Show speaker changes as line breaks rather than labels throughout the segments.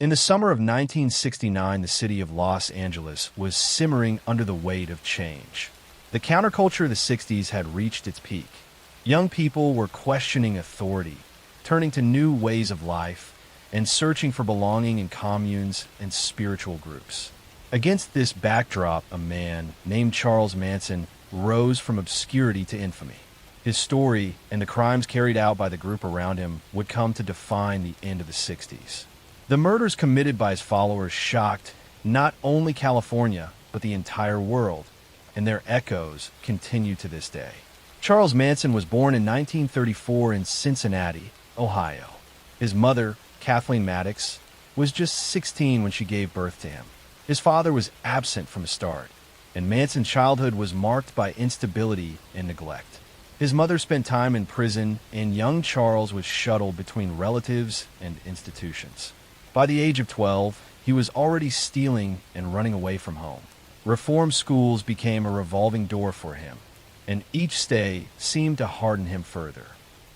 In the summer of 1969, the city of Los Angeles was simmering under the weight of change. The counterculture of the 60s had reached its peak. Young people were questioning authority, turning to new ways of life, and searching for belonging in communes and spiritual groups. Against this backdrop, a man named Charles Manson rose from obscurity to infamy. His story and the crimes carried out by the group around him would come to define the end of the 60s. The murders committed by his followers shocked not only California, but the entire world, and their echoes continue to this day. Charles Manson was born in 1934 in Cincinnati, Ohio. His mother, Kathleen Maddox, was just 16 when she gave birth to him. His father was absent from the start, and Manson's childhood was marked by instability and neglect. His mother spent time in prison, and young Charles was shuttled between relatives and institutions. By the age of 12, he was already stealing and running away from home. Reform schools became a revolving door for him, and each stay seemed to harden him further.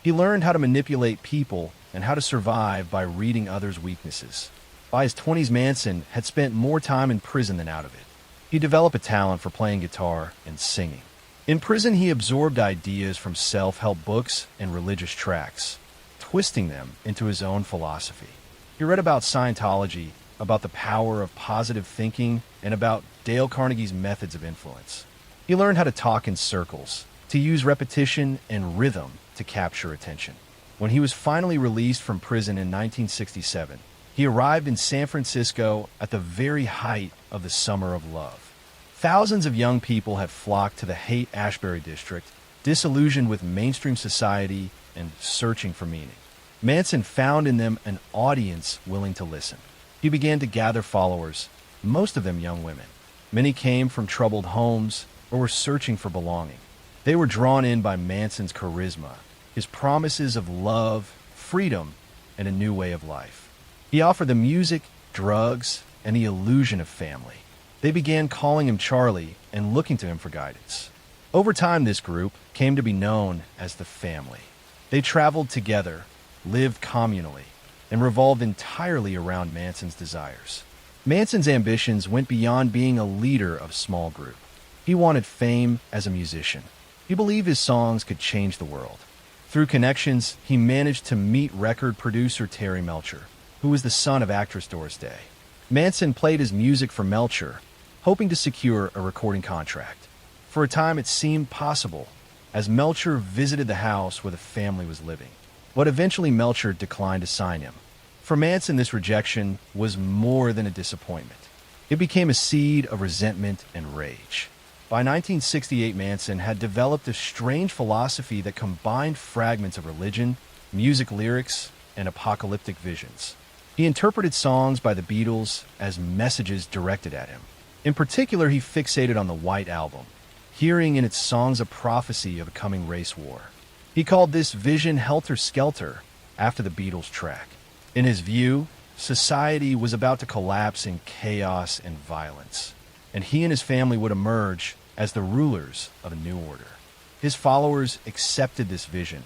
He learned how to manipulate people and how to survive by reading others' weaknesses. By his 20s, Manson had spent more time in prison than out of it. He developed a talent for playing guitar and singing. In prison, he absorbed ideas from self-help books and religious tracts, twisting them into his own philosophy. He read about Scientology, about the power of positive thinking, and about Dale Carnegie's methods of influence. He learned how to talk in circles, to use repetition and rhythm to capture attention. When he was finally released from prison in 1967, he arrived in San Francisco at the very height of the Summer of Love. Thousands of young people had flocked to the Haight-Ashbury district, disillusioned with mainstream society and searching for meaning. Manson found in them an audience willing to listen. He began to gather followers, most of them young women. Many came from troubled homes or were searching for belonging. They were drawn in by Manson's charisma, his promises of love, freedom, and a new way of life. He offered them music, drugs, and the illusion of family. They began calling him Charlie and looking to him for guidance. Over time, this group came to be known as the Family. They traveled together, lived communally, and revolved entirely around Manson's desires. Manson's ambitions went beyond being a leader of a small group. He wanted fame as a musician. He believed his songs could change the world. Through connections, he managed to meet record producer Terry Melcher, who was the son of actress Doris Day. Manson played his music for Melcher, hoping to secure a recording contract. For a time, it seemed possible, as Melcher visited the house where the family was living. But eventually Melcher declined to sign him. For Manson, this rejection was more than a disappointment. It became a seed of resentment and rage. By 1968, Manson had developed a strange philosophy that combined fragments of religion, music lyrics, and apocalyptic visions. He interpreted songs by the Beatles as messages directed at him. In particular, he fixated on the White Album, hearing in its songs a prophecy of a coming race war. He called this vision Helter Skelter, after the Beatles track. In his view, society was about to collapse in chaos and violence, and he and his family would emerge as the rulers of a new order. His followers accepted this vision,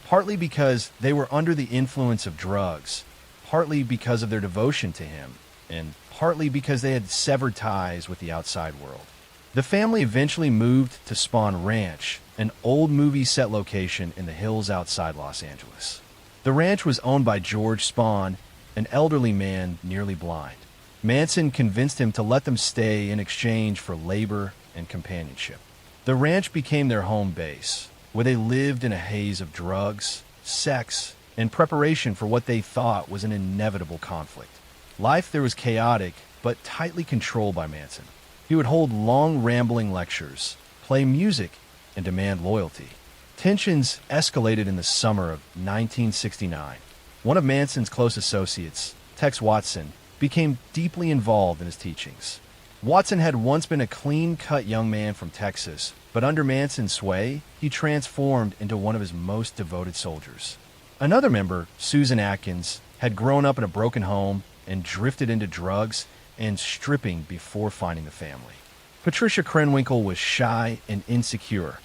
partly because they were under the influence of drugs, partly because of their devotion to him, and partly because they had severed ties with the outside world. The family eventually moved to Spahn Ranch, an old movie set location in the hills outside Los Angeles. The ranch was owned by George Spahn, an elderly man nearly blind. Manson convinced him to let them stay in exchange for labor and companionship. The ranch became their home base, where they lived in a haze of drugs, sex, and preparation for what they thought was an inevitable conflict. Life there was chaotic, but tightly controlled by Manson. He would hold long, rambling lectures, play music, and demand loyalty. Tensions escalated in the summer of 1969. One of Manson's close associates, Tex Watson, became deeply involved in his teachings. Watson had once been a clean-cut young man from Texas, but under Manson's sway, he transformed into one of his most devoted soldiers. Another member, Susan Atkins, had grown up in a broken home and drifted into drugs and stripping before finding the family. Patricia Krenwinkel was shy and insecure,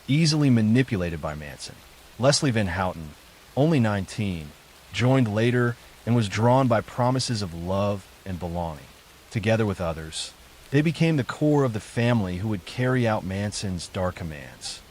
easily manipulated by Manson. Leslie Van Houten, only 19, joined later and was drawn by promises of love and belonging. Together with others, they became the core of the family who would carry out Manson's dark commands.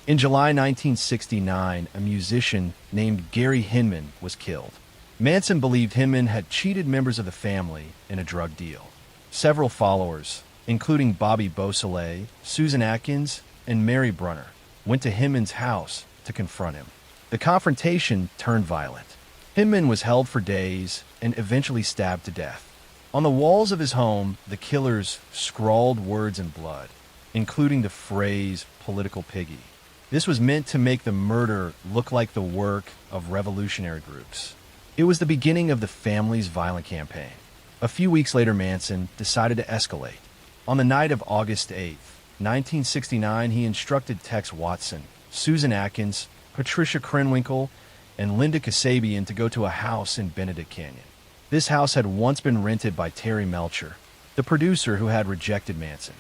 In July 1969, a musician named Gary Hinman was killed. Manson believed Hinman had cheated members of the family in a drug deal. Several followers, including Bobby Beausoleil, Susan Atkins, and Mary Brunner, went to Hinman's house to confront him. The confrontation turned violent. Hinman was held for days and eventually stabbed to death. On the walls of his home, the killers scrawled words in blood, including the phrase "political piggy." This was meant to make the murder look like the work of revolutionary groups. It was the beginning of the family's violent campaign. A few weeks later, Manson decided to escalate. On the night of August 8th, 1969, he instructed Tex Watson, Susan Atkins, Patricia Krenwinkel, and Linda Kasabian to go to a house in Benedict Canyon. This house had once been rented by Terry Melcher, the producer who had rejected Manson.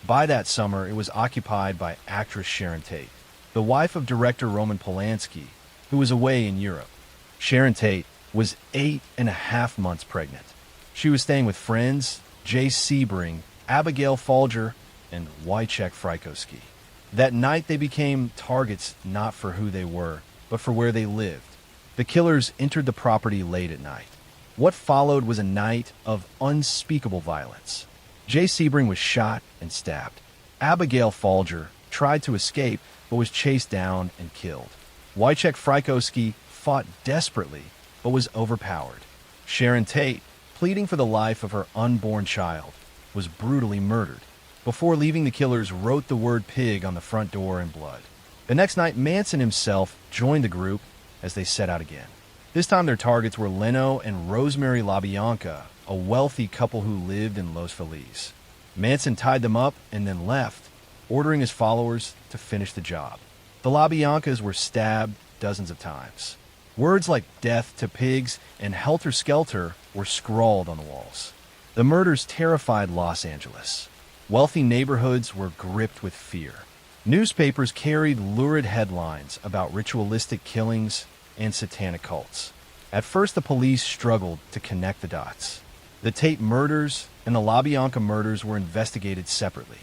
By that summer, it was occupied by actress Sharon Tate, the wife of director Roman Polanski, who was away in Europe. Sharon Tate was 8.5 months pregnant. She was staying with friends Jay Sebring, Abigail Folger, and Wojciech Frykowski. That night, they became targets not for who they were, but for where they lived. The killers entered the property late at night. What followed was a night of unspeakable violence. Jay Sebring was shot and stabbed. Abigail Folger tried to escape, but was chased down and killed. Wojciech Frykowski fought desperately, but was overpowered. Sharon Tate, pleading for the life of her unborn child, was brutally murdered. Before leaving, the killers wrote the word pig on the front door in blood. The next night, Manson himself joined the group as they set out again. This time their targets were Leno and Rosemary LaBianca, a wealthy couple who lived in Los Feliz. Manson tied them up and then left, ordering his followers to finish the job. The LaBiancas were stabbed dozens of times. Words like "death to pigs" and "helter skelter" were scrawled on the walls. The murders terrified Los Angeles. Wealthy neighborhoods were gripped with fear. Newspapers carried lurid headlines about ritualistic killings and satanic cults. At first, the police struggled to connect the dots. The Tate murders and the LaBianca murders were investigated separately.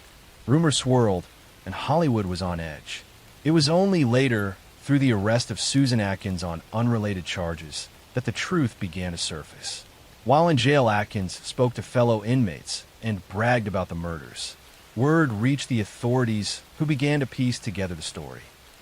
Rumors swirled, and Hollywood was on edge. It was only later, through the arrest of Susan Atkins on unrelated charges, that the truth began to surface. While in jail, Atkins spoke to fellow inmates and bragged about the murders. Word reached the authorities, who began to piece together the story.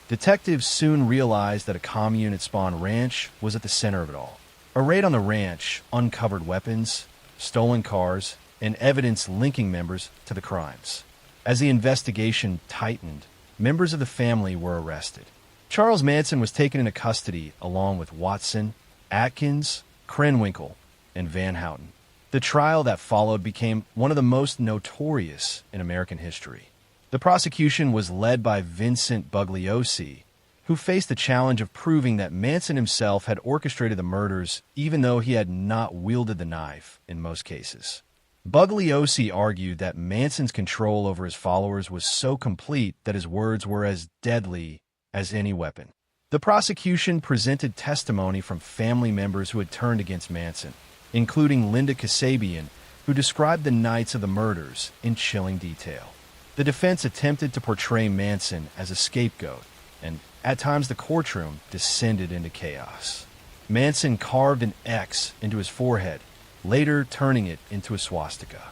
Detectives soon realized that a commune at Spawn Ranch was at the center of it all. A raid on the ranch uncovered weapons, stolen cars, and evidence linking members to the crimes. As the investigation tightened, members of the family were arrested. Charles Manson was taken into custody along with Watson, Atkins, Krenwinkel, and Van Houten. The trial that followed became one of the most notorious in American history. The prosecution was led by Vincent Bugliosi, who faced the challenge of proving that Manson himself had orchestrated the murders, even though he had not wielded the knife in most cases. Bugliosi argued that Manson's control over his followers was so complete that his words were as deadly as any weapon. The prosecution presented testimony from family members who had turned against Manson, including Linda Kasabian, who described the nights of the murders in chilling detail. The defense attempted to portray Manson as a scapegoat, and at times the courtroom descended into chaos. Manson carved an X into his forehead, later turning it into a swastika.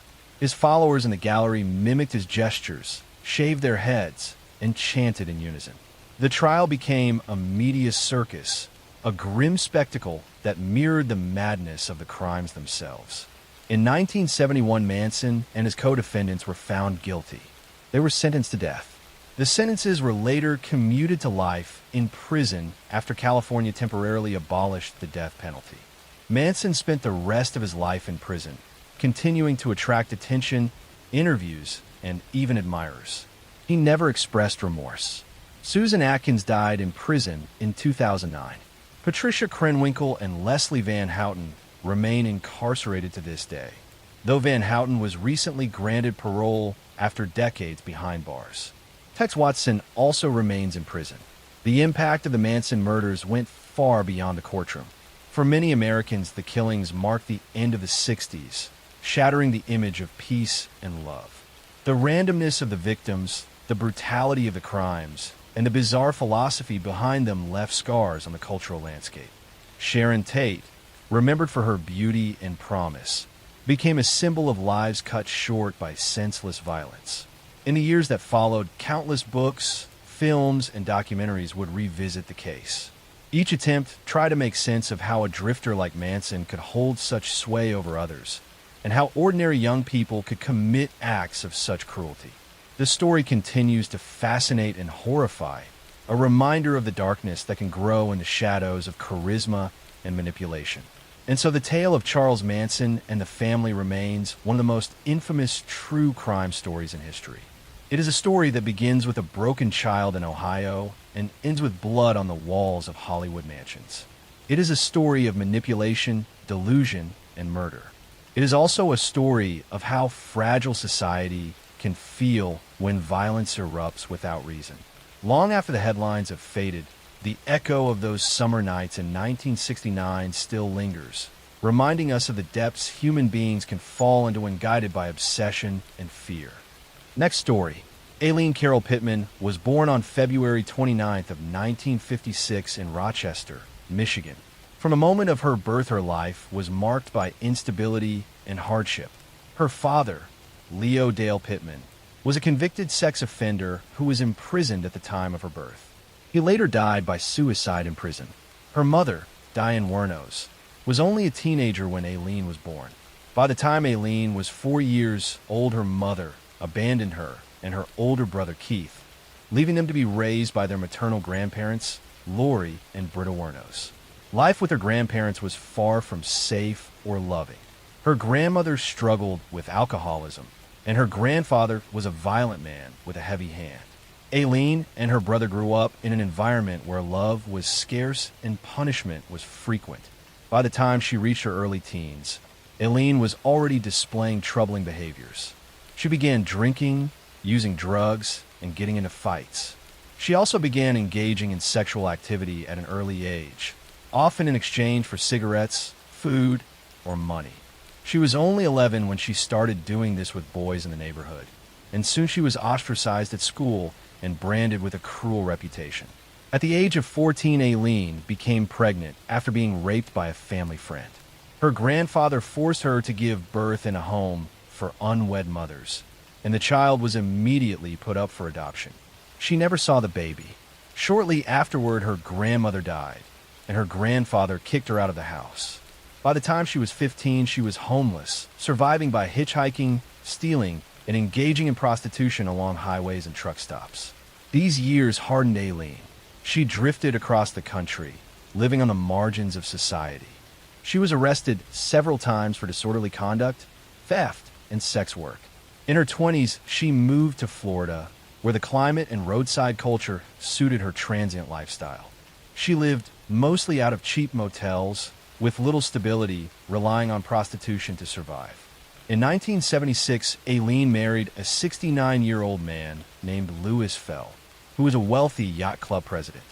His followers in the gallery mimicked his gestures, shaved their heads, and chanted in unison. The trial became a media circus, a grim spectacle that mirrored the madness of the crimes themselves. In 1971, Manson and his co-defendants were found guilty. They were sentenced to death. The sentences were later commuted to life in prison after California temporarily abolished the death penalty. Manson spent the rest of his life in prison, continuing to attract attention, interviews, and even admirers. He never expressed remorse. Susan Atkins died in prison in 2009. Patricia Krenwinkel and Leslie Van Houten remain incarcerated to this day, though Van Houten was recently granted parole after decades behind bars. Tex Watson also remains in prison. The impact of the Manson murders went far beyond the courtroom. For many Americans, the killings marked the end of the 60s, shattering the image of peace and love. The randomness of the victims, the brutality of the crimes, and the bizarre philosophy behind them left scars on the cultural landscape. Sharon Tate, remembered for her beauty and promise, became a symbol of lives cut short by senseless violence. In the years that followed, countless books, films, and documentaries would revisit the case. Each attempt tried to make sense of how a drifter like Manson could hold such sway over others, and how ordinary young people could commit acts of such cruelty. The story continues to fascinate and horrify, a reminder of the darkness that can grow in the shadows of charisma and manipulation. And so the tale of Charles Manson and the family remains one of the most infamous true crime stories in history. It is a story that begins with a broken child in Ohio and ends with blood on the walls of Hollywood mansions. It is a story of manipulation, delusion, and murder. It is also a story of how fragile society can feel when violence erupts without reason. Long after the headlines have faded, the echo of those summer nights in 1969 still lingers, reminding us of the depths human beings can fall into when guided by obsession and fear. Next story. Aileen Carol Pittman was born on February 29th of 1956 in Rochester, Michigan. From a moment of her birth, her life was marked by instability and hardship. Her father, Leo Dale Pittman, was a convicted sex offender who was imprisoned at the time of her birth. He later died by suicide in prison. Her mother, Diane Wernos, was only a teenager when Aileen was born. By the time Aileen was 4 years old, her mother abandoned her and her older brother Keith, leaving them to be raised by their maternal grandparents, Lori and Britta Wernos. Life with her grandparents was far from safe or loving. Her grandmother struggled with alcoholism, and her grandfather was a violent man with a heavy hand. Aileen and her brother grew up in an environment where love was scarce and punishment was frequent. By the time she reached her early teens, Aileen was already displaying troubling behaviors. She began drinking, using drugs, and getting into fights. She also began engaging in sexual activity at an early age, often in exchange for cigarettes, food, or money. She was only 11 when she started doing this with boys in the neighborhood, and soon she was ostracized at school and branded with a cruel reputation. At the age of 14, Aileen became pregnant after being raped by a family friend. Her grandfather forced her to give birth in a home for unwed mothers, and the child was immediately put up for adoption. She never saw the baby. Shortly afterward, her grandmother died, and her grandfather kicked her out of the house. By the time she was 15, she was homeless, surviving by hitchhiking, stealing, and engaging in prostitution along highways and truck stops. These years hardened Aileen. She drifted across the country, living on the margins of society. She was arrested several times for disorderly conduct, theft, and sex work. In her 20s, she moved to Florida, where the climate and roadside culture suited her transient lifestyle. She lived mostly out of cheap motels, with little stability, relying on prostitution to survive. In 1976, Aileen married a 69-year-old man named Louis Fell, who was a wealthy yacht club president.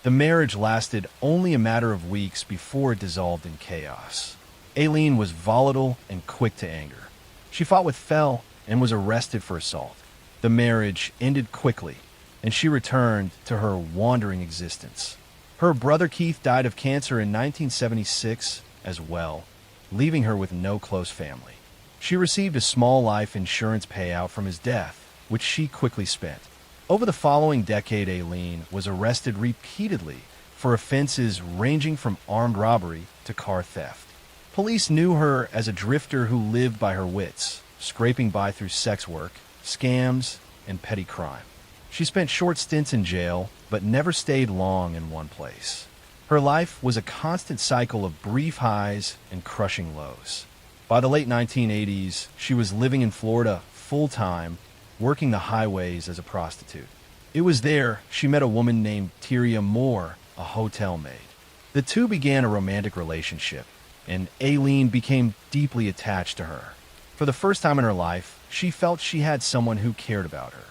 The marriage lasted only a matter of weeks before it dissolved in chaos. Aileen was volatile and quick to anger. She fought with Fell and was arrested for assault. The marriage ended quickly, and she returned to her wandering existence. Her brother Keith died of cancer in 1976 as well, leaving her with no close family. She received a small life insurance payout from his death, which she quickly spent. Over the following decade, Aileen was arrested repeatedly for offenses ranging from armed robbery to car theft. Police knew her as a drifter who lived by her wits, scraping by through sex work, scams, and petty crime. She spent short stints in jail, but never stayed long in one place. Her life was a constant cycle of brief highs and crushing lows. By the late 1980s, she was living in Florida full-time, working the highways as a prostitute. It was there she met a woman named Tyria Moore, a hotel maid. The two began a romantic relationship, and Aileen became deeply attached to her. For the first time in her life, she felt she had someone who cared about her.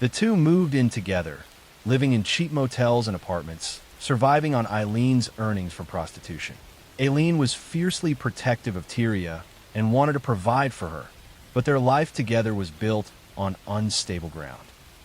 The two moved in together, living in cheap motels and apartments, surviving on Aileen's earnings from prostitution. Aileen was fiercely protective of Tyria and wanted to provide for her, but their life together was built on unstable ground.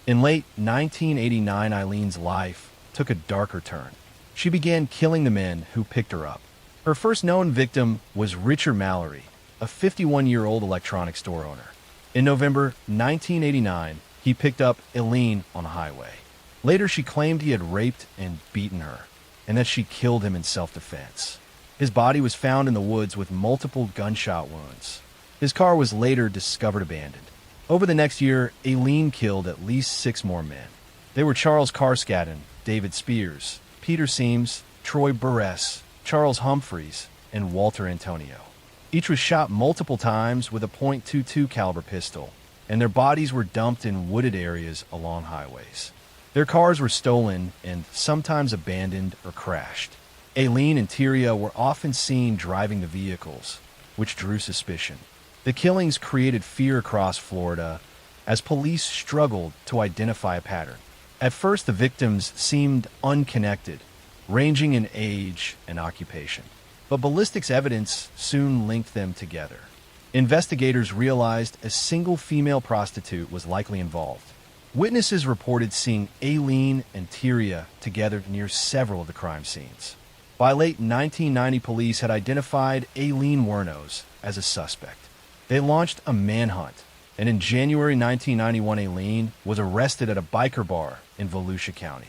In late 1989, Eileen's life took a darker turn. She began killing the men who picked her up. Her first known victim was Richard Mallory, a 51-year-old electronics store owner. In November 1989, he picked up Aileen on a highway. Later, she claimed he had raped and beaten her, and that she killed him in self-defense. His body was found in the woods with multiple gunshot wounds. His car was later discovered abandoned. Over the next year, Aileen killed at least 6 more men. They were Charles Carskadden, David Spears, Peter Seams, Troy Burress, Charles Humphreys, and Walter Antonio. Each was shot multiple times with a .22 caliber pistol, and their bodies were dumped in wooded areas along highways. Their cars were stolen and sometimes abandoned or crashed. Aileen and Tyria were often seen driving the vehicles, which drew suspicion. The killings created fear across Florida as police struggled to identify a pattern. At first, the victims seemed unconnected, ranging in age and occupation. But ballistics evidence soon linked them together. Investigators realized a single female prostitute was likely involved. Witnesses reported seeing Aileen and Tyria together near several of the crime scenes. By late 1990, police had identified Aileen Wuornos as a suspect. They launched a manhunt, and in January 1991, Aileen was arrested at a biker bar in Volusia County.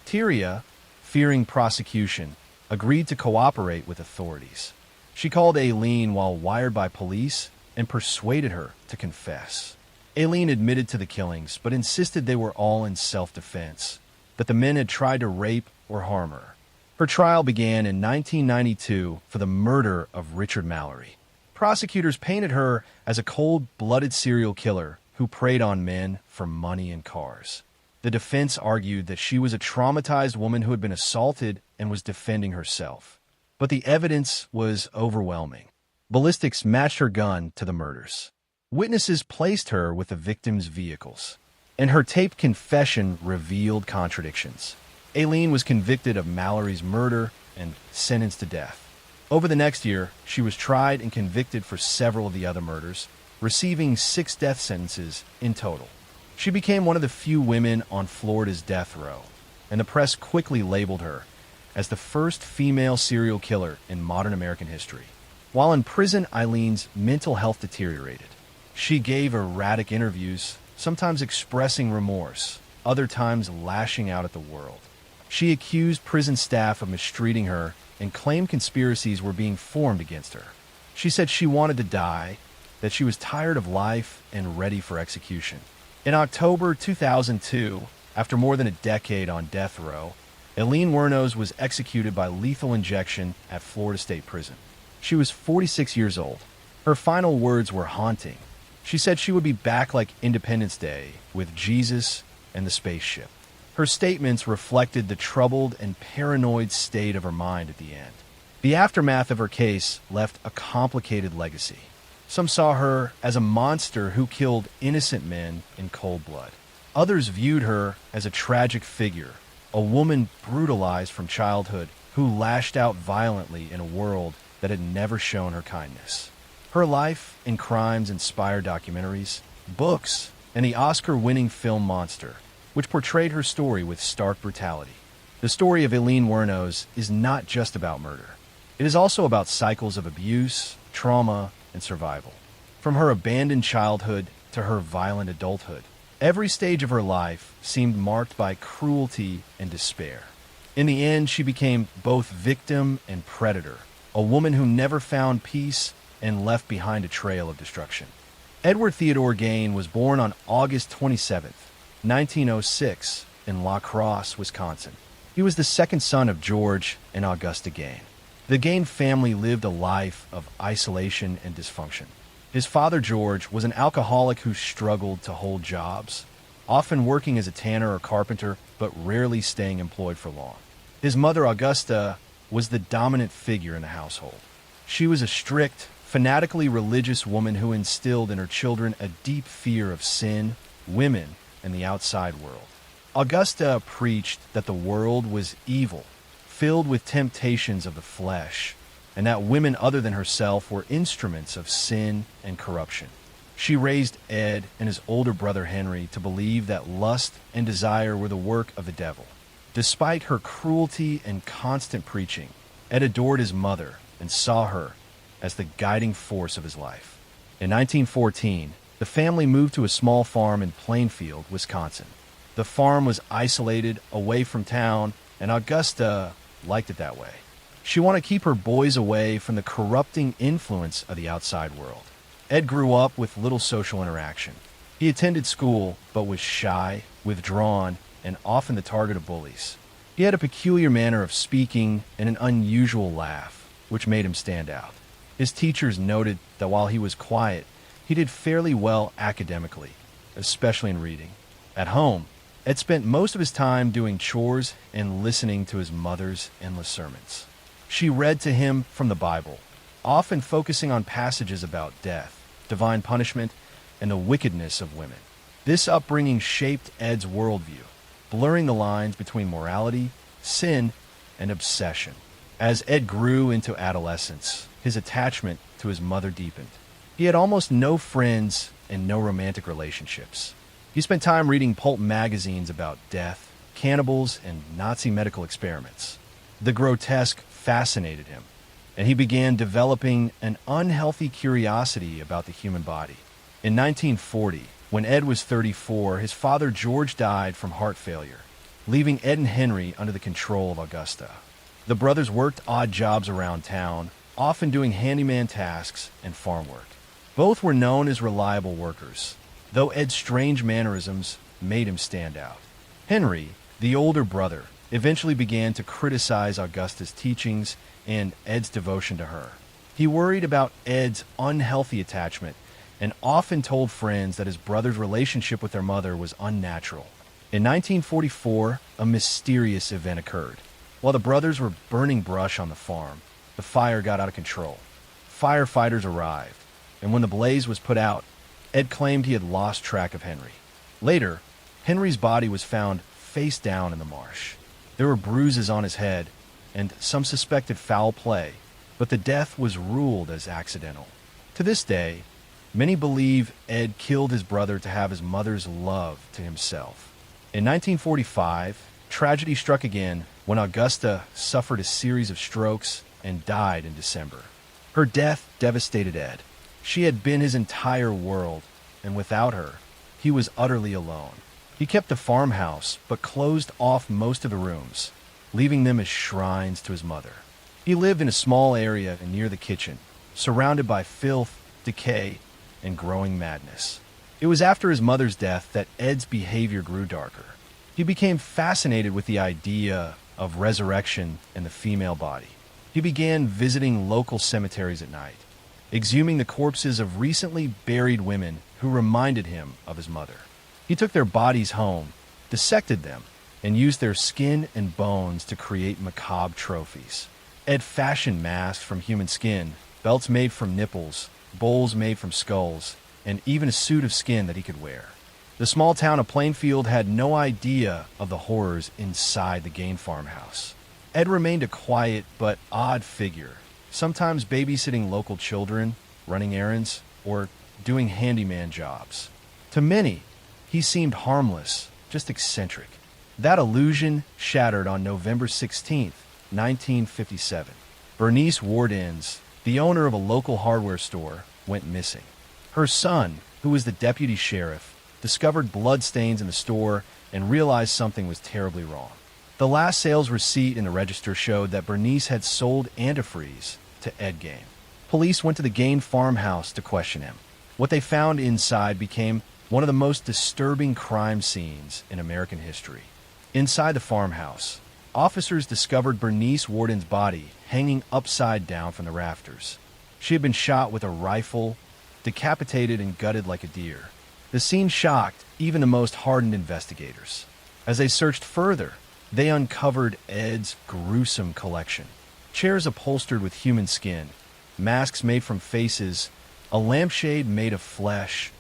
Tyria, fearing prosecution, agreed to cooperate with authorities. She called Aileen while wired by police and persuaded her to confess. Aileen admitted to the killings, but insisted they were all in self-defense, that the men had tried to rape or harm her. Her trial began in 1992 for the murder of Richard Mallory. Prosecutors painted her as a cold-blooded serial killer who preyed on men for money and cars. The defense argued that she was a traumatized woman who had been assaulted and was defending herself. But the evidence was overwhelming. Ballistics matched her gun to the murders. Witnesses placed her with the victims' vehicles, and her taped confession revealed contradictions. Aileen was convicted of Mallory's murder and sentenced to death. Over the next year, she was tried and convicted for several of the other murders, receiving 6 death sentences in total. She became one of the few women on Florida's death row, and the press quickly labeled her as the first female serial killer in modern American history. While in prison, Eileen's mental health deteriorated. She gave erratic interviews, sometimes expressing remorse, other times lashing out at the world. She accused prison staff of mistreating her and claimed conspiracies were being formed against her. She said she wanted to die, that she was tired of life and ready for execution. In October 2002, after more than a decade on death row, Aileen Wuornos was executed by lethal injection at Florida State Prison. She was 46 years old. Her final words were haunting. She said she would be back like Independence Day with Jesus and the spaceship. Her statements reflected the troubled and paranoid state of her mind at the end. The aftermath of her case left a complicated legacy. Some saw her as a monster who killed innocent men in cold blood. Others viewed her as a tragic figure, a woman brutalized from childhood who lashed out violently in a world that had never shown her kindness. Her life and crimes inspired documentaries, books, and the Oscar-winning film Monster, which portrayed her story with stark brutality. The story of Aileen Wuornos is not just about murder. It is also about cycles of abuse, trauma, and survival. From her abandoned childhood to her violent adulthood, every stage of her life seemed marked by cruelty and despair. In the end, she became both victim and predator, a woman who never found peace and left behind a trail of destruction. Edward Theodore Gain was born on August 27, 1906, in La Crosse, Wisconsin. He was the second son of George and Augusta Gain. The Gain family lived a life of isolation and dysfunction. His father, George, was an alcoholic who struggled to hold jobs, often working as a tanner or carpenter, but rarely staying employed for long. His mother, Augusta, was the dominant figure in the household. She was a strict, fanatically religious woman who instilled in her children a deep fear of sin, women, and the outside world. Augusta preached that the world was evil, filled with temptations of the flesh, and that women other than herself were instruments of sin and corruption. She raised Ed and his older brother Henry to believe that lust and desire were the work of the devil. Despite her cruelty and constant preaching, Ed adored his mother and saw her as the guiding force of his life. In 1914, the family moved to a small farm in Plainfield, Wisconsin. The farm was isolated, away from town, and Augusta liked it that way. She wanted to keep her boys away from the corrupting influence of the outside world. Ed grew up with little social interaction. He attended school, but was shy, withdrawn, and often the target of bullies. He had a peculiar manner of speaking and an unusual laugh, which made him stand out. His teachers noted that while he was quiet, he did fairly well academically, especially in reading. At home, Ed spent most of his time doing chores and listening to his mother's endless sermons. She read to him from the Bible, often focusing on passages about death, divine punishment, and the wickedness of women. This upbringing shaped Ed's worldview, blurring the lines between morality, sin, and obsession. As Ed grew into adolescence, his attachment to his mother deepened. He had almost no friends and no romantic relationships. He spent time reading pulp magazines about death, cannibals, and Nazi medical experiments. The grotesque fascinated him, and he began developing an unhealthy curiosity about the human body. In 1940, when Ed was 34, his father George died from heart failure, leaving Ed and Henry under the control of Augusta. The brothers worked odd jobs around town, often doing handyman tasks and farm work. Both were known as reliable workers, though Ed's strange mannerisms made him stand out. Henry, the older brother, eventually began to criticize Augusta's teachings and Ed's devotion to her. He worried about Ed's unhealthy attachment and often told friends that his brother's relationship with their mother was unnatural. In 1944, a mysterious event occurred. While the brothers were burning brush on the farm, the fire got out of control. Firefighters arrived, and when the blaze was put out, Ed claimed he had lost track of Henry. Later, Henry's body was found face down in the marsh. There were bruises on his head, and some suspected foul play, but the death was ruled as accidental. To this day, many believe Ed killed his brother to have his mother's love to himself. In 1945, tragedy struck again when Augusta suffered a series of strokes and died in December. Her death devastated Ed. She had been his entire world, and without her, he was utterly alone. He kept the farmhouse, but closed off most of the rooms, leaving them as shrines to his mother. He lived in a small area near the kitchen, surrounded by filth, decay, and growing madness. It was after his mother's death that Ed's behavior grew darker. He became fascinated with the idea of resurrection and the female body. He began visiting local cemeteries at night, exhuming the corpses of recently buried women who reminded him of his mother. He took their bodies home, dissected them, and used their skin and bones to create macabre trophies. Ed fashioned masks from human skin, belts made from nipples, bowls made from skulls, and even a suit of skin that he could wear. The small town of Plainfield had no idea of the horrors inside the Gain farmhouse. Ed remained a quiet but odd figure, sometimes babysitting local children, running errands, or doing handyman jobs. To many, he seemed harmless, just eccentric. That illusion shattered on November 16, 1957. Bernice Wardens, the owner of a local hardware store, went missing. Her son, who was the deputy sheriff, discovered bloodstains in the store and realized something was terribly wrong. The last sales receipt in the register showed that Bernice had sold antifreeze to Ed Gain. Police went to the Gain farmhouse to question him. What they found inside became one of the most disturbing crime scenes in American history. Inside the farmhouse, officers discovered Bernice Warden's body hanging upside down from the rafters. She had been shot with a rifle, decapitated and gutted like a deer. The scene shocked even the most hardened investigators. As they searched further, they uncovered Ed's gruesome collection. Chairs upholstered with human skin, masks made from faces, a lampshade made of flesh,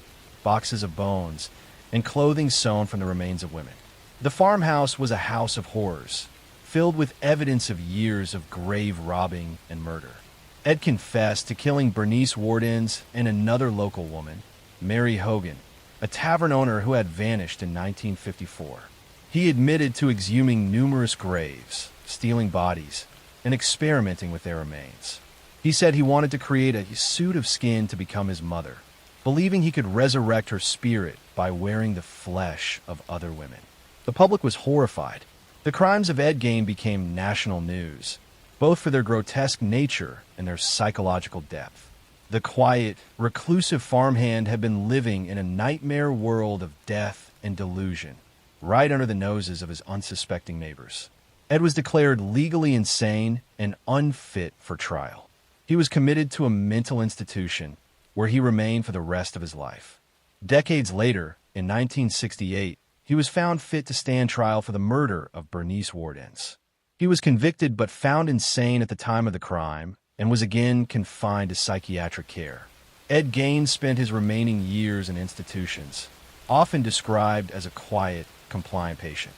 boxes of bones, and clothing sewn from the remains of women. The farmhouse was a house of horrors, filled with evidence of years of grave robbing and murder. Ed confessed to killing Bernice Wardens and another local woman, Mary Hogan, a tavern owner who had vanished in 1954. He admitted to exhuming numerous graves, stealing bodies, and experimenting with their remains. He said he wanted to create a suit of skin to become his mother, believing he could resurrect her spirit by wearing the flesh of other women. The public was horrified. The crimes of Ed Gein became national news, both for their grotesque nature and their psychological depth. The quiet, reclusive farmhand had been living in a nightmare world of death and delusion, right under the noses of his unsuspecting neighbors. Ed was declared legally insane and unfit for trial. He was committed to a mental institution where he remained for the rest of his life. Decades later, in 1968, he was found fit to stand trial for the murder of Bernice Wardens. He was convicted but found insane at the time of the crime and was again confined to psychiatric care. Ed Gein spent his remaining years in institutions, often described as a quiet, compliant patient.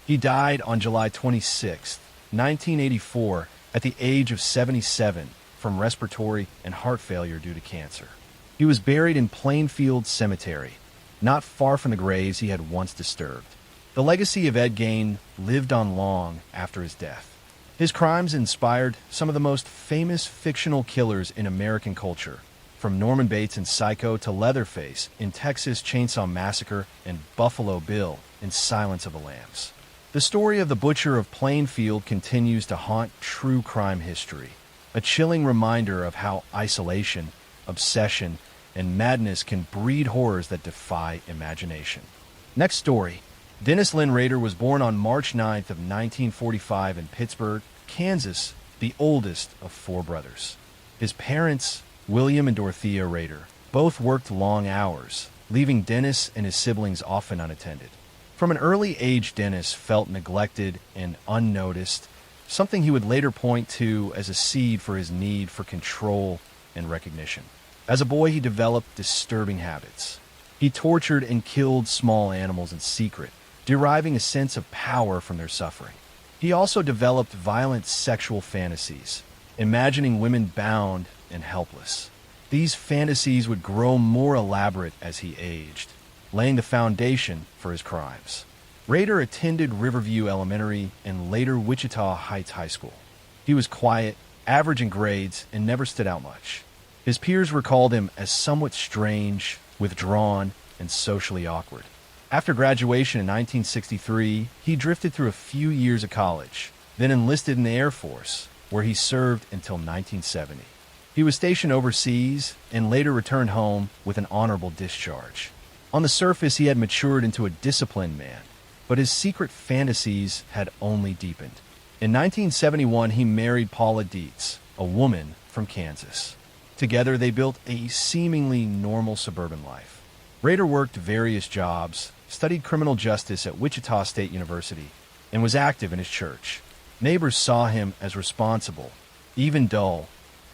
He died on July 26, 1984, at the age of 77 from respiratory and heart failure due to cancer. He was buried in Plainfield Cemetery, not far from the graves he had once disturbed. The legacy of Ed Gein lived on long after his death. His crimes inspired some of the most famous fictional killers in American culture, from Norman Bates in Psycho to Leatherface in Texas Chainsaw Massacre and Buffalo Bill in Silence of the Lambs. The story of the Butcher of Plainfield continues to haunt true crime history, a chilling reminder of how isolation, obsession, and madness can breed horrors that defy imagination. Next story. Dennis Lynn Rader was born on March 9th of 1945 in Pittsburgh, Kansas, the oldest of four brothers. His parents, William and Dorothea Rader, both worked long hours, leaving Dennis and his siblings often unattended. From an early age, Dennis felt neglected and unnoticed, something he would later point to as a seed for his need for control and recognition. As a boy, he developed disturbing habits. He tortured and killed small animals in secret, deriving a sense of power from their suffering. He also developed violent sexual fantasies, imagining women bound and helpless. These fantasies would grow more elaborate as he aged, laying the foundation for his crimes. Rader attended Riverview Elementary and later Wichita Heights High School. He was quiet, average in grades, and never stood out much. His peers recalled him as somewhat strange, withdrawn, and socially awkward. After graduation in 1963, he drifted through a few years of college, then enlisted in the Air Force, where he served until 1970. He was stationed overseas and later returned home with an honorable discharge. On the surface, he had matured into a disciplined man, but his secret fantasies had only deepened. In 1971, he married Paula Dietz, a woman from Kansas. Together, they built a seemingly normal suburban life. Rader worked various jobs, studied criminal justice at Wichita State University, and was active in his church. Neighbors saw him as responsible, even dull,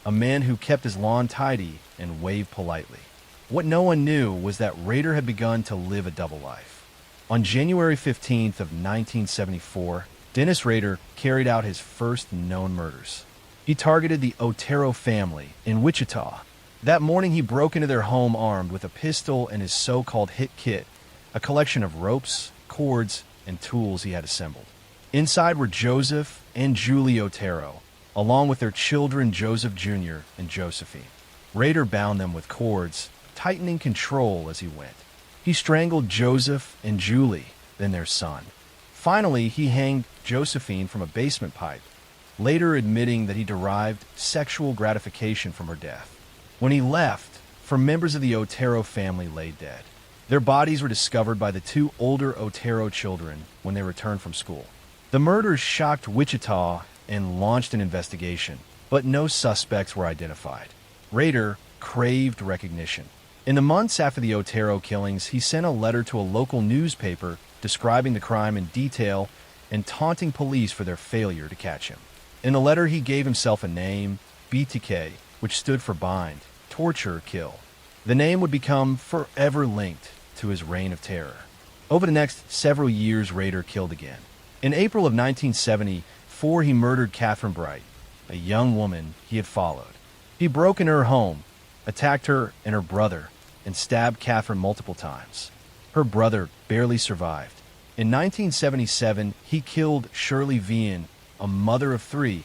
a man who kept his lawn tidy and waved politely. What no one knew was that Rader had begun to live a double life. On January 15th of 1974, Dennis Rader carried out his first known murders. He targeted the Otero family in Wichita. That morning, he broke into their home armed with a pistol and his so-called hit kit, a collection of ropes, cords, and tools he had assembled. Inside were Joseph and Julie Otero, along with their children Joseph Jr. and Josephine. Rader bound them with cords, tightening control as he went. He strangled Joseph and Julie, then their son. Finally, he hanged Josephine from a basement pipe, later admitting that he derived sexual gratification from her death. When he left, four members of the Otero family lay dead. Their bodies were discovered by the two older Otero children when they returned from school. The murders shocked Wichita and launched an investigation, but no suspects were identified. Rader craved recognition. In the months after the Otero killings, he sent a letter to a local newspaper describing the crime in detail and taunting police for their failure to catch him. In the letter, he gave himself a name, BTK, which stood for bind, torture, kill. The name would become forever linked to his reign of terror. Over the next several years, Rader killed again. In April of 1974, he murdered Catherine Bright, a young woman he had followed. He broke into her home, attacked her and her brother, and stabbed Catherine multiple times. Her brother barely survived. In 1977, he killed Shirley Vian, a mother of three,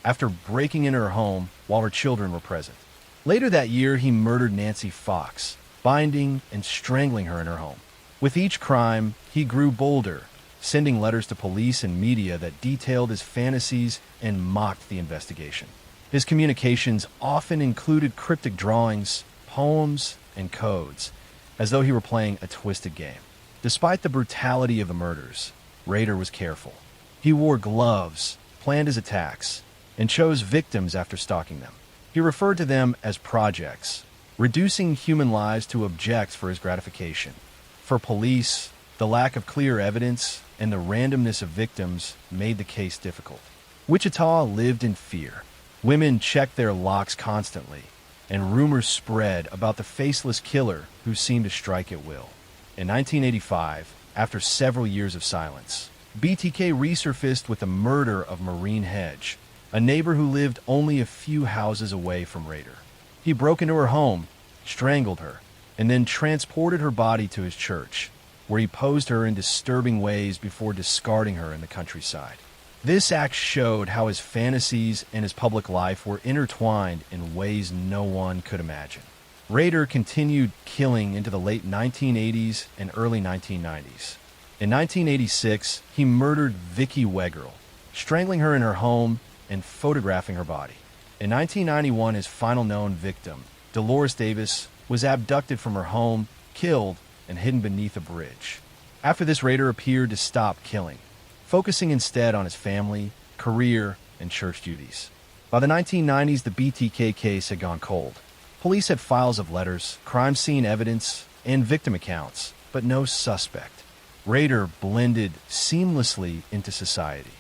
after breaking into her home while her children were present. Later that year, he murdered Nancy Fox, binding and strangling her in her home. With each crime, he grew bolder, sending letters to police and media that detailed his fantasies and mocked the investigation. His communications often included cryptic drawings, poems, and codes, as though he were playing a twisted game. Despite the brutality of the murders, Rader was careful. He wore gloves, planned his attacks, and chose victims after stalking them. He referred to them as projects, reducing human lives to objects for his gratification. For police, the lack of clear evidence and the randomness of victims made the case difficult. Wichita lived in fear. Women checked their locks constantly, and rumors spread about the faceless killer who seemed to strike at will. In 1985, after several years of silence, BTK resurfaced with the murder of Maureen Hedge, a neighbor who lived only a few houses away from Rader. He broke into her home, strangled her, and then transported her body to his church, where he posed her in disturbing ways before discarding her in the countryside. This act showed how his fantasies and his public life were intertwined in ways no one could imagine. Rader continued killing into the late 1980s and early 1990s. In 1986, he murdered Vicki Weggerl, strangling her in her home and photographing her body. In 1991, his final known victim, Dolores Davis, was abducted from her home, killed, and hidden beneath a bridge. After this, Rader appeared to stop killing, focusing instead on his family, career, and church duties. By the 1990s, the BTK case had gone cold. Police had files of letters, crime scene evidence, and victim accounts, but no suspect. Rader blended seamlessly into society.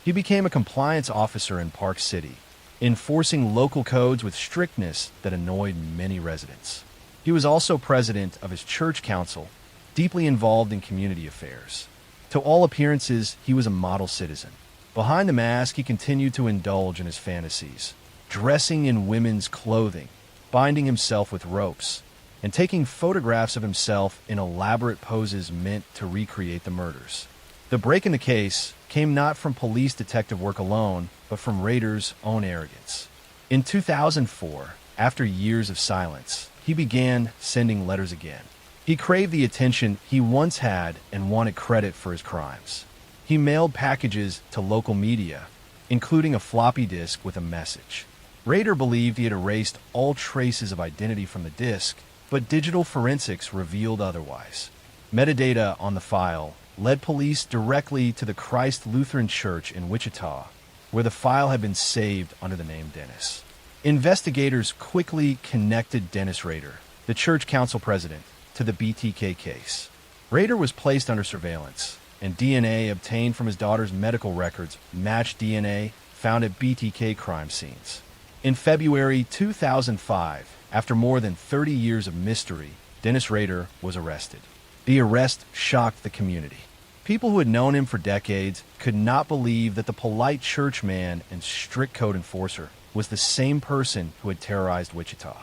He became a compliance officer in Park City, enforcing local codes with strictness that annoyed many residents. He was also president of his church council, deeply involved in community affairs. To all appearances, he was a model citizen. Behind the mask, he continued to indulge in his fantasies, dressing in women's clothing, binding himself with ropes, and taking photographs of himself in elaborate poses meant to recreate the murders. The break in the case came not from police detective work alone, but from Rader's own arrogance. In 2004, after years of silence, he began sending letters again. He craved the attention he once had and wanted credit for his crimes. He mailed packages to local media, including a floppy disk with a message. Rader believed he had erased all traces of identity from the disk, but digital forensics revealed otherwise. Metadata on the file led police directly to the Christ Lutheran Church in Wichita, where the file had been saved under the name Dennis. Investigators quickly connected Dennis Rader, the church council president, to the BTK case. Rader was placed under surveillance, and DNA obtained from his daughter's medical records matched DNA found at BTK crime scenes. In February 2005, after more than 30 years of mystery, Dennis Rader was arrested. The arrest shocked the community. People who had known him for decades could not believe that the polite churchman and strict code enforcer was the same person who had terrorized Wichita.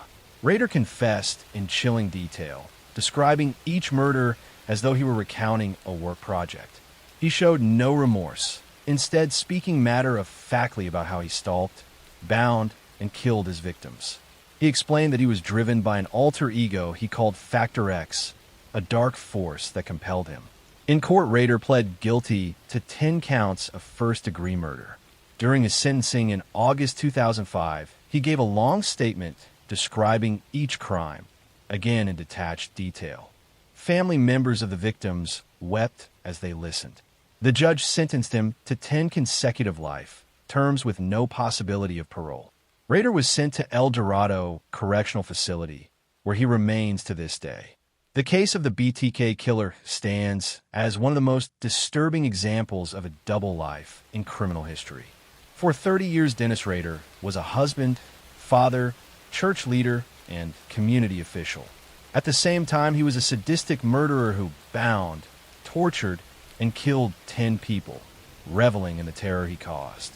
Rader confessed in chilling detail, describing each murder as though he were recounting a work project. He showed no remorse, instead speaking matter-of-factly about how he stalked, bound, and killed his victims. He explained that he was driven by an alter ego he called Factor X, a dark force that compelled him. In court, Rader pled guilty to 10 counts of first-degree murder. During his sentencing in August 2005, he gave a long statement describing each crime, again in detached detail. Family members of the victims wept as they listened. The judge sentenced him to 10 consecutive life terms with no possibility of parole. Rader was sent to El Dorado Correctional Facility, where he remains to this day. The case of the BTK killer stands as one of the most disturbing examples of a double life in criminal history. For 30 years, Dennis Rader was a husband, father, church leader, and community official. At the same time, he was a sadistic murderer who bound, tortured, and killed 10 people, reveling in the terror he caused.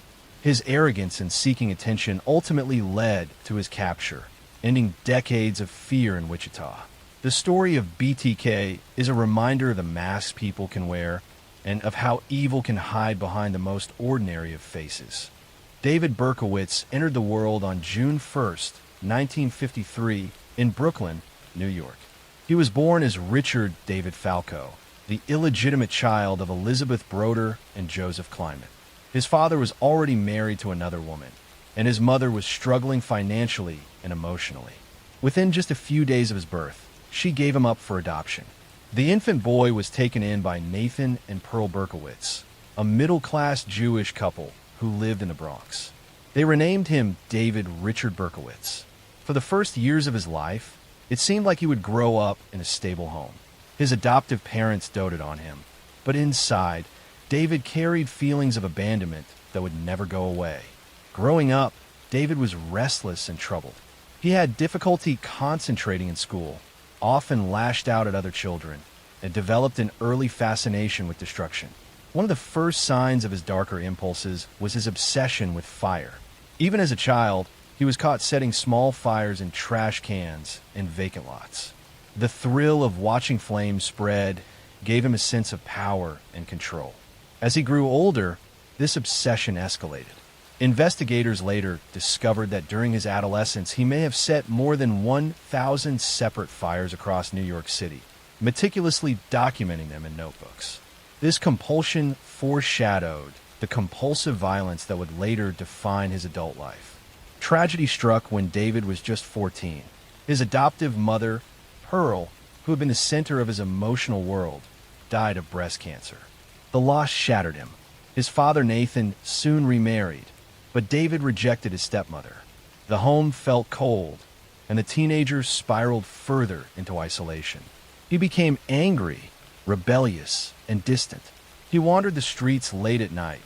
His arrogance in seeking attention ultimately led to his capture, ending decades of fear in Wichita. The story of BTK is a reminder of the masks people can wear and of how evil can hide behind the most ordinary of faces. David Berkowitz entered the world on June 1st, 1953, in Brooklyn, New York. He was born as Richard David Falco, the illegitimate child of Elizabeth Broder and Joseph Kleinman. His father was already married to another woman, and his mother was struggling financially and emotionally. Within just a few days of his birth, she gave him up for adoption. The infant boy was taken in by Nathan and Pearl Berkowitz, a middle-class Jewish couple who lived in the Bronx. They renamed him David Richard Berkowitz. For the first years of his life, it seemed like he would grow up in a stable home. His adoptive parents doted on him, but inside, David carried feelings of abandonment that would never go away. Growing up, David was restless and troubled. He had difficulty concentrating in school, often lashed out at other children, and developed an early fascination with destruction. One of the first signs of his darker impulses was his obsession with fire. Even as a child, he was caught setting small fires in trash cans and vacant lots. The thrill of watching flames spread gave him a sense of power and control. As he grew older, this obsession escalated. Investigators later discovered that during his adolescence, he may have set more than 1,000 separate fires across New York City, meticulously documenting them in notebooks. This compulsion foreshadowed the compulsive violence that would later define his adult life. Tragedy struck when David was just 14. His adoptive mother, Pearl, who had been the center of his emotional world, died of breast cancer. The loss shattered him. His father, Nathan, soon remarried, but David rejected his stepmother. The home felt cold, and the teenager spiraled further into isolation. He became angry, rebellious, and distant. He wandered the streets late at night,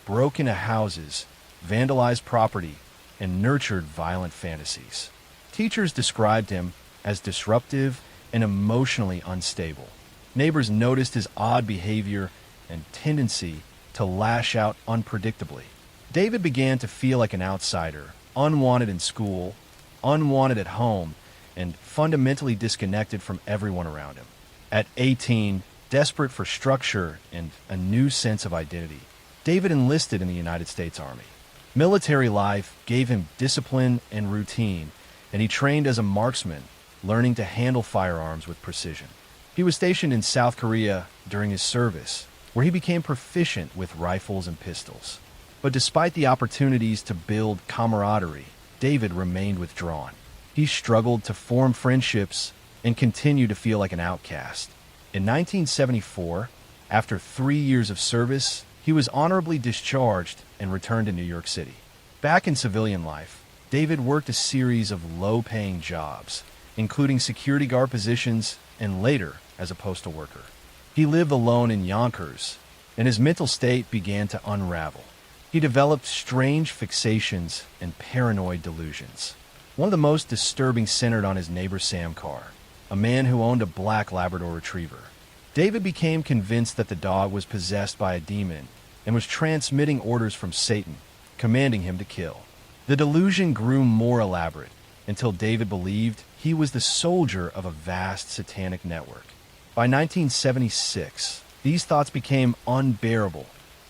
broke into houses, vandalized property, and nurtured violent fantasies. Teachers described him as disruptive and emotionally unstable. Neighbors noticed his odd behavior and tendency to lash out unpredictably. David began to feel like an outsider, unwanted in school, unwanted at home, and fundamentally disconnected from everyone around him. At 18, desperate for structure and a new sense of identity, David enlisted in the United States Army. Military life gave him discipline and routine, and he trained as a marksman, learning to handle firearms with precision. He was stationed in South Korea during his service, where he became proficient with rifles and pistols. But despite the opportunities to build camaraderie, David remained withdrawn. He struggled to form friendships and continued to feel like an outcast. In 1974, after 3 years of service, he was honorably discharged and returned to New York City. Back in civilian life, David worked a series of low-paying jobs, including security guard positions and later as a postal worker. He lived alone in Yonkers, and his mental state began to unravel. He developed strange fixations and paranoid delusions. One of the most disturbing centered on his neighbor Sam Carr, a man who owned a black Labrador retriever. David became convinced that the dog was possessed by a demon and was transmitting orders from Satan, commanding him to kill. The delusion grew more elaborate until David believed he was the soldier of a vast satanic network. By 1976, these thoughts became unbearable,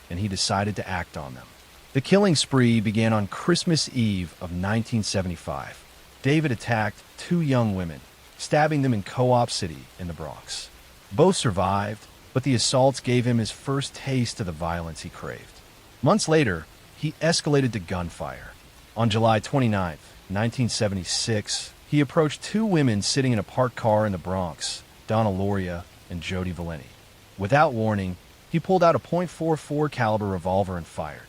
and he decided to act on them. The killing spree began on Christmas Eve of 1975. David attacked 2 young women, stabbing them in Co-op City in the Bronx. Both survived, but the assaults gave him his first taste of the violence he craved. Months later, he escalated to gunfire. On July 29, 1976, he approached 2 women sitting in a parked car in the Bronx, Donna Loria and Jody Valeni. Without warning, he pulled out a .44 caliber revolver and fired.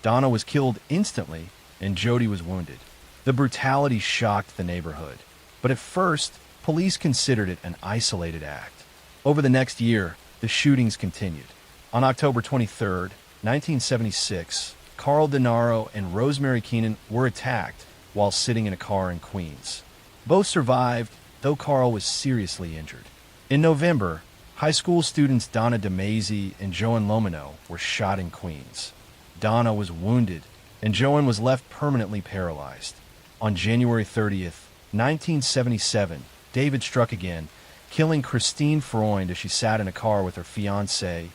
Donna was killed instantly, and Jody was wounded. The brutality shocked the neighborhood, but at first, police considered it an isolated act. Over the next year, the shootings continued. On October 23, 1976, Carl DeNaro and Rosemary Keenan were attacked while sitting in a car in Queens. Both survived, though Carl was seriously injured. In November, high school students Donna DeMazy and Joan Lomino were shot in Queens. Donna was wounded, and Joan was left permanently paralyzed. On January 30th, 1977, David struck again, killing Christine Freund as she sat in a car with her fiancé,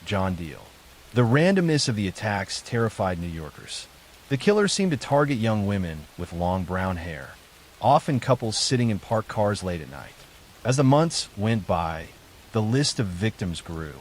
John Deal. The randomness of the attacks terrified New Yorkers. The killer seemed to target young women with long brown hair, often couples sitting in parked cars late at night. As the months went by, the list of victims grew.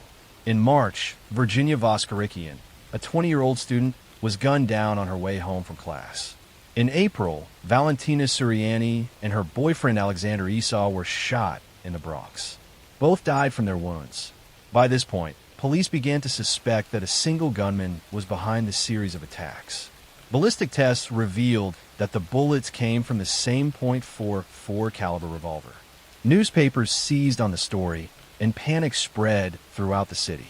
In March, Virginia Voskerikian, a 20-year-old student, was gunned down on her way home from class. In April, Valentina Suriani and her boyfriend Alexander Esau were shot in the Bronx. Both died from their wounds. By this point, police began to suspect that a single gunman was behind the series of attacks. Ballistic tests revealed that the bullets came from the same .44 caliber revolver. Newspapers seized on the story, and panic spread throughout the city.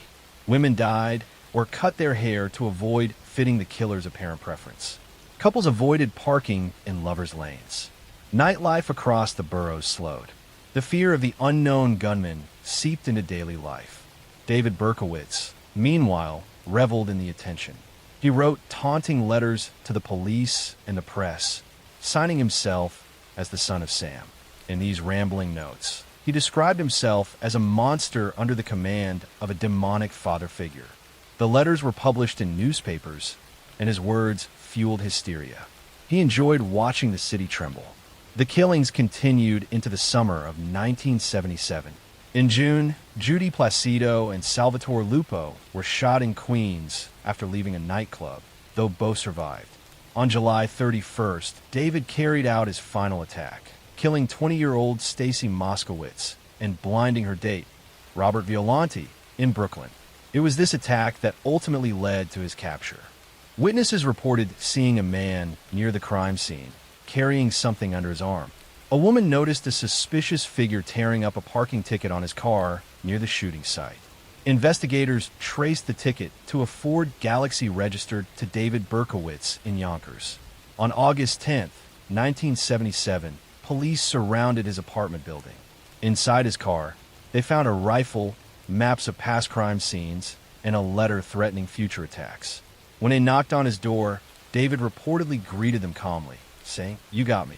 Women died or cut their hair to avoid fitting the killer's apparent preference. Couples avoided parking in lovers' lanes. Nightlife across the boroughs slowed. The fear of the unknown gunman seeped into daily life. David Berkowitz, meanwhile, reveled in the attention. He wrote taunting letters to the police and the press, signing himself as the Son of Sam. In these rambling notes, he described himself as a monster under the command of a demonic father figure. The letters were published in newspapers, and his words fueled hysteria. He enjoyed watching the city tremble. The killings continued into the summer of 1977. In June, Judy Placido and Salvatore Lupo were shot in Queens after leaving a nightclub, though both survived. On July 31st, David carried out his final attack, killing 20-year-old Stacy Moskowitz and blinding her date, Robert Violante, in Brooklyn. It was this attack that ultimately led to his capture. Witnesses reported seeing a man near the crime scene, carrying something under his arm. A woman noticed a suspicious figure tearing up a parking ticket on his car near the shooting site. Investigators traced the ticket to a Ford Galaxy registered to David Berkowitz in Yonkers. On August 10th, 1977, police surrounded his apartment building. Inside his car, they found a rifle, maps of past crime scenes, and a letter threatening future attacks. When they knocked on his door, David reportedly greeted them calmly, saying, "You got me."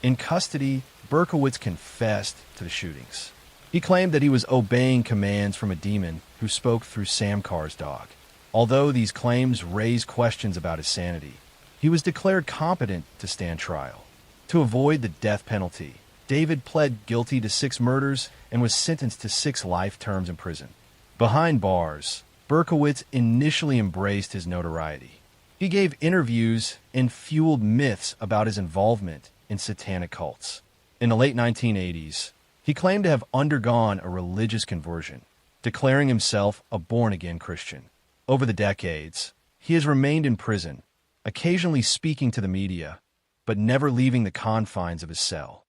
In custody, Berkowitz confessed to the shootings. He claimed that he was obeying commands from a demon who spoke through Sam Carr's dog. Although these claims raised questions about his sanity, he was declared competent to stand trial. To avoid the death penalty, David pled guilty to 6 murders and was sentenced to 6 life terms in prison. Behind bars, Berkowitz initially embraced his notoriety. He gave interviews and fueled myths about his involvement in satanic cults. In the late 1980s, he claimed to have undergone a religious conversion, declaring himself a born-again Christian. Over the decades, he has remained in prison, occasionally speaking to the media, but never leaving the confines of his cell.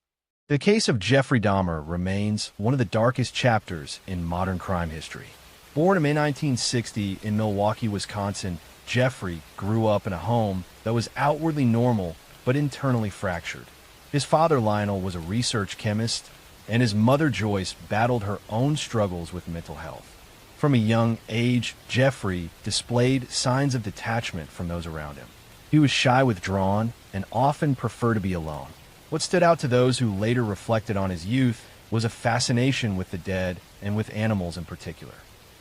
The case of Jeffrey Dahmer remains one of the darkest chapters in modern crime history. Born in May 1960 in Milwaukee, Wisconsin, Jeffrey grew up in a home that was outwardly normal but internally fractured. His father, Lionel, was a research chemist, and his mother, Joyce, battled her own struggles with mental health. From a young age, Jeffrey displayed signs of detachment from those around him. He was shy, withdrawn, and often preferred to be alone. What stood out to those who later reflected on his youth was a fascination with the dead and with animals in particular.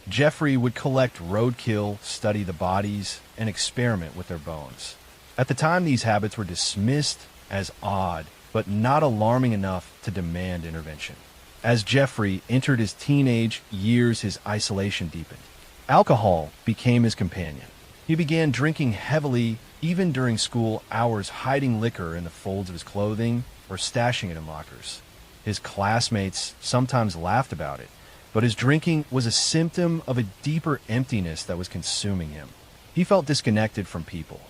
Jeffrey would collect roadkill, study the bodies, and experiment with their bones. At the time, these habits were dismissed as odd, but not alarming enough to demand intervention. As Jeffrey entered his teenage years, his isolation deepened. Alcohol became his companion. He began drinking heavily, even during school hours, hiding liquor in the folds of his clothing or stashing it in lockers. His classmates sometimes laughed about it, but his drinking was a symptom of a deeper emptiness that was consuming him. He felt disconnected from people.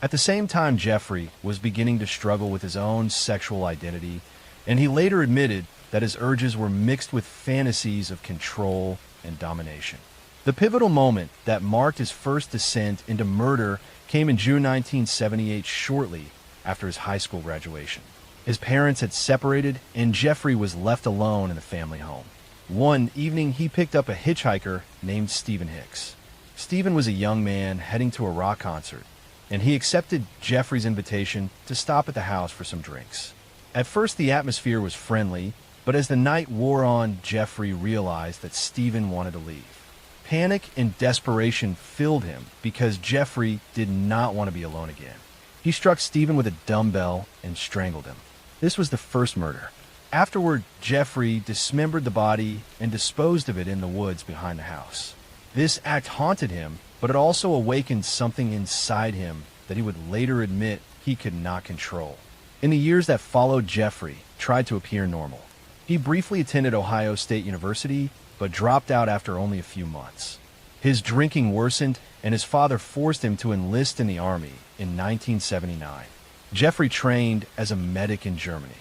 At the same time, Jeffrey was beginning to struggle with his own sexual identity, and he later admitted that his urges were mixed with fantasies of control and domination. The pivotal moment that marked his first descent into murder came in June 1978, shortly after his high school graduation. His parents had separated, and Jeffrey was left alone in the family home. One evening, he picked up a hitchhiker named Stephen Hicks. Stephen was a young man heading to a rock concert. and he accepted Jeffrey's invitation to stop at the house for some drinks. At first, the atmosphere was friendly, but as the night wore on, Jeffrey realized that Stephen wanted to leave. Panic and desperation filled him because Jeffrey did not want to be alone again. He struck Stephen with a dumbbell and strangled him. This was the first murder. Afterward, Jeffrey dismembered the body and disposed of it in the woods behind the house. This act haunted him, but it also awakened something inside him that he would later admit he could not control. In the years that followed, Jeffrey tried to appear normal. He briefly attended Ohio State University, but dropped out after only a few months. His drinking worsened, and his father forced him to enlist in the Army in 1979. Jeffrey trained as a medic in Germany.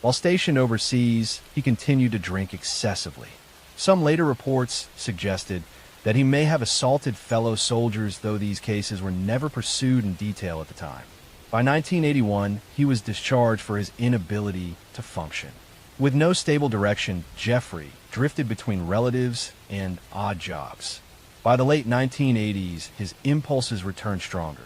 While stationed overseas, he continued to drink excessively. Some later reports suggested that he may have assaulted fellow soldiers, though these cases were never pursued in detail at the time. By 1981, he was discharged for his inability to function. With no stable direction, Jeffrey drifted between relatives and odd jobs. By the late 1980s, his impulses returned stronger.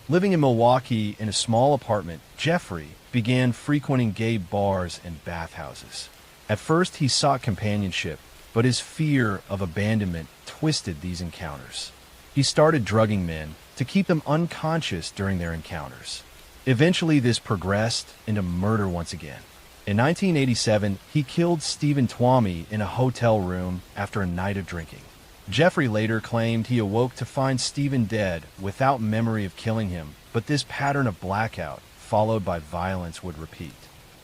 Living in Milwaukee in a small apartment, Jeffrey began frequenting gay bars and bathhouses. At first, he sought companionship, but his fear of abandonment twisted these encounters. He started drugging men to keep them unconscious during their encounters. Eventually, this progressed into murder once again. In 1987, he killed Stephen Twomey in a hotel room after a night of drinking. Jeffrey later claimed he awoke to find Stephen dead without memory of killing him, but this pattern of blackout, followed by violence, would repeat.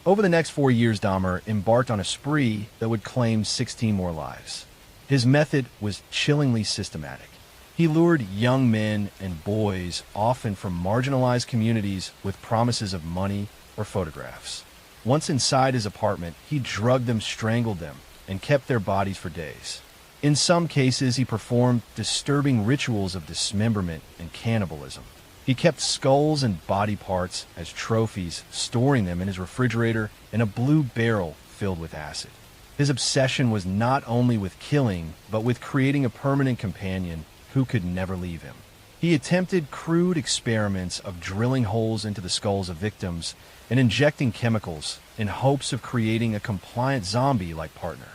Over the next 4 years, Dahmer embarked on a spree that would claim 16 more lives. His method was chillingly systematic. He lured young men and boys, often from marginalized communities, with promises of money or photographs. Once inside his apartment, he drugged them, strangled them, and kept their bodies for days. In some cases, he performed disturbing rituals of dismemberment and cannibalism. He kept skulls and body parts as trophies, storing them in his refrigerator in a blue barrel filled with acid. His obsession was not only with killing, but with creating a permanent companion who could never leave him. He attempted crude experiments of drilling holes into the skulls of victims and injecting chemicals in hopes of creating a compliant zombie-like partner.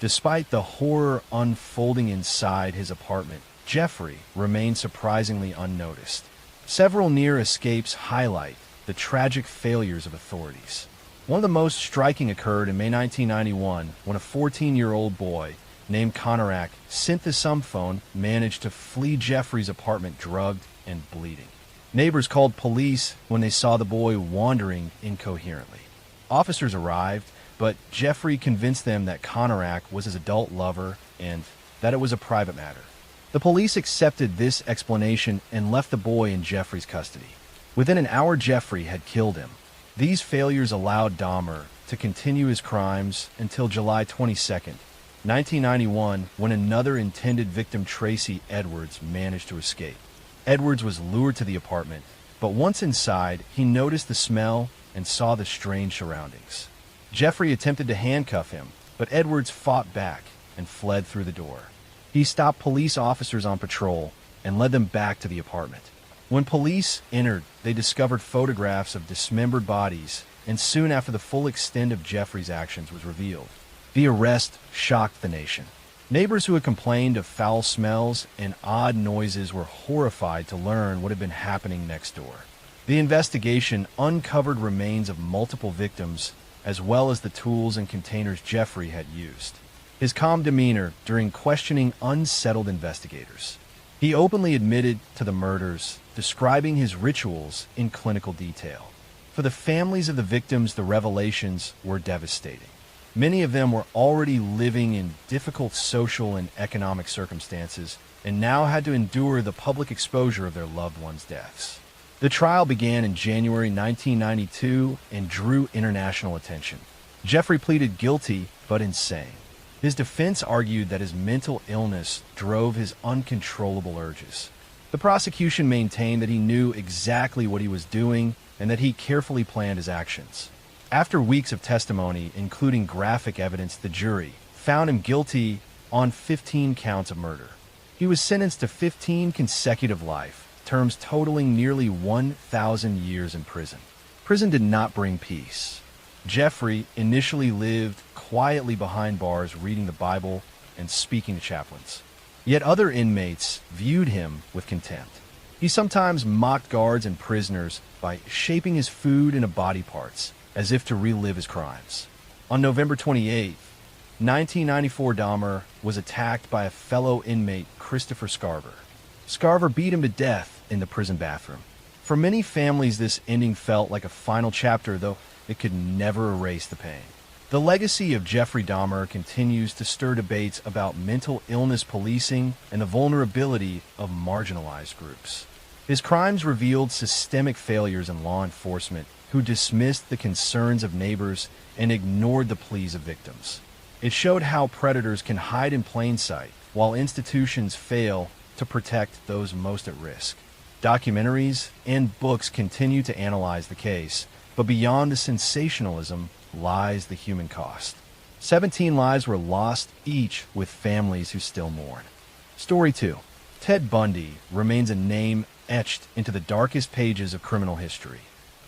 Despite the horror unfolding inside his apartment, Jeffrey remained surprisingly unnoticed. Several near escapes highlight the tragic failures of authorities. One of the most striking occurred in May 1991 when a 14-year-old boy named Konarak, sent the sum phone, managed to flee Jeffrey's apartment drugged and bleeding. Neighbors called police when they saw the boy wandering incoherently. Officers arrived, but Jeffrey convinced them that Konarak was his adult lover and that it was a private matter. The police accepted this explanation and left the boy in Jeffrey's custody. Within an hour, Jeffrey had killed him. These failures allowed Dahmer to continue his crimes until July 22nd, 1991, when another intended victim, Tracy Edwards, managed to escape. Edwards was lured to the apartment, but once inside, he noticed the smell and saw the strange surroundings. Jeffrey attempted to handcuff him, but Edwards fought back and fled through the door. He stopped police officers on patrol and led them back to the apartment. When police entered, they discovered photographs of dismembered bodies, and soon after, the full extent of Jeffrey's actions was revealed. The arrest shocked the nation. Neighbors who had complained of foul smells and odd noises were horrified to learn what had been happening next door. The investigation uncovered remains of multiple victims, as well as the tools and containers Jeffrey had used. His calm demeanor during questioning unsettled investigators. He openly admitted to the murders, describing his rituals in clinical detail. For the families of the victims, the revelations were devastating. Many of them were already living in difficult social and economic circumstances and now had to endure the public exposure of their loved ones' deaths. The trial began in January 1992 and drew international attention. Jeffrey pleaded guilty but insane. His defense argued that his mental illness drove his uncontrollable urges. The prosecution maintained that he knew exactly what he was doing and that he carefully planned his actions. After weeks of testimony, including graphic evidence, the jury found him guilty on 15 counts of murder. He was sentenced to 15 consecutive life terms totaling nearly 1,000 years in prison. Prison did not bring peace. Jeffrey initially lived quietly behind bars, reading the Bible and speaking to chaplains. Yet other inmates viewed him with contempt. He sometimes mocked guards and prisoners by shaping his food into body parts, as if to relive his crimes. On November 28, 1994, Dahmer was attacked by a fellow inmate, Christopher Scarver. Scarver beat him to death in the prison bathroom. For many families, this ending felt like a final chapter, though it could never erase the pain. The legacy of Jeffrey Dahmer continues to stir debates about mental illness policing and the vulnerability of marginalized groups. His crimes revealed systemic failures in law enforcement, who dismissed the concerns of neighbors and ignored the pleas of victims. It showed how predators can hide in plain sight, while institutions fail to protect those most at risk. Documentaries and books continue to analyze the case, but beyond the sensationalism lies the human cost. 17 lives were lost, each with families who still mourn. Story 2. Ted Bundy remains a name etched into the darkest pages of criminal history.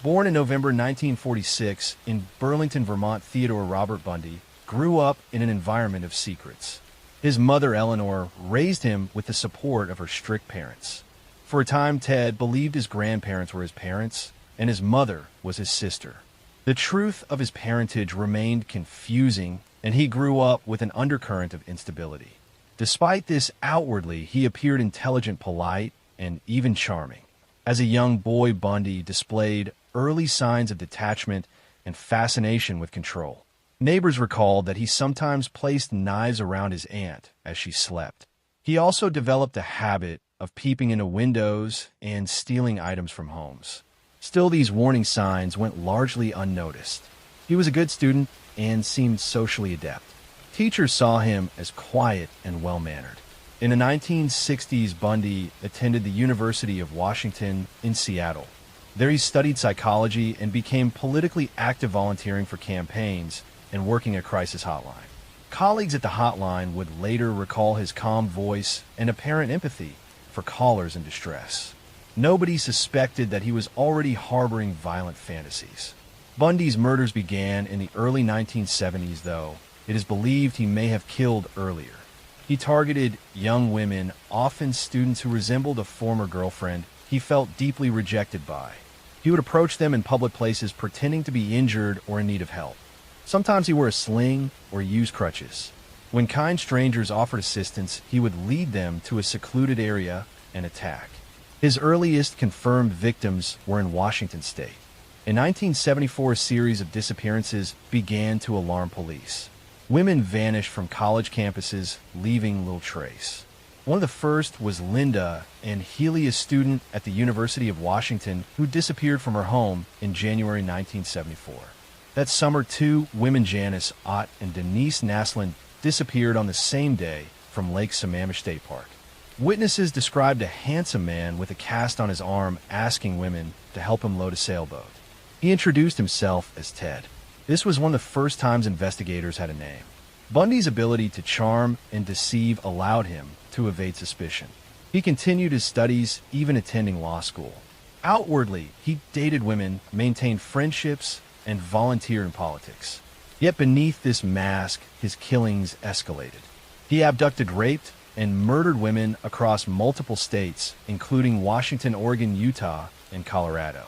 Born in November 1946 in Burlington, Vermont, Theodore Robert Bundy grew up in an environment of secrets. His mother, Eleanor, raised him with the support of her strict parents. For a time, Ted believed his grandparents were his parents and his mother was his sister. The truth of his parentage remained confusing, and he grew up with an undercurrent of instability. Despite this, outwardly, he appeared intelligent, polite, and even charming. As a young boy, Bundy displayed early signs of detachment and fascination with control. Neighbors recalled that he sometimes placed knives around his aunt as she slept. He also developed a habit of peeping into windows and stealing items from homes. Still, these warning signs went largely unnoticed. He was a good student and seemed socially adept. Teachers saw him as quiet and well-mannered. In the 1960s, Bundy attended the University of Washington in Seattle. There he studied psychology and became politically active, volunteering for campaigns and working a crisis hotline. Colleagues at the hotline would later recall his calm voice and apparent empathy for callers in distress. Nobody suspected that he was already harboring violent fantasies. Bundy's murders began in the early 1970s, though it is believed he may have killed earlier. He targeted young women, often students who resembled a former girlfriend he felt deeply rejected by. He would approach them in public places pretending to be injured or in need of help. Sometimes he wore a sling or used crutches. When kind strangers offered assistance, he would lead them to a secluded area and attack. His earliest confirmed victims were in Washington state. In 1974, a series of disappearances began to alarm police. Women vanished from college campuses, leaving little trace. One of the first was Linda, an Healy, a student at the University of Washington, who disappeared from her home in January 1974. That summer, 2 women, Janice Ott and Denise Naslund, disappeared on the same day from Lake Sammamish State Park. Witnesses described a handsome man with a cast on his arm asking women to help him load a sailboat. He introduced himself as Ted. This was one of the first times investigators had a name. Bundy's ability to charm and deceive allowed him to evade suspicion. He continued his studies, even attending law school. Outwardly, he dated women, maintained friendships, and volunteered in politics. Yet beneath this mask, his killings escalated. He abducted, raped, and murdered women across multiple states, including Washington, Oregon, Utah, and Colorado.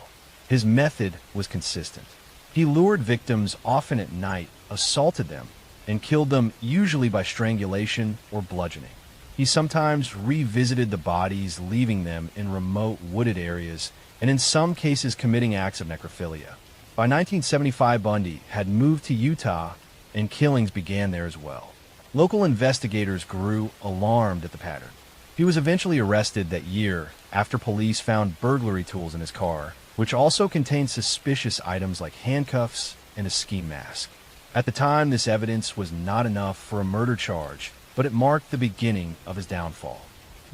His method was consistent. He lured victims, often at night, assaulted them, and killed them usually by strangulation or bludgeoning. He sometimes revisited the bodies, leaving them in remote wooded areas, and in some cases committing acts of necrophilia. By 1975, Bundy had moved to Utah, and killings began there as well. Local investigators grew alarmed at the pattern. He was eventually arrested that year after police found burglary tools in his car, which also contained suspicious items like handcuffs and a ski mask. At the time, this evidence was not enough for a murder charge, but it marked the beginning of his downfall.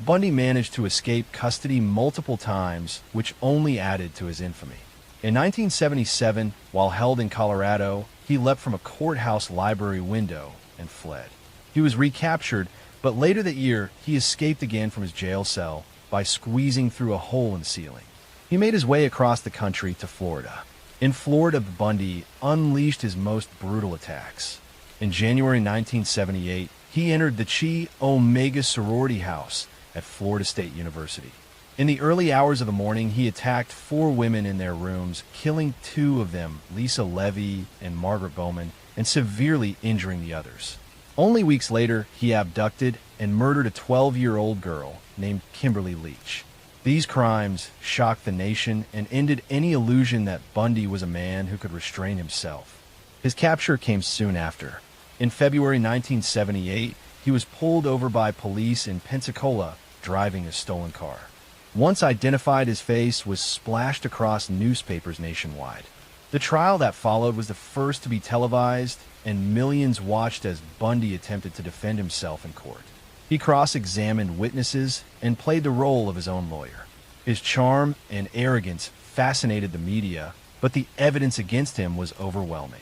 Bundy managed to escape custody multiple times, which only added to his infamy. In 1977, while held in Colorado, he leapt from a courthouse library window and fled. He was recaptured, but later that year, he escaped again from his jail cell by squeezing through a hole in the ceiling. He made his way across the country to Florida. In Florida, Bundy unleashed his most brutal attacks. In January 1978, he entered the Chi Omega sorority house at Florida State University. In the early hours of the morning, he attacked 4 women in their rooms, killing 2 of them, Lisa Levy and Margaret Bowman, and severely injuring the others. Only weeks later, he abducted and murdered a 12-year-old girl named Kimberly Leach. These crimes shocked the nation and ended any illusion that Bundy was a man who could restrain himself. His capture came soon after. In February 1978, he was pulled over by police in Pensacola driving a stolen car. Once identified, his face was splashed across newspapers nationwide. The trial that followed was the first to be televised, and millions watched as Bundy attempted to defend himself in court. He cross-examined witnesses and played the role of his own lawyer. His charm and arrogance fascinated the media, but the evidence against him was overwhelming.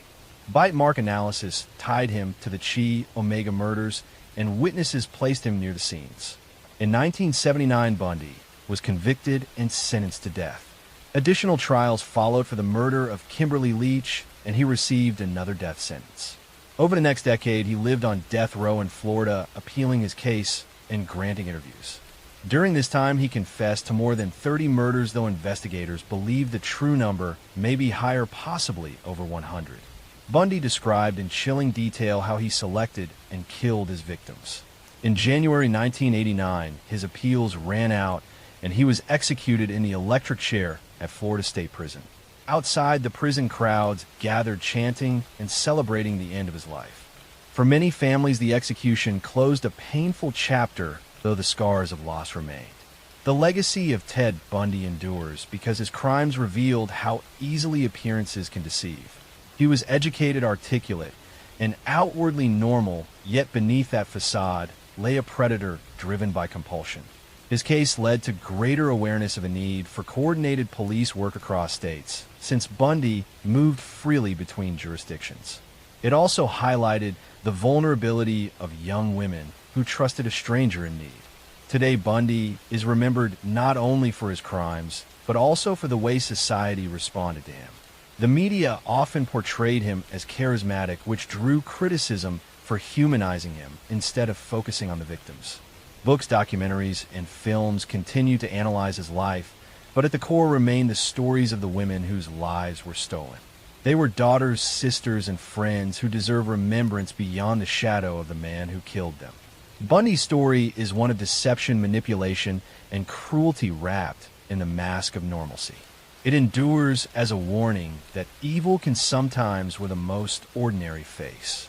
Bite mark analysis tied him to the Chi Omega murders, and witnesses placed him near the scenes. In 1979, Bundy was convicted and sentenced to death. Additional trials followed for the murder of Kimberly Leach, and he received another death sentence. Over the next decade, he lived on death row in Florida, appealing his case and granting interviews. During this time, he confessed to more than 30 murders, though investigators believe the true number may be higher, possibly over 100. Bundy described in chilling detail how he selected and killed his victims. In January 1989, his appeals ran out, and he was executed in the electric chair at Florida State Prison. Outside, the prison crowds gathered, chanting and celebrating the end of his life. For many families, the execution closed a painful chapter, though the scars of loss remained. The legacy of Ted Bundy endures because his crimes revealed how easily appearances can deceive. He was educated, articulate, and outwardly normal, yet beneath that facade lay a predator driven by compulsion. His case led to greater awareness of a need for coordinated police work across states, since Bundy moved freely between jurisdictions. It also highlighted the vulnerability of young women who trusted a stranger in need. Today, Bundy is remembered not only for his crimes, but also for the way society responded to him. The media often portrayed him as charismatic, which drew criticism for humanizing him instead of focusing on the victims. Books, documentaries, and films continue to analyze his life, but at the core remain the stories of the women whose lives were stolen. They were daughters, sisters, and friends who deserve remembrance beyond the shadow of the man who killed them. Bundy's story is one of deception, manipulation, and cruelty wrapped in the mask of normalcy. It endures as a warning that evil can sometimes wear the most ordinary face.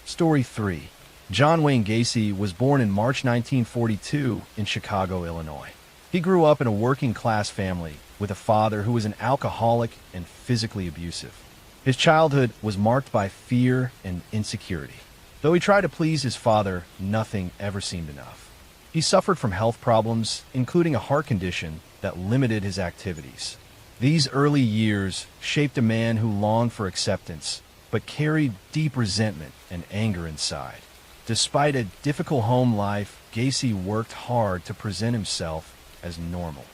Story 3. John Wayne Gacy was born in March 1942 in Chicago, Illinois. He grew up in a working-class family with a father who was an alcoholic and physically abusive. His childhood was marked by fear and insecurity. Though he tried to please his father, nothing ever seemed enough. He suffered from health problems, including a heart condition that limited his activities. These early years shaped a man who longed for acceptance, but carried deep resentment and anger inside. Despite a difficult home life, Gacy worked hard to present himself as normal.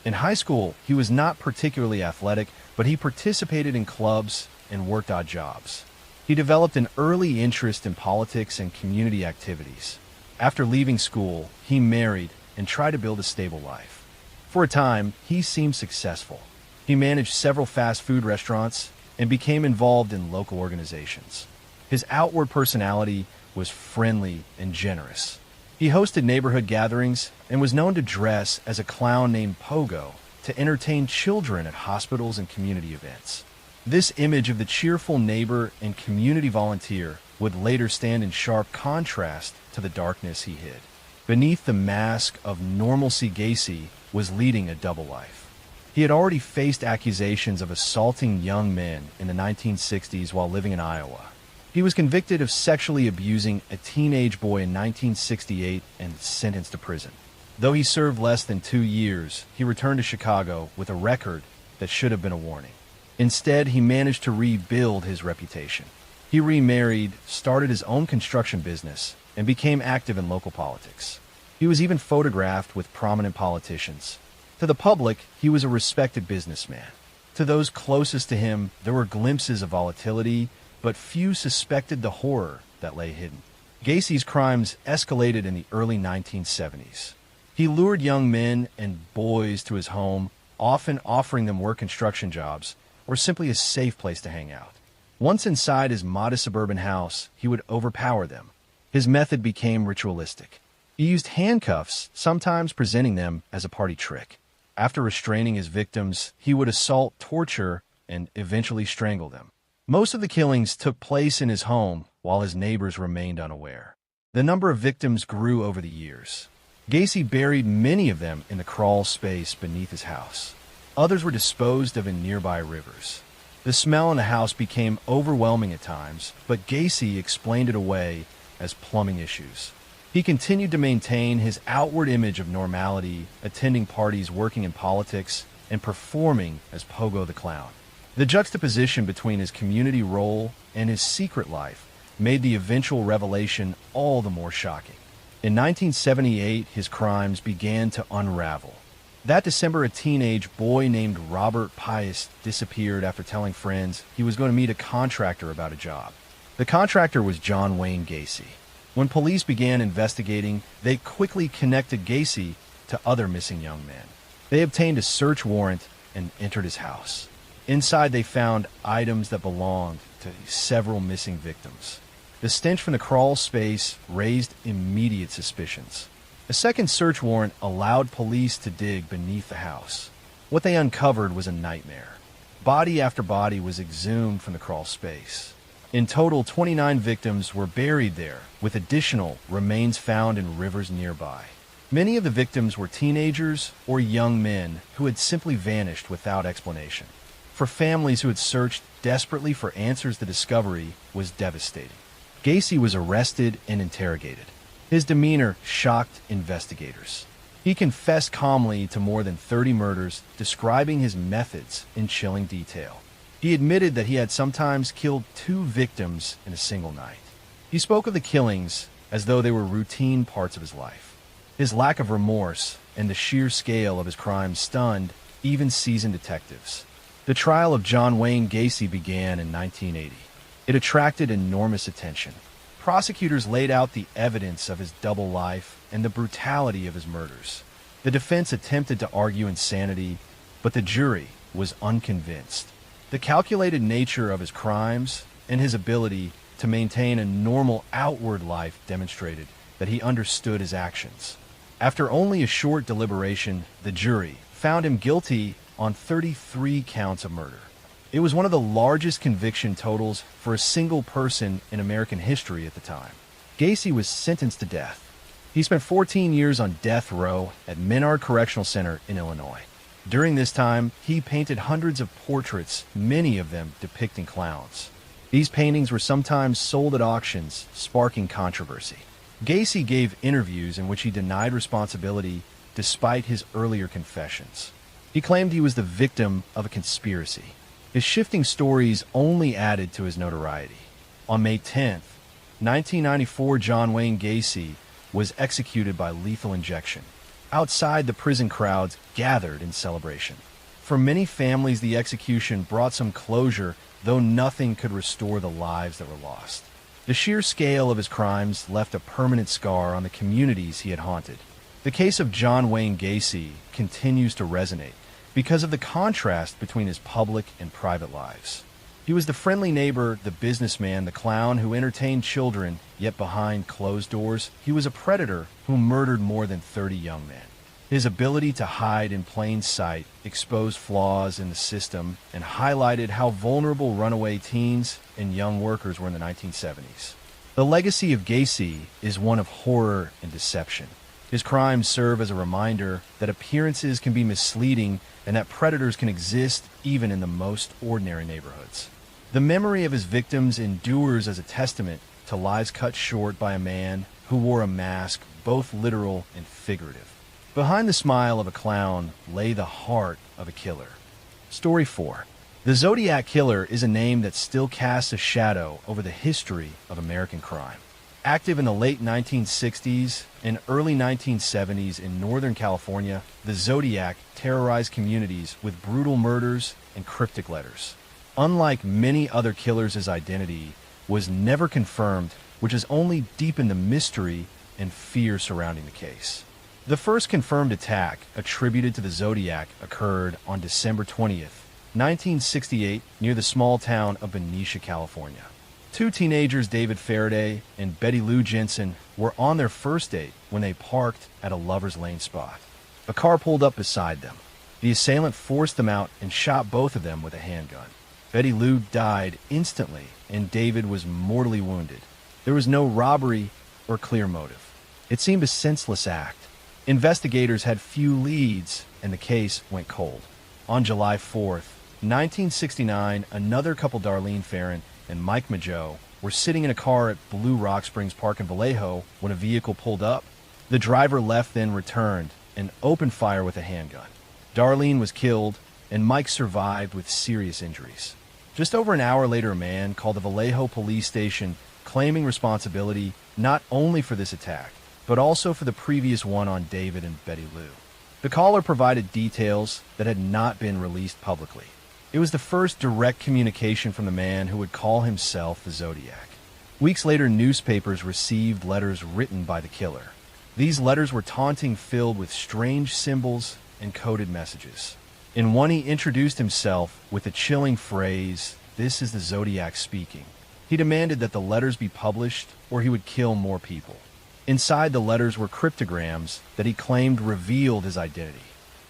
In high school, he was not particularly athletic, but he participated in clubs and worked odd jobs. He developed an early interest in politics and community activities. After leaving school, he married and tried to build a stable life. For a time, he seemed successful. He managed several fast food restaurants and became involved in local organizations. His outward personality was friendly and generous. He hosted neighborhood gatherings and was known to dress as a clown named Pogo to entertain children at hospitals and community events. This image of the cheerful neighbor and community volunteer would later stand in sharp contrast to the darkness he hid. Beneath the mask of normalcy, Gacy was leading a double life. He had already faced accusations of assaulting young men in the 1960s while living in Iowa. He was convicted of sexually abusing a teenage boy in 1968 and sentenced to prison. Though he served less than 2 years, he returned to Chicago with a record that should have been a warning. Instead, he managed to rebuild his reputation. He remarried, started his own construction business, and became active in local politics. He was even photographed with prominent politicians. To the public, he was a respected businessman. To those closest to him, there were glimpses of volatility, but few suspected the horror that lay hidden. Gacy's crimes escalated in the early 1970s. He lured young men and boys to his home, often offering them work construction jobs or simply a safe place to hang out. Once inside his modest suburban house, he would overpower them. His method became ritualistic. He used handcuffs, sometimes presenting them as a party trick. After restraining his victims, he would assault, torture, and eventually strangle them. Most of the killings took place in his home while his neighbors remained unaware. The number of victims grew over the years. Gacy buried many of them in the crawl space beneath his house. Others were disposed of in nearby rivers. The smell in the house became overwhelming at times, but Gacy explained it away as plumbing issues. He continued to maintain his outward image of normality, attending parties, working in politics, and performing as Pogo the Clown. The juxtaposition between his community role and his secret life made the eventual revelation all the more shocking. In 1978, his crimes began to unravel. That December, a teenage boy named Robert Pius disappeared after telling friends he was going to meet a contractor about a job. The contractor was John Wayne Gacy. When police began investigating, they quickly connected Gacy to other missing young men. They obtained a search warrant and entered his house. Inside, they found items that belonged to several missing victims. The stench from the crawl space raised immediate suspicions. A second search warrant allowed police to dig beneath the house. What they uncovered was a nightmare. Body after body was exhumed from the crawl space. In total, 29 victims were buried there, with additional remains found in rivers nearby. Many of the victims were teenagers or young men who had simply vanished without explanation. For families who had searched desperately for answers, the discovery was devastating. Gacy was arrested and interrogated. His demeanor shocked investigators. He confessed calmly to more than 30 murders, describing his methods in chilling detail. He admitted that he had sometimes killed 2 victims in a single night. He spoke of the killings as though they were routine parts of his life. His lack of remorse and the sheer scale of his crimes stunned even seasoned detectives. The trial of John Wayne Gacy began in 1980. It attracted enormous attention. Prosecutors laid out the evidence of his double life and the brutality of his murders. The defense attempted to argue insanity, but the jury was unconvinced. The calculated nature of his crimes and his ability to maintain a normal outward life demonstrated that he understood his actions. After only a short deliberation, the jury found him guilty on 33 counts of murder. It was one of the largest conviction totals for a single person in American history at the time. Gacy was sentenced to death. He spent 14 years on death row at Menard Correctional Center in Illinois. During this time, he painted hundreds of portraits, many of them depicting clowns. These paintings were sometimes sold at auctions, sparking controversy. Gacy gave interviews in which he denied responsibility despite his earlier confessions. He claimed he was the victim of a conspiracy. His shifting stories only added to his notoriety. On May 10th, 1994, John Wayne Gacy was executed by lethal injection. Outside, the prison crowds gathered in celebration. For many families, the execution brought some closure, though nothing could restore the lives that were lost. The sheer scale of his crimes left a permanent scar on the communities he had haunted. The case of John Wayne Gacy continues to resonate because of the contrast between his public and private lives. He was the friendly neighbor, the businessman, the clown who entertained children, yet behind closed doors, he was a predator who murdered more than 30 young men. His ability to hide in plain sight exposed flaws in the system and highlighted how vulnerable runaway teens and young workers were in the 1970s. The legacy of Gacy is one of horror and deception. His crimes serve as a reminder that appearances can be misleading and that predators can exist even in the most ordinary neighborhoods. The memory of his victims endures as a testament to lives cut short by a man who wore a mask, both literal and figurative. Behind the smile of a clown lay the heart of a killer. Story 4. The Zodiac Killer is a name that still casts a shadow over the history of American crime. Active in the late 1960s and early 1970s in Northern California, the Zodiac terrorized communities with brutal murders and cryptic letters. Unlike many other killers, his identity was never confirmed, which has only deepened the mystery and fear surrounding the case. The first confirmed attack attributed to the Zodiac occurred on December 20th, 1968, near the small town of Benicia, California. Two teenagers, David Faraday and Betty Lou Jensen, were on their first date when they parked at a lover's lane spot. A car pulled up beside them. The assailant forced them out and shot both of them with a handgun. Betty Lou died instantly, and David was mortally wounded. There was no robbery or clear motive. It seemed a senseless act. Investigators had few leads, and the case went cold. On July 4th, 1969, another couple, Darlene Farron and Mike Mageau, were sitting in a car at Blue Rock Springs Park in Vallejo when a vehicle pulled up. The driver left, then returned and opened fire with a handgun. Darlene was killed, and Mike survived with serious injuries. Just over an hour later, a man called the Vallejo police station claiming responsibility not only for this attack, but also for the previous one on David and Betty Lou. The caller provided details that had not been released publicly. It was the first direct communication from the man who would call himself the Zodiac. Weeks later, newspapers received letters written by the killer. These letters were taunting, filled with strange symbols and coded messages. In one, he introduced himself with the chilling phrase, "This is the Zodiac speaking." He demanded that the letters be published or he would kill more people. Inside the letters were cryptograms that he claimed revealed his identity.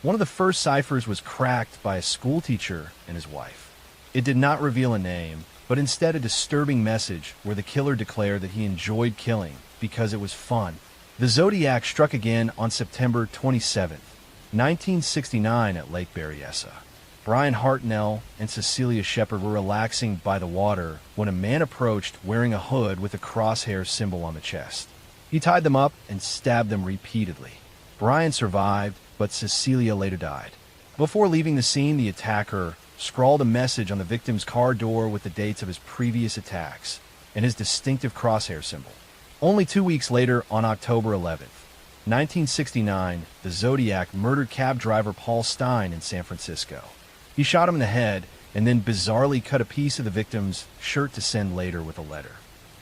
One of the first ciphers was cracked by a schoolteacher and his wife. It did not reveal a name, but instead a disturbing message where the killer declared that he enjoyed killing because it was fun. The Zodiac struck again on September 27th, 1969 at Lake Berryessa. Brian Hartnell and Cecilia Shepard were relaxing by the water when a man approached wearing a hood with a crosshair symbol on the chest. He tied them up and stabbed them repeatedly. Brian survived, but Cecilia later died. Before leaving the scene, the attacker scrawled a message on the victim's car door with the dates of his previous attacks and his distinctive crosshair symbol. Only 2 weeks later, on October 11th, 1969, the Zodiac murdered cab driver Paul Stein in San Francisco. He shot him in the head and then bizarrely cut a piece of the victim's shirt to send later with a letter.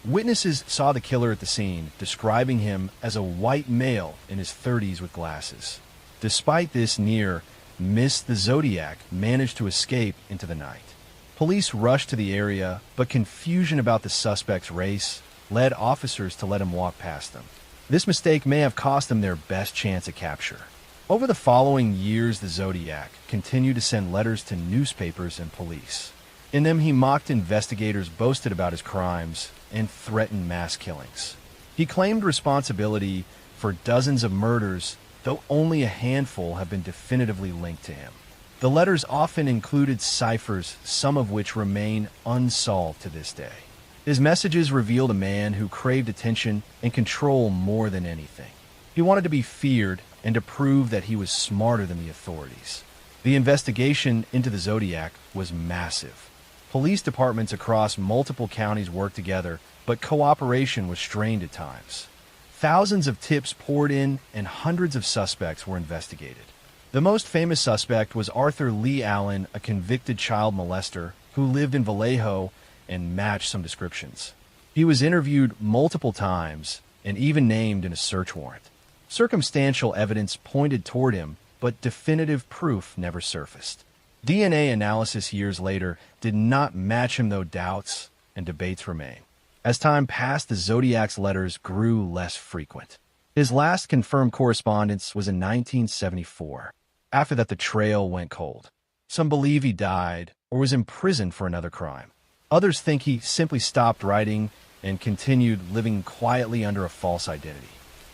Witnesses saw the killer at the scene, describing him as a white male in his 30s with glasses. Despite this near miss, the Zodiac managed to escape into the night. Police rushed to the area, but confusion about the suspect's race led officers to let him walk past them. This mistake may have cost them their best chance at capture. Over the following years, the Zodiac continued to send letters to newspapers and police. In them, he mocked investigators, boasted about his crimes, and threatened mass killings. He claimed responsibility for dozens of murders, though only a handful have been definitively linked to him. The letters often included ciphers, some of which remain unsolved to this day. His messages revealed a man who craved attention and control more than anything. He wanted to be feared and to prove that he was smarter than the authorities. The investigation into the Zodiac was massive. Police departments across multiple counties worked together, but cooperation was strained at times. Thousands of tips poured in, and hundreds of suspects were investigated. The most famous suspect was Arthur Lee Allen, a convicted child molester who lived in Vallejo and matched some descriptions. He was interviewed multiple times and even named in a search warrant. Circumstantial evidence pointed toward him, but definitive proof never surfaced. DNA analysis years later did not match him, though doubts and debates remain. As time passed, the Zodiac's letters grew less frequent. His last confirmed correspondence was in 1974. After that, the trail went cold. Some believe he died or was imprisoned for another crime. Others think he simply stopped writing and continued living quietly under a false identity.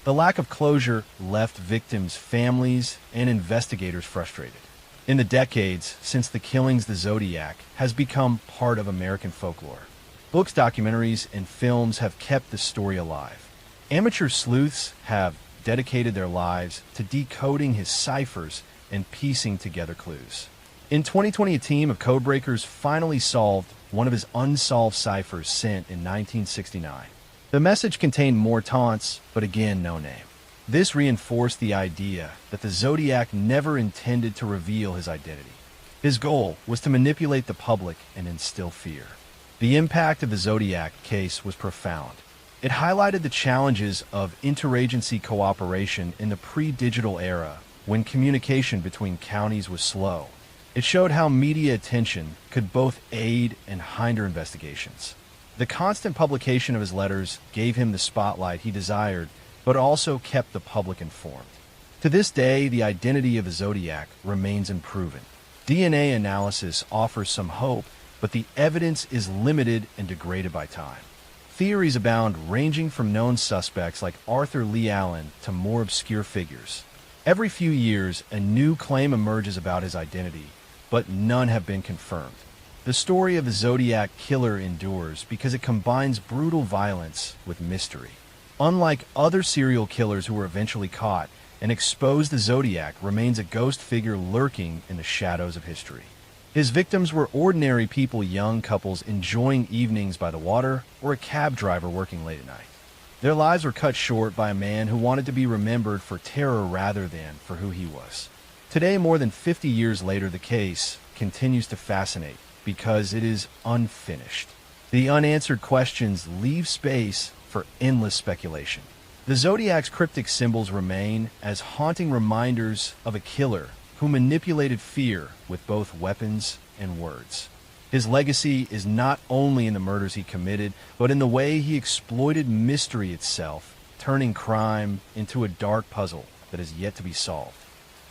The lack of closure left victims, families, and investigators frustrated. In the decades since the killings, the Zodiac has become part of American folklore. Books, documentaries, and films have kept the story alive. Amateur sleuths have dedicated their lives to decoding his ciphers and piecing together clues. In 2020, a team of codebreakers finally solved one of his unsolved ciphers sent in 1969. The message contained more taunts, but again, no name. This reinforced the idea that the Zodiac never intended to reveal his identity. His goal was to manipulate the public and instill fear. The impact of the Zodiac case was profound. It highlighted the challenges of interagency cooperation in the pre-digital era when communication between counties was slow. It showed how media attention could both aid and hinder investigations. The constant publication of his letters gave him the spotlight he desired, but also kept the public informed. To this day, the identity of the Zodiac remains unproven. DNA analysis offers some hope, but the evidence is limited and degraded by time. Theories abound, ranging from known suspects like Arthur Lee Allen to more obscure figures. Every few years, a new claim emerges about his identity, but none have been confirmed. The story of the Zodiac Killer endures because it combines brutal violence with mystery. Unlike other serial killers who were eventually caught, and exposed, the Zodiac remains a ghost figure lurking in the shadows of history. His victims were ordinary people, young couples enjoying evenings by the water, or a cab driver working late at night. Their lives were cut short by a man who wanted to be remembered for terror rather than for who he was. Today, more than 50 years later, the case continues to fascinate because it is unfinished. The unanswered questions leave space for endless speculation. The Zodiac's cryptic symbols remain as haunting reminders of a killer who manipulated fear with both weapons and words. His legacy is not only in the murders he committed, but in the way he exploited mystery itself, turning crime into a dark puzzle that is yet to be solved.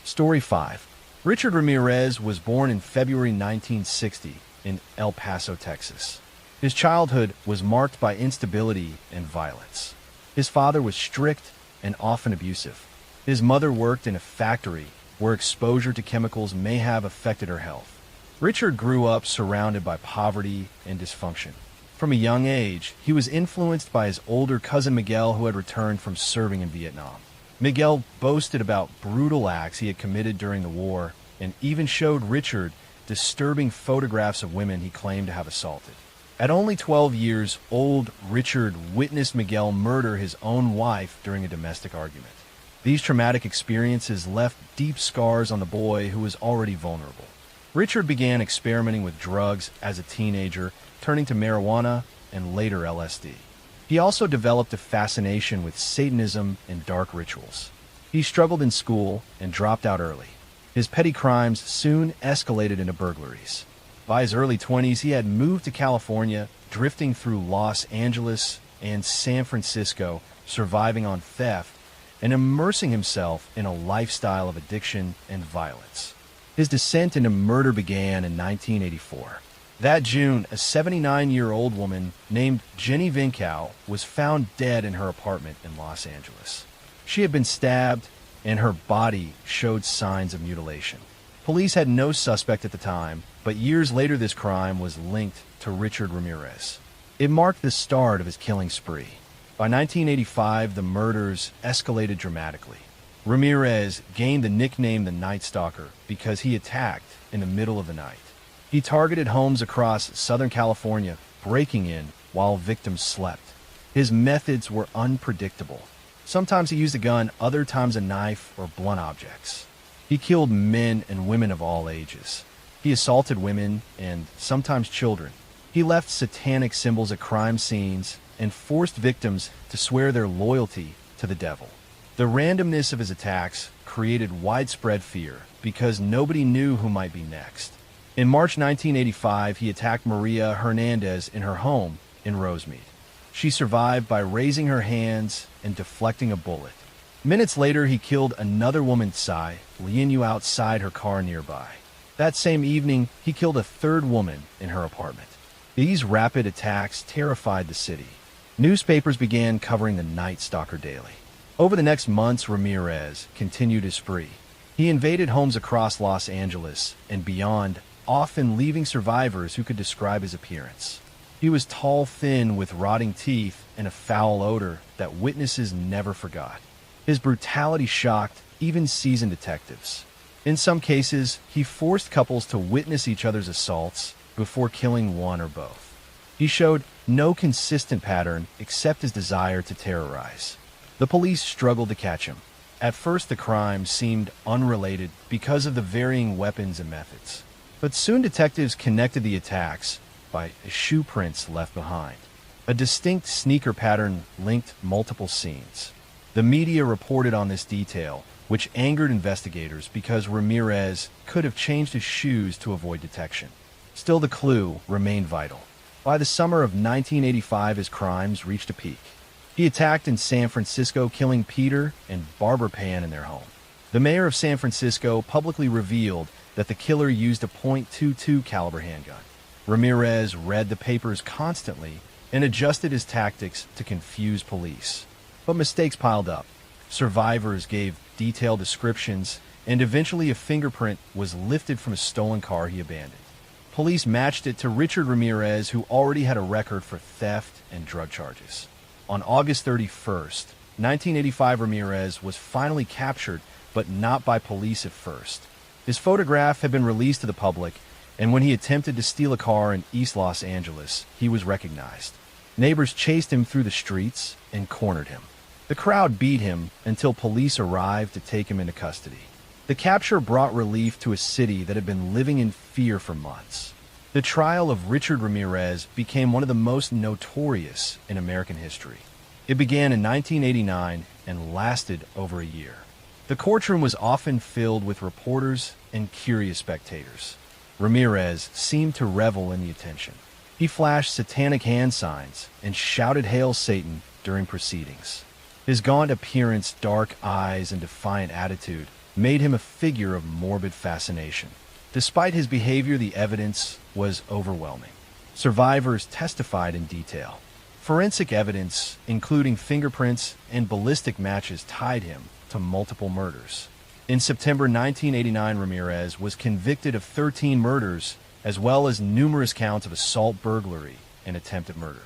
Story 5. Richard Ramirez was born in February 1960 in El Paso, Texas. His childhood was marked by instability and violence. His father was strict and often abusive. His mother worked in a factory where exposure to chemicals may have affected her health. Richard grew up surrounded by poverty and dysfunction. From a young age, he was influenced by his older cousin Miguel, who had returned from serving in Vietnam. Miguel boasted about brutal acts he had committed during the war and even showed Richard disturbing photographs of women he claimed to have assaulted. At only 12 years old, Richard witnessed Miguel murder his own wife during a domestic argument. These traumatic experiences left deep scars on the boy, who was already vulnerable. Richard began experimenting with drugs as a teenager, turning to marijuana and later LSD. He also developed a fascination with Satanism and dark rituals. He struggled in school and dropped out early. His petty crimes soon escalated into burglaries. By his early 20s, he had moved to California, drifting through Los Angeles and San Francisco, surviving on theft and immersing himself in a lifestyle of addiction and violence. His descent into murder began in 1984. That June, a 79-year-old woman named Jenny Vincow was found dead in her apartment in Los Angeles. She had been stabbed, and her body showed signs of mutilation. Police had no suspect at the time, but years later this crime was linked to Richard Ramirez. It marked the start of his killing spree. By 1985, the murders escalated dramatically. Ramirez gained the nickname the Night Stalker because he attacked in the middle of the night. He targeted homes across Southern California, breaking in while victims slept. His methods were unpredictable. Sometimes he used a gun, other times a knife or blunt objects. He killed men and women of all ages. He assaulted women and sometimes children. He left satanic symbols at crime scenes and forced victims to swear their loyalty to the devil. The randomness of his attacks created widespread fear because nobody knew who might be next. In March 1985, he attacked Maria Hernandez in her home in Rosemead. She survived by raising her hands and deflecting a bullet. Minutes later, he killed another woman, Tsai, leaving you outside her car nearby. That same evening, he killed a third woman in her apartment. These rapid attacks terrified the city. Newspapers began covering the Night Stalker daily. Over the next months, Ramirez continued his spree. He invaded homes across Los Angeles and beyond, often leaving survivors who could describe his appearance. He was tall, thin, with rotting teeth and a foul odor that witnesses never forgot. His brutality shocked even seasoned detectives. In some cases, he forced couples to witness each other's assaults before killing one or both. He showed no consistent pattern except his desire to terrorize. The police struggled to catch him. At first, the crime seemed unrelated because of the varying weapons and methods. But soon detectives connected the attacks by shoe prints left behind. A distinct sneaker pattern linked multiple scenes. The media reported on this detail, which angered investigators because Ramirez could have changed his shoes to avoid detection. Still, the clue remained vital. By the summer of 1985, his crimes reached a peak. He attacked in San Francisco, killing Peter and Barbara Pan in their home. The mayor of San Francisco publicly revealed that the killer used a .22 caliber handgun. Ramirez read the papers constantly and adjusted his tactics to confuse police. But mistakes piled up. Survivors gave detailed descriptions, and eventually a fingerprint was lifted from a stolen car he abandoned. Police matched it to Richard Ramirez, who already had a record for theft and drug charges. On August 31st, 1985, Ramirez was finally captured, but not by police at first. His photograph had been released to the public, and when he attempted to steal a car in East Los Angeles, he was recognized. Neighbors chased him through the streets and cornered him. The crowd beat him until police arrived to take him into custody. The capture brought relief to a city that had been living in fear for months. The trial of Richard Ramirez became one of the most notorious in American history. It began in 1989 and lasted over a year. The courtroom was often filled with reporters and curious spectators. Ramirez seemed to revel in the attention. He flashed satanic hand signs and shouted "Hail Satan" during proceedings. His gaunt appearance, dark eyes, and defiant attitude made him a figure of morbid fascination. Despite his behavior, the evidence was overwhelming. Survivors testified in detail. Forensic evidence, including fingerprints and ballistic matches, tied him to multiple murders. In September 1989, Ramirez was convicted of 13 murders, as well as numerous counts of assault, burglary, and attempted murder.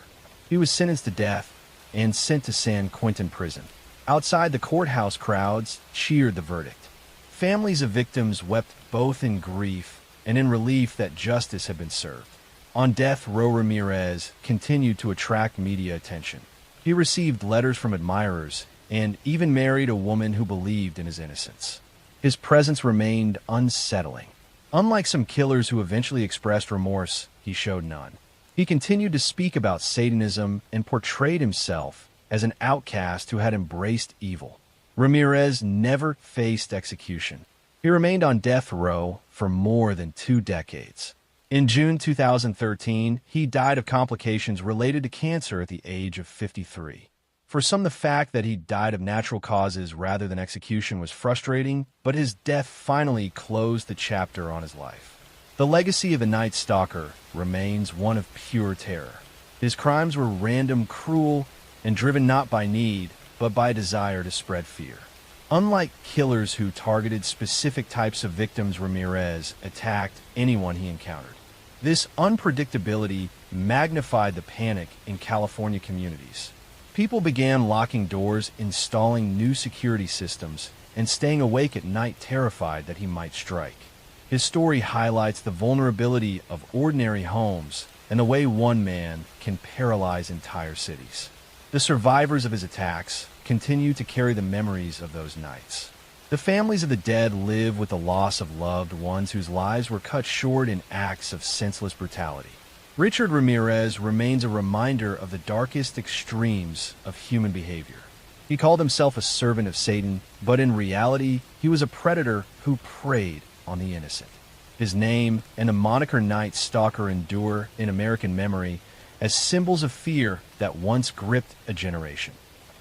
He was sentenced to death and sent to San Quentin prison. Outside the courthouse, crowds cheered the verdict. Families of victims wept both in grief and in relief that justice had been served. On death row, Ramirez continued to attract media attention. He received letters from admirers and even married a woman who believed in his innocence. His presence remained unsettling. Unlike some killers who eventually expressed remorse, he showed none. He continued to speak about Satanism and portrayed himself as an outcast who had embraced evil. Ramirez never faced execution. He remained on death row for more than 2 decades. In June 2013, he died of complications related to cancer at the age of 53. For some, the fact that he died of natural causes rather than execution was frustrating, but his death finally closed the chapter on his life. The legacy of the Night Stalker remains one of pure terror. His crimes were random, cruel, and driven not by need, but by a desire to spread fear. Unlike killers who targeted specific types of victims, Ramirez attacked anyone he encountered. This unpredictability magnified the panic in California communities. People began locking doors, installing new security systems, and staying awake at night terrified that he might strike. His story highlights the vulnerability of ordinary homes and the way one man can paralyze entire cities. The survivors of his attacks continue to carry the memories of those nights. The families of the dead live with the loss of loved ones whose lives were cut short in acts of senseless brutality. Richard Ramirez remains a reminder of the darkest extremes of human behavior. He called himself a servant of Satan, but in reality, he was a predator who preyed on the innocent. His name and the moniker Night Stalker endure in American memory as symbols of fear that once gripped a generation.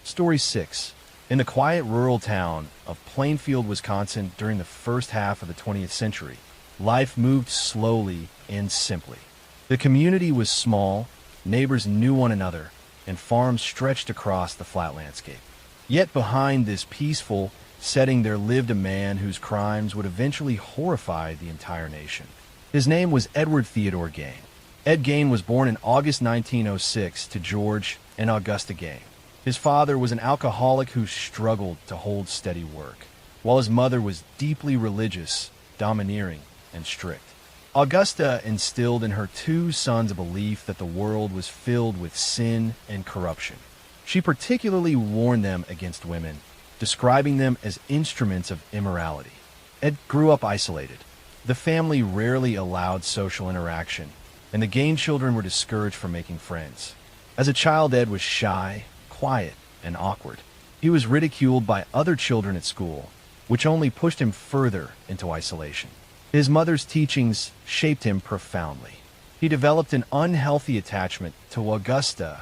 Story 6. In the quiet rural town of Plainfield, Wisconsin, during the first half of the 20th century, life moved slowly and simply. The community was small, neighbors knew one another, and farms stretched across the flat landscape. Yet behind this peaceful setting there lived a man whose crimes would eventually horrify the entire nation. His name was Edward Theodore Gain. Ed Gain was born in August 1906 to George and Augusta Gain. His father was an alcoholic who struggled to hold steady work, while his mother was deeply religious, domineering, and strict. Augusta instilled in her two sons a belief that the world was filled with sin and corruption. She particularly warned them against women, describing them as instruments of immorality. Ed grew up isolated. The family rarely allowed social interaction, and the Gain children were discouraged from making friends. As a child, Ed was shy, quiet, and awkward. He was ridiculed by other children at school, which only pushed him further into isolation. His mother's teachings shaped him profoundly. He developed an unhealthy attachment to Augusta,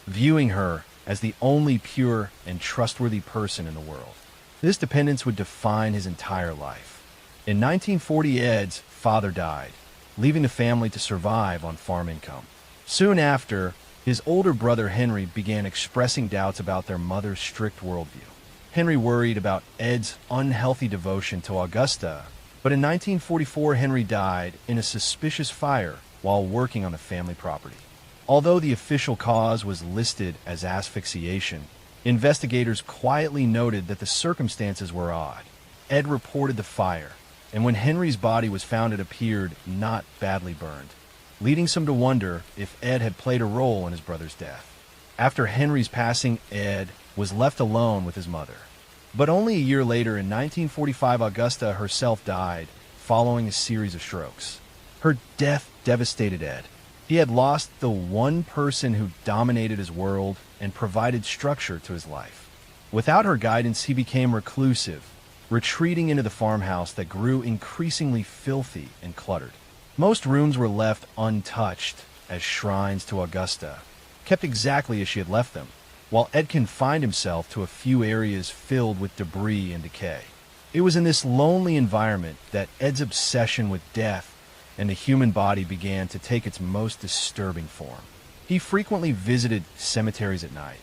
viewing her as the only pure and trustworthy person in the world. This dependence would define his entire life. In 1940, Ed's father died, leaving the family to survive on farm income. Soon after, his older brother Henry began expressing doubts about their mother's strict worldview. Henry worried about Ed's unhealthy devotion to Augusta, but in 1944 Henry died in a suspicious fire while working on the family property. Although the official cause was listed as asphyxiation, investigators quietly noted that the circumstances were odd. Ed reported the fire, and when Henry's body was found, it appeared not badly burned, leading some to wonder if Ed had played a role in his brother's death. After Henry's passing, Ed was left alone with his mother. But only a year later, in 1945, Augusta herself died following a series of strokes. Her death devastated Ed. He had lost the one person who dominated his world and provided structure to his life. Without her guidance, he became reclusive, retreating into the farmhouse that grew increasingly filthy and cluttered. Most rooms were left untouched as shrines to Augusta, kept exactly as she had left them, while Ed confined himself to a few areas filled with debris and decay. It was in this lonely environment that Ed's obsession with death and the human body began to take its most disturbing form. He frequently visited cemeteries at night,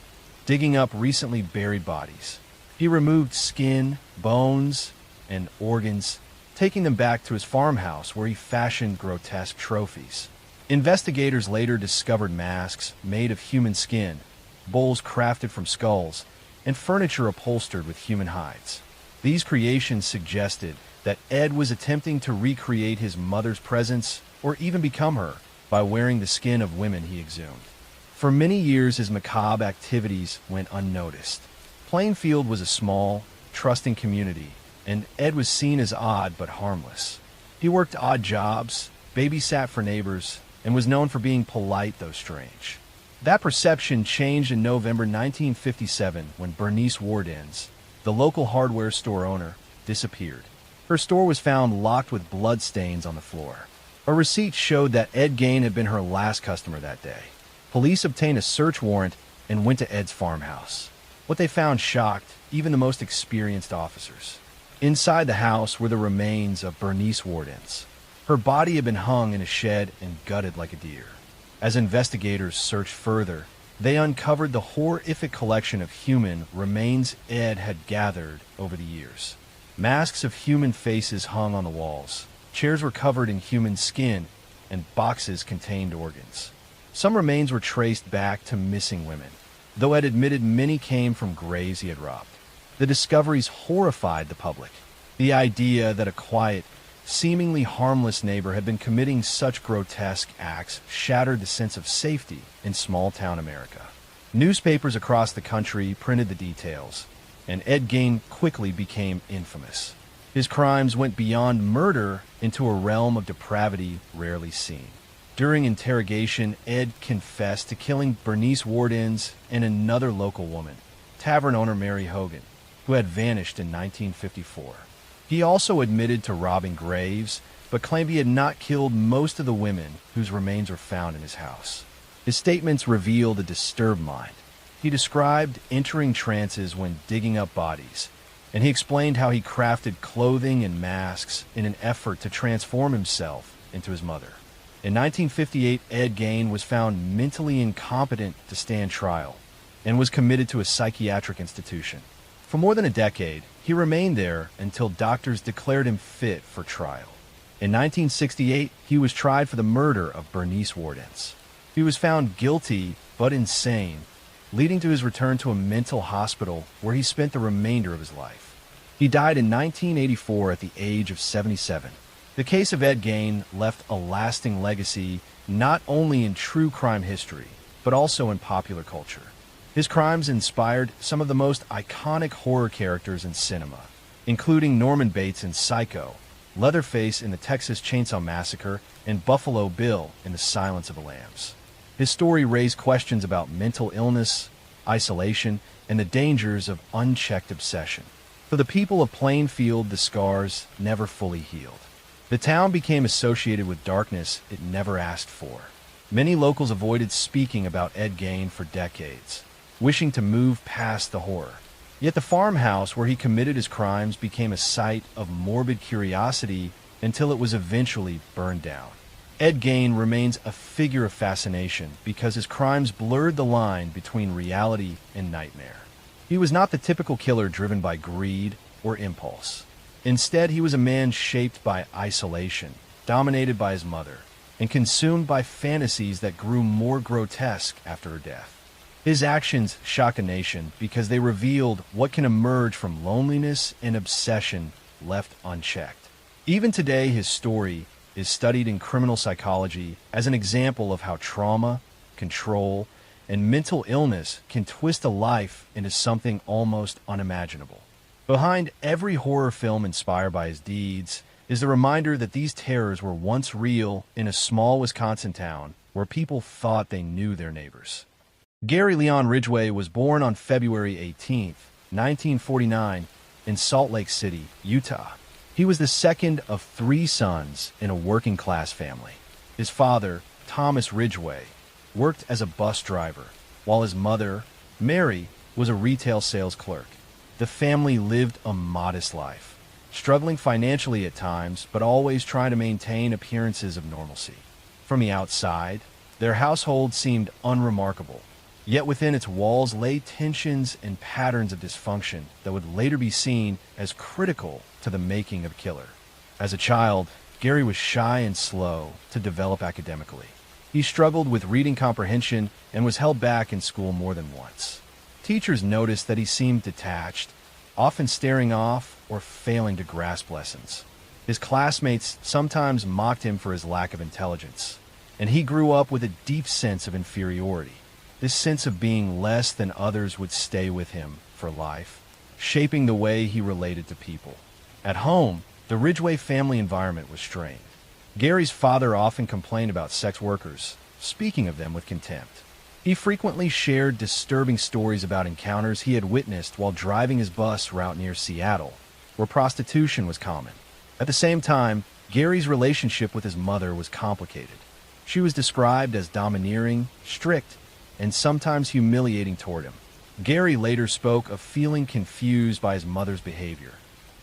digging up recently buried bodies. He removed skin, bones, and organs, taking them back to his farmhouse where he fashioned grotesque trophies. Investigators later discovered masks made of human skin, bowls crafted from skulls, and furniture upholstered with human hides. These creations suggested that Ed was attempting to recreate his mother's presence or even become her by wearing the skin of women he exhumed. For many years, his macabre activities went unnoticed. Plainfield was a small, trusting community, and Ed was seen as odd but harmless. He worked odd jobs, babysat for neighbors, and was known for being polite though strange. That perception changed in November 1957 when Bernice Wardens, the local hardware store owner, disappeared. Her store was found locked with bloodstains on the floor. A receipt showed that Ed Gain had been her last customer that day. Police obtained a search warrant and went to Ed's farmhouse. What they found shocked even the most experienced officers. Inside the house were the remains of Bernice Wardens. Her body had been hung in a shed and gutted like a deer. As investigators searched further, they uncovered the horrific collection of human remains Ed had gathered over the years. Masks of human faces hung on the walls. Chairs were covered in human skin, and boxes contained organs. Some remains were traced back to missing women, though Ed admitted many came from graves he had robbed. The discoveries horrified the public. The idea that a quiet, seemingly harmless neighbor had been committing such grotesque acts shattered the sense of safety in small-town America. Newspapers across the country printed the details, and Ed Gain quickly became infamous. His crimes went beyond murder into a realm of depravity rarely seen. During interrogation, Ed confessed to killing Bernice Wardens and another local woman, tavern owner Mary Hogan, who had vanished in 1954. He also admitted to robbing graves, but claimed he had not killed most of the women whose remains were found in his house. His statements revealed a disturbed mind. He described entering trances when digging up bodies, and he explained how he crafted clothing and masks in an effort to transform himself into his mother. In 1958, Ed Gain was found mentally incompetent to stand trial and was committed to a psychiatric institution. For more than a decade, he remained there until doctors declared him fit for trial. In 1968, he was tried for the murder of Bernice Wardens. He was found guilty but insane, leading to his return to a mental hospital where he spent the remainder of his life. He died in 1984 at the age of 77. The case of Ed Gein left a lasting legacy not only in true crime history, but also in popular culture. His crimes inspired some of the most iconic horror characters in cinema, including Norman Bates in Psycho, Leatherface in the Texas Chainsaw Massacre, and Buffalo Bill in The Silence of the Lambs. His story raised questions about mental illness, isolation, and the dangers of unchecked obsession. For the people of Plainfield, the scars never fully healed. The town became associated with darkness it never asked for. Many locals avoided speaking about Ed Gein for decades, wishing to move past the horror. Yet the farmhouse where he committed his crimes became a site of morbid curiosity until it was eventually burned down. Ed Gein remains a figure of fascination because his crimes blurred the line between reality and nightmare. He was not the typical killer driven by greed or impulse. Instead, he was a man shaped by isolation, dominated by his mother, and consumed by fantasies that grew more grotesque after her death. His actions shock a nation because they revealed what can emerge from loneliness and obsession left unchecked. Even today, his story is studied in criminal psychology as an example of how trauma, control, and mental illness can twist a life into something almost unimaginable. Behind every horror film inspired by his deeds is the reminder that these terrors were once real in a small Wisconsin town where people thought they knew their neighbors. Gary Leon Ridgway was born on February 18, 1949, in Salt Lake City, Utah. He was the second of 3 sons in a working-class family. His father, Thomas Ridgway, worked as a bus driver, while his mother, Mary, was a retail sales clerk. The family lived a modest life, struggling financially at times, but always trying to maintain appearances of normalcy. From the outside, their household seemed unremarkable. Yet within its walls lay tensions and patterns of dysfunction that would later be seen as critical to the making of a killer. As a child, Gary was shy and slow to develop academically. He struggled with reading comprehension and was held back in school more than once. Teachers noticed that he seemed detached, often staring off or failing to grasp lessons. His classmates sometimes mocked him for his lack of intelligence, and he grew up with a deep sense of inferiority. This sense of being less than others would stay with him for life, shaping the way he related to people. At home, the Ridgway family environment was strained. Gary's father often complained about sex workers, speaking of them with contempt. He frequently shared disturbing stories about encounters he had witnessed while driving his bus route near Seattle, where prostitution was common. At the same time, Gary's relationship with his mother was complicated. She was described as domineering, strict, and sometimes humiliating toward him. Gary later spoke of feeling confused by his mother's behavior,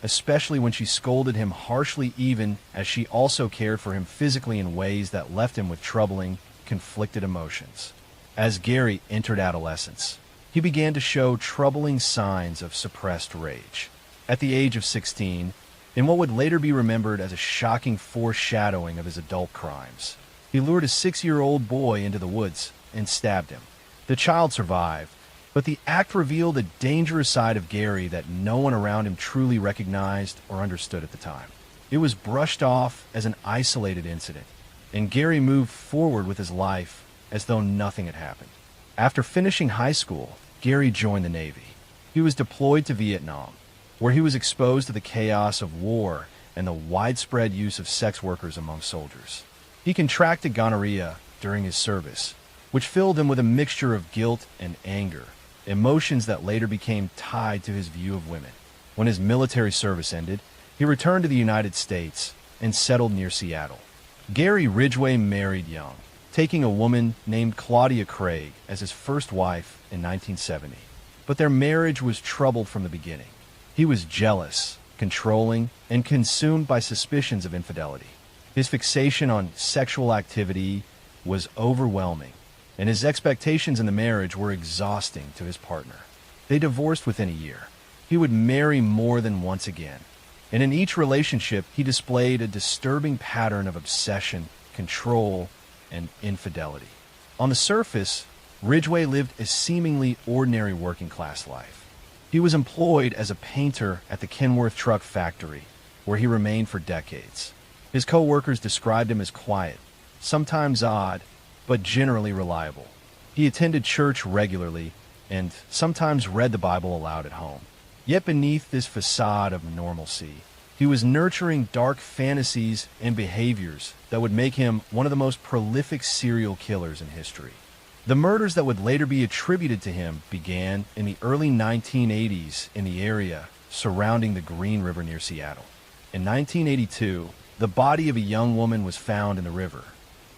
especially when she scolded him harshly even as she also cared for him physically in ways that left him with troubling, conflicted emotions. As Gary entered adolescence, he began to show troubling signs of suppressed rage. At the age of 16, in what would later be remembered as a shocking foreshadowing of his adult crimes, he lured a 6-year-old boy into the woods and stabbed him. The child survived, but the act revealed a dangerous side of Gary that no one around him truly recognized or understood at the time. It was brushed off as an isolated incident, and Gary moved forward with his life as though nothing had happened. After finishing high school, Gary joined the Navy. He was deployed to Vietnam, where he was exposed to the chaos of war and the widespread use of sex workers among soldiers. He contracted gonorrhea during his service, which filled him with a mixture of guilt and anger, emotions that later became tied to his view of women. When his military service ended, he returned to the United States and settled near Seattle. Gary Ridgway married young, taking a woman named Claudia Craig as his first wife in 1970. But their marriage was troubled from the beginning. He was jealous, controlling, and consumed by suspicions of infidelity. His fixation on sexual activity was overwhelming, and his expectations in the marriage were exhausting to his partner. They divorced within a year. He would marry more than once again, and in each relationship he displayed a disturbing pattern of obsession, control, and infidelity. On the surface, Ridgway lived a seemingly ordinary working-class life. He was employed as a painter at the Kenworth Truck Factory, where he remained for decades. His co-workers described him as quiet, sometimes odd, but generally reliable. He attended church regularly and sometimes read the Bible aloud at home. Yet beneath this facade of normalcy, he was nurturing dark fantasies and behaviors that would make him one of the most prolific serial killers in history. The murders that would later be attributed to him began in the early 1980s in the area surrounding the Green River near Seattle. In 1982, the body of a young woman was found in the river.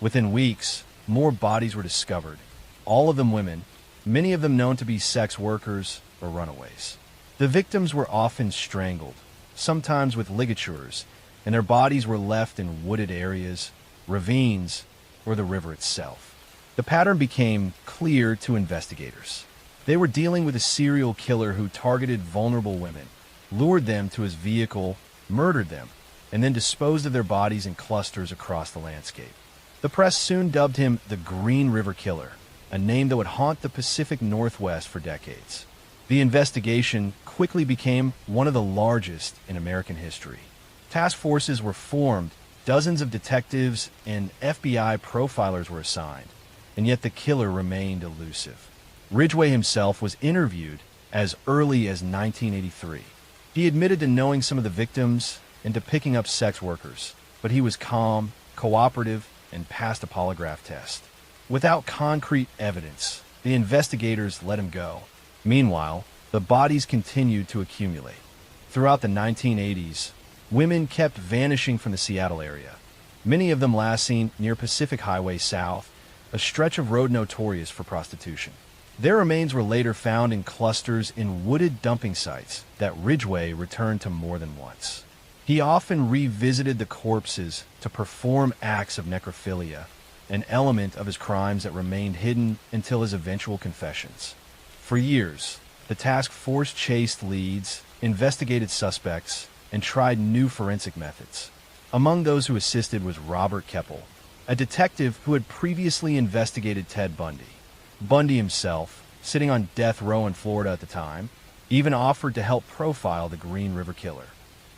Within weeks, more bodies were discovered, all of them women, many of them known to be sex workers or runaways. The victims were often strangled, sometimes with ligatures, and their bodies were left in wooded areas, ravines, or the river itself. The pattern became clear to investigators. They were dealing with a serial killer who targeted vulnerable women, lured them to his vehicle, murdered them, and then disposed of their bodies in clusters across the landscape. The press soon dubbed him the Green River Killer, a name that would haunt the Pacific Northwest for decades. The investigation quickly became one of the largest in American history. Task forces were formed, dozens of detectives and FBI profilers were assigned, and yet the killer remained elusive. Ridgway himself was interviewed as early as 1983. He admitted to knowing some of the victims and to picking up sex workers, but he was calm, cooperative, and passed a polygraph test. Without concrete evidence, the investigators let him go. Meanwhile, the bodies continued to accumulate. Throughout the 1980s, women kept vanishing from the Seattle area, many of them last seen near Pacific Highway South, a stretch of road notorious for prostitution. Their remains were later found in clusters in wooded dumping sites that Ridgway returned to more than once. He often revisited the corpses to perform acts of necrophilia, an element of his crimes that remained hidden until his eventual confessions. For years, the task force chased leads, investigated suspects, and tried new forensic methods. Among those who assisted was Robert Keppel, a detective who had previously investigated Ted Bundy. Bundy himself, sitting on death row in Florida at the time, even offered to help profile the Green River Killer.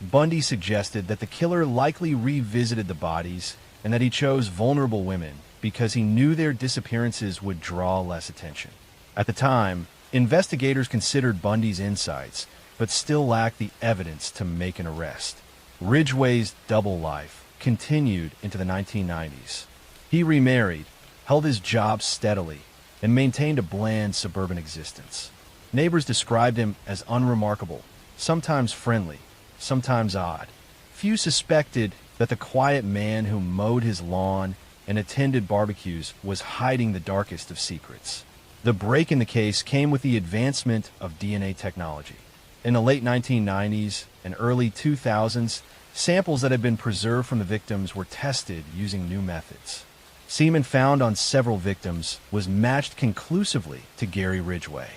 Bundy suggested that the killer likely revisited the bodies and that he chose vulnerable women because he knew their disappearances would draw less attention. At the time, investigators considered Bundy's insights, but still lacked the evidence to make an arrest. Ridgway's double life continued into the 1990s. He remarried, held his job steadily, and maintained a bland suburban existence. Neighbors described him as unremarkable, sometimes friendly, sometimes odd. Few suspected that the quiet man who mowed his lawn and attended barbecues was hiding the darkest of secrets. The break in the case came with the advancement of DNA technology. In the late 1990s and early 2000s, samples that had been preserved from the victims were tested using new methods. Semen found on several victims was matched conclusively to Gary Ridgway.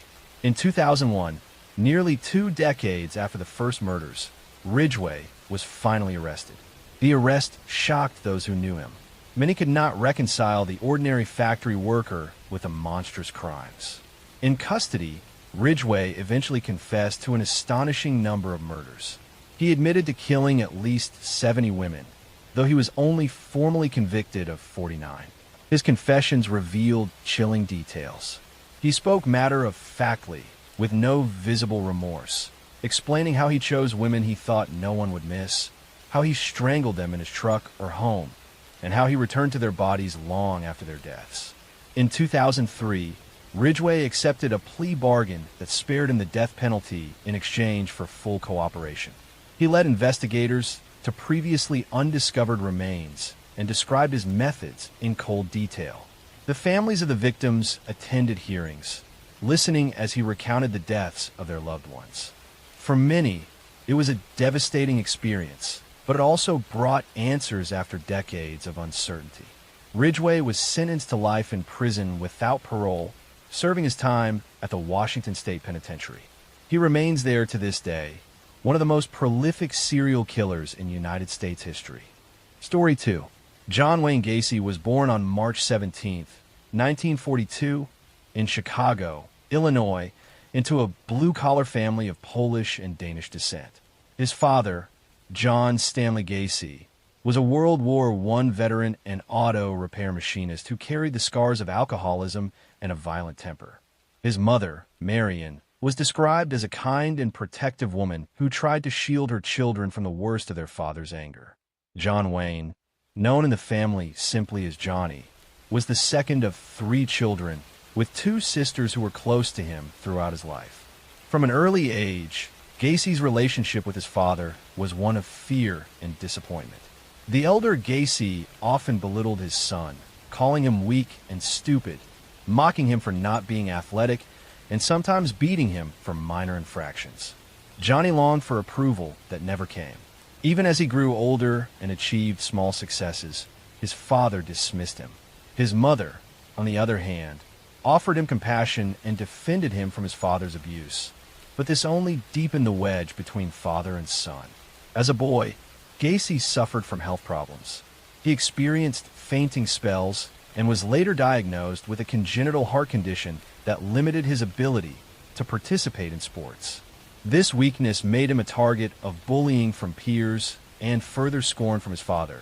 In 2001, nearly 2 decades after the first murders, Ridgway was finally arrested. The arrest shocked those who knew him. Many could not reconcile the ordinary factory worker with the monstrous crimes. In custody, Ridgway eventually confessed to an astonishing number of murders. He admitted to killing at least 70 women, though he was only formally convicted of 49. His confessions revealed chilling details. He spoke matter-of-factly, with no visible remorse, explaining how he chose women he thought no one would miss, how he strangled them in his truck or home, and how he returned to their bodies long after their deaths. In 2003, Ridgway accepted a plea bargain that spared him the death penalty in exchange for full cooperation. He led investigators to previously undiscovered remains and described his methods in cold detail. The families of the victims attended hearings, listening as he recounted the deaths of their loved ones. For many, it was a devastating experience, but it also brought answers after decades of uncertainty. Ridgway was sentenced to life in prison without parole, serving his time at the Washington State Penitentiary. He remains there to this day, one of the most prolific serial killers in United States history. Story 2. John Wayne Gacy was born on March 17, 1942, in Chicago, Illinois, into a blue-collar family of Polish and Danish descent. His father, John Stanley Gacy, was a World War I veteran and auto repair machinist who carried the scars of alcoholism and a violent temper. His mother, Marion, was described as a kind and protective woman who tried to shield her children from the worst of their father's anger. John Wayne, known in the family simply as Johnny, was the second of 3 children, with 2 sisters who were close to him throughout his life. From an early age, Gacy's relationship with his father was one of fear and disappointment. The elder Gacy often belittled his son, calling him weak and stupid, mocking him for not being athletic, and sometimes beating him for minor infractions. Johnny longed for approval that never came. Even as he grew older and achieved small successes, his father dismissed him. His mother, on the other hand, offered him compassion and defended him from his father's abuse. But this only deepened the wedge between father and son. As a boy, Gacy suffered from health problems. He experienced fainting spells and was later diagnosed with a congenital heart condition that limited his ability to participate in sports. This weakness made him a target of bullying from peers and further scorn from his father,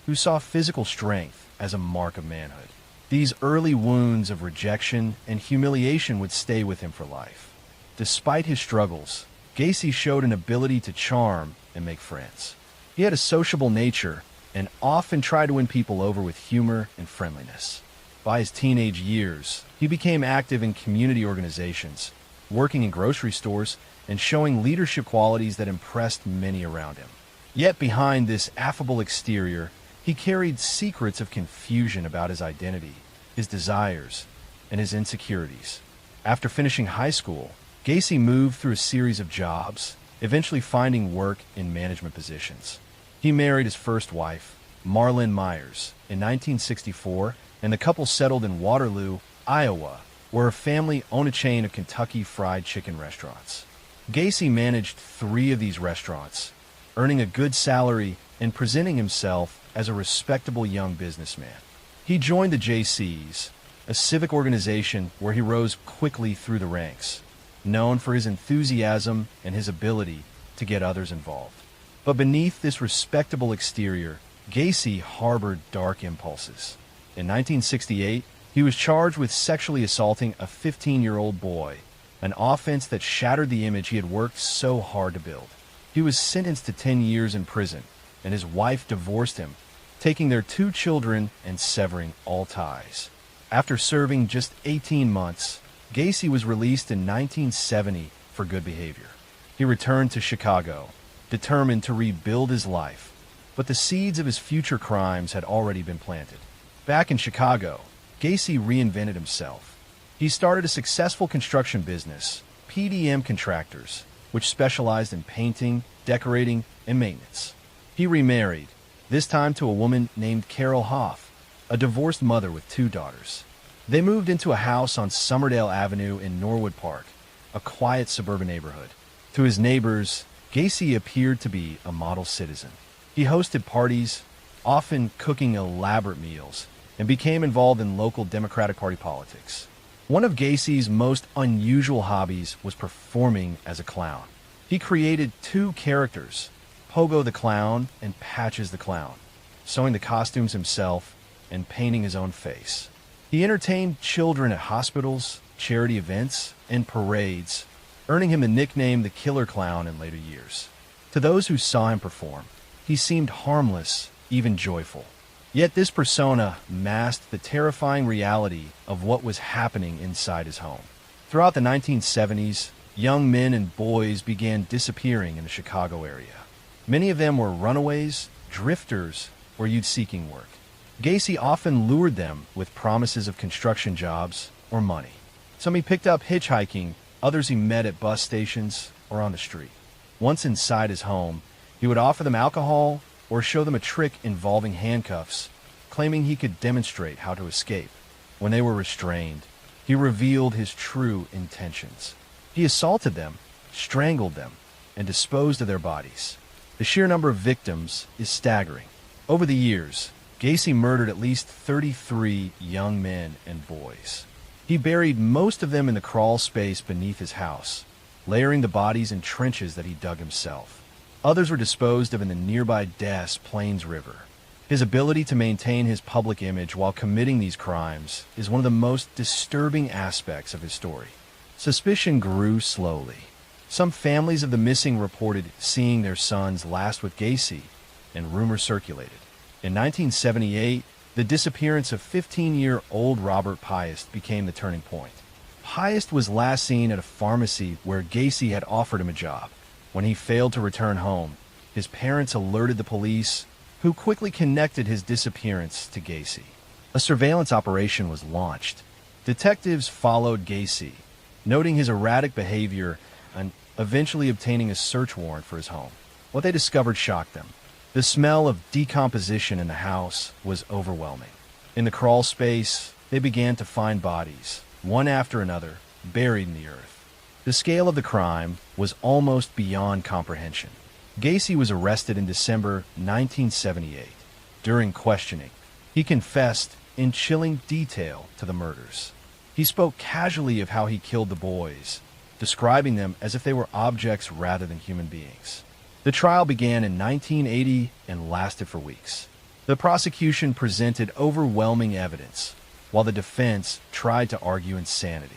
who saw physical strength as a mark of manhood. These early wounds of rejection and humiliation would stay with him for life. Despite his struggles, Gacy showed an ability to charm and make friends. He had a sociable nature and often tried to win people over with humor and friendliness. By his teenage years, he became active in community organizations, working in grocery stores, and showing leadership qualities that impressed many around him. Yet behind this affable exterior, he carried secrets of confusion about his identity, his desires, and his insecurities. After finishing high school, Gacy moved through a series of jobs, eventually finding work in management positions. He married his first wife, Marlyn Myers, in 1964, and the couple settled in Waterloo, Iowa, where her family owned a chain of Kentucky Fried Chicken restaurants. Gacy managed 3 of these restaurants, earning a good salary and presenting himself as a respectable young businessman. He joined the JCs, a civic organization where he rose quickly through the ranks, known for his enthusiasm and his ability to get others involved. But beneath this respectable exterior, Gacy harbored dark impulses. In 1968, he was charged with sexually assaulting a 15-year-old boy, an offense that shattered the image he had worked so hard to build. He was sentenced to 10 years in prison, and his wife divorced him, taking their 2 children and severing all ties. After serving just 18 months, Gacy was released in 1970 for good behavior. He returned to Chicago, determined to rebuild his life, but the seeds of his future crimes had already been planted. Back in Chicago, Gacy reinvented himself. He started a successful construction business, PDM Contractors, which specialized in painting, decorating, and maintenance. He remarried, this time to a woman named Carol Hoff, a divorced mother with 2 daughters. They moved into a house on Summerdale Avenue in Norwood Park, a quiet suburban neighborhood. To his neighbors, Gacy appeared to be a model citizen. He hosted parties, often cooking elaborate meals, and became involved in local Democratic Party politics. One of Gacy's most unusual hobbies was performing as a clown. He created 2 characters, Pogo the Clown and Patches the Clown, sewing the costumes himself and painting his own face. He entertained children at hospitals, charity events, and parades, earning him the nickname the Killer Clown in later years. To those who saw him perform, he seemed harmless, even joyful. Yet this persona masked the terrifying reality of what was happening inside his home. Throughout the 1970s, young men and boys began disappearing in the Chicago area. Many of them were runaways, drifters, or youth-seeking work. Gacy often lured them with promises of construction jobs or money. Some he picked up hitchhiking, others he met at bus stations or on the street. Once inside his home, he would offer them alcohol or show them a trick involving handcuffs, claiming he could demonstrate how to escape. When they were restrained, he revealed his true intentions. He assaulted them, strangled them, and disposed of their bodies. The sheer number of victims is staggering. Over the years, Gacy murdered at least 33 young men and boys. He buried most of them in the crawl space beneath his house, layering the bodies in trenches that he dug himself. Others were disposed of in the nearby Des Plaines River. His ability to maintain his public image while committing these crimes is one of the most disturbing aspects of his story. Suspicion grew slowly. Some families of the missing reported seeing their sons last with Gacy, and rumors circulated. In 1978, the disappearance of 15-year-old Robert Piest became the turning point. Piest was last seen at a pharmacy where Gacy had offered him a job. When he failed to return home, his parents alerted the police, who quickly connected his disappearance to Gacy. A surveillance operation was launched. Detectives followed Gacy, noting his erratic behavior and eventually obtaining a search warrant for his home. What they discovered shocked them. The smell of decomposition in the house was overwhelming. In the crawl space, they began to find bodies, one after another, buried in the earth. The scale of the crime was almost beyond comprehension. Gacy was arrested in December 1978. During questioning, he confessed in chilling detail to the murders. He spoke casually of how he killed the boys, describing them as if they were objects rather than human beings. The trial began in 1980 and lasted for weeks. The prosecution presented overwhelming evidence, while the defense tried to argue insanity.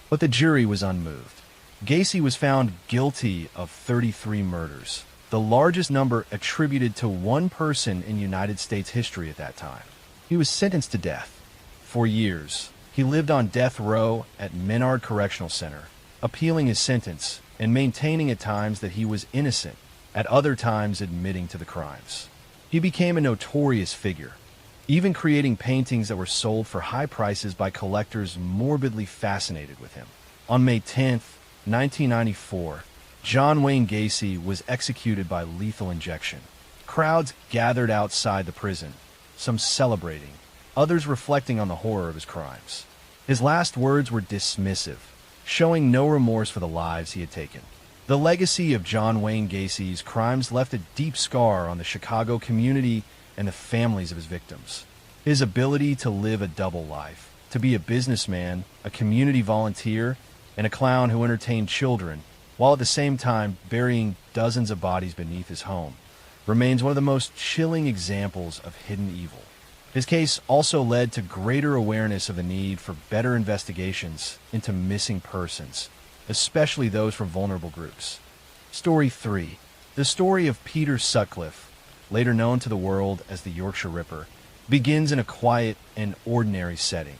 But the jury was unmoved. Gacy was found guilty of 33 murders, the largest number attributed to one person in United States history at that time. He was sentenced to death. For years, he lived on death row at Menard Correctional Center, appealing his sentence and maintaining at times that he was innocent, at other times admitting to the crimes. He became a notorious figure, even creating paintings that were sold for high prices by collectors morbidly fascinated with him. On May 10th, 1994, John Wayne Gacy was executed by lethal injection. Crowds gathered outside the prison, some celebrating, others reflecting on the horror of his crimes. His last words were dismissive, showing no remorse for the lives he had taken. The legacy of John Wayne Gacy's crimes left a deep scar on the Chicago community and the families of his victims. His ability to live a double life, to be a businessman, a community volunteer, and a clown who entertained children, while at the same time burying dozens of bodies beneath his home, remains one of the most chilling examples of hidden evil. His case also led to greater awareness of the need for better investigations into missing persons, especially those from vulnerable groups. Story 3. The story of Peter Sutcliffe, later known to the world as the Yorkshire Ripper, begins in a quiet and ordinary setting,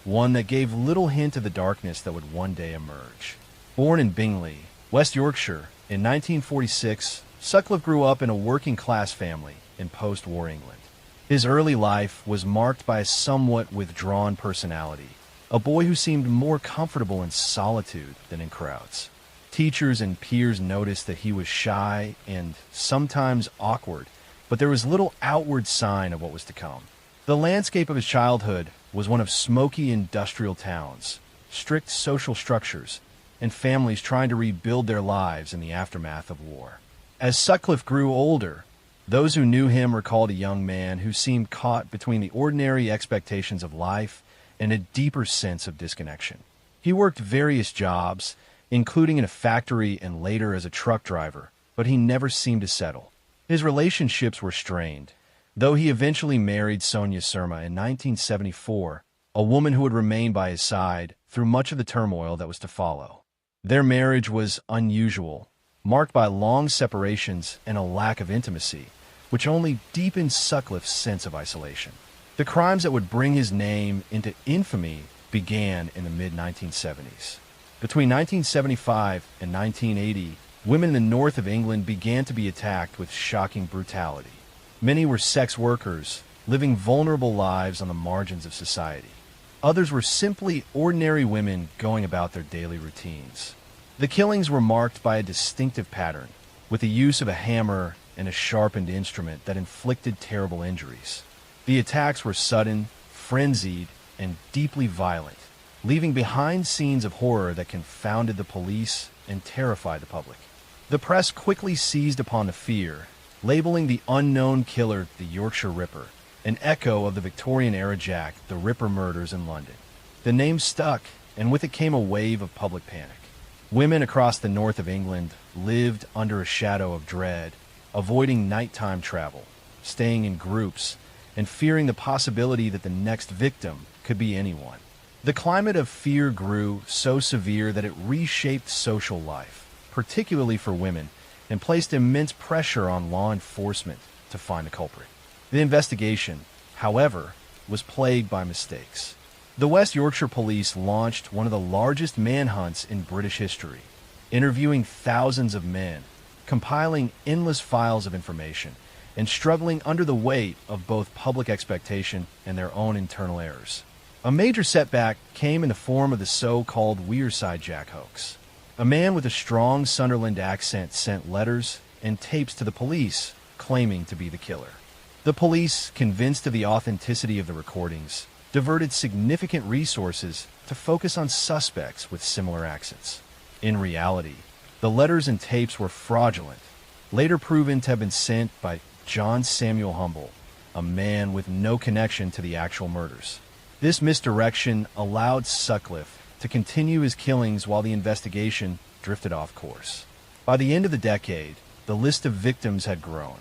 one that gave little hint of the darkness that would one day emerge. Born in Bingley, West Yorkshire, in 1946, Sutcliffe grew up in a working-class family in post-war England. His early life was marked by a somewhat withdrawn personality, a boy who seemed more comfortable in solitude than in crowds. Teachers and peers noticed that he was shy and sometimes awkward, but there was little outward sign of what was to come. The landscape of his childhood was one of smoky industrial towns, strict social structures, and families trying to rebuild their lives in the aftermath of war. As Sutcliffe grew older, those who knew him recalled a young man who seemed caught between the ordinary expectations of life and a deeper sense of disconnection. He worked various jobs, including in a factory and later as a truck driver, but he never seemed to settle. His relationships were strained, though he eventually married Sonia Surma in 1974, a woman who would remain by his side through much of the turmoil that was to follow. Their marriage was unusual, marked by long separations and a lack of intimacy, which only deepened Sutcliffe's sense of isolation. The crimes that would bring his name into infamy began in the mid-1970s. Between 1975 and 1980, women in the north of England began to be attacked with shocking brutality. Many were sex workers, living vulnerable lives on the margins of society. Others were simply ordinary women going about their daily routines. The killings were marked by a distinctive pattern, with the use of a hammer and a sharpened instrument that inflicted terrible injuries. The attacks were sudden, frenzied, and deeply violent, leaving behind scenes of horror that confounded the police and terrified the public. The press quickly seized upon the fear, labeling the unknown killer the Yorkshire Ripper, an echo of the Victorian-era Jack the Ripper murders in London. The name stuck, and with it came a wave of public panic. Women across the north of England lived under a shadow of dread, avoiding nighttime travel, staying in groups, and fearing the possibility that the next victim could be anyone. The climate of fear grew so severe that it reshaped social life, particularly for women, and placed immense pressure on law enforcement to find the culprit. The investigation, however, was plagued by mistakes. The West Yorkshire Police launched one of the largest manhunts in British history, interviewing thousands of men, compiling endless files of information, and struggling under the weight of both public expectation and their own internal errors. A major setback came in the form of the so-called Wearside Jack hoax. A man with a strong Sunderland accent sent letters and tapes to the police claiming to be the killer. The police, convinced of the authenticity of the recordings, diverted significant resources to focus on suspects with similar accents. In reality, the letters and tapes were fraudulent, later proven to have been sent by John Samuel Humble, a man with no connection to the actual murders. This misdirection allowed Sutcliffe to continue his killings while the investigation drifted off course. By the end of the decade, the list of victims had grown.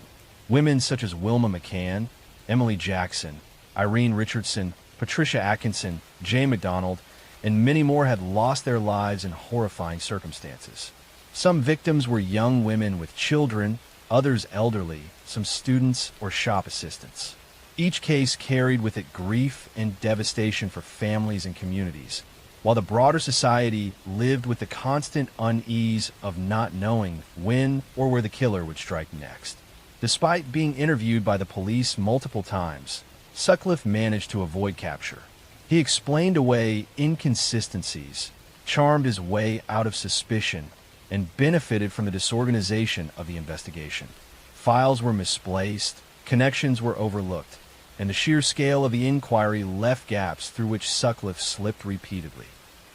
Women such as Wilma McCann, Emily Jackson, Irene Richardson, Patricia Atkinson, Jane MacDonald, and many more had lost their lives in horrifying circumstances. Some victims were young women with children, others elderly, some students or shop assistants. Each case carried with it grief and devastation for families and communities, while the broader society lived with the constant unease of not knowing when or where the killer would strike next. Despite being interviewed by the police multiple times, Sutcliffe managed to avoid capture. He explained away inconsistencies, charmed his way out of suspicion, and benefited from the disorganization of the investigation. Files were misplaced, connections were overlooked, and the sheer scale of the inquiry left gaps through which Sutcliffe slipped repeatedly.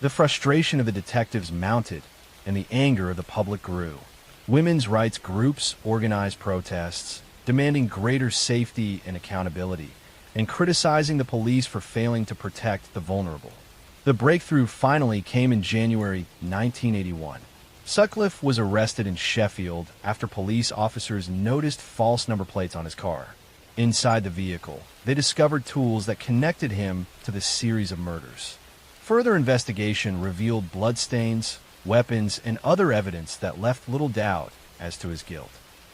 The frustration of the detectives mounted, and the anger of the public grew. Women's rights groups organized protests, demanding greater safety and accountability, and criticizing the police for failing to protect the vulnerable. The breakthrough finally came in January 1981. Sutcliffe was arrested in Sheffield after police officers noticed false number plates on his car. Inside the vehicle, they discovered tools that connected him to the series of murders. Further investigation revealed bloodstains, weapons, and other evidence that left little doubt as to his guilt.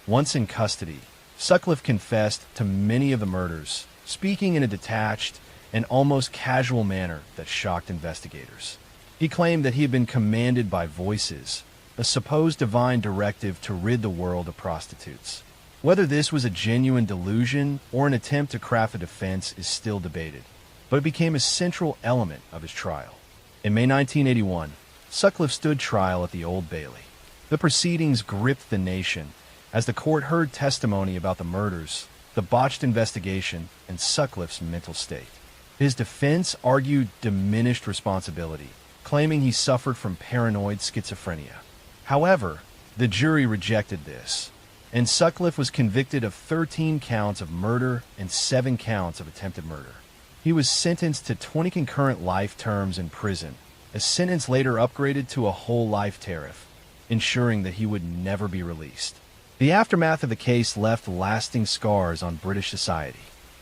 Once in custody, Sutcliffe confessed to many of the murders, speaking in a detached and almost casual manner that shocked investigators. He claimed that he had been commanded by voices, a supposed divine directive to rid the world of prostitutes. Whether this was a genuine delusion or an attempt to craft a defense is still debated, but it became a central element of his trial. In May 1981, Sutcliffe stood trial at the Old Bailey. The proceedings gripped the nation as the court heard testimony about the murders, the botched investigation, and Sutcliffe's mental state. His defense argued diminished responsibility, claiming he suffered from paranoid schizophrenia. However, the jury rejected this, and Sutcliffe was convicted of 13 counts of murder and 7 counts of attempted murder. He was sentenced to 20 concurrent life terms in prison, a sentence later upgraded to a whole life tariff, ensuring that he would never be released. The aftermath of the case left lasting scars on British society.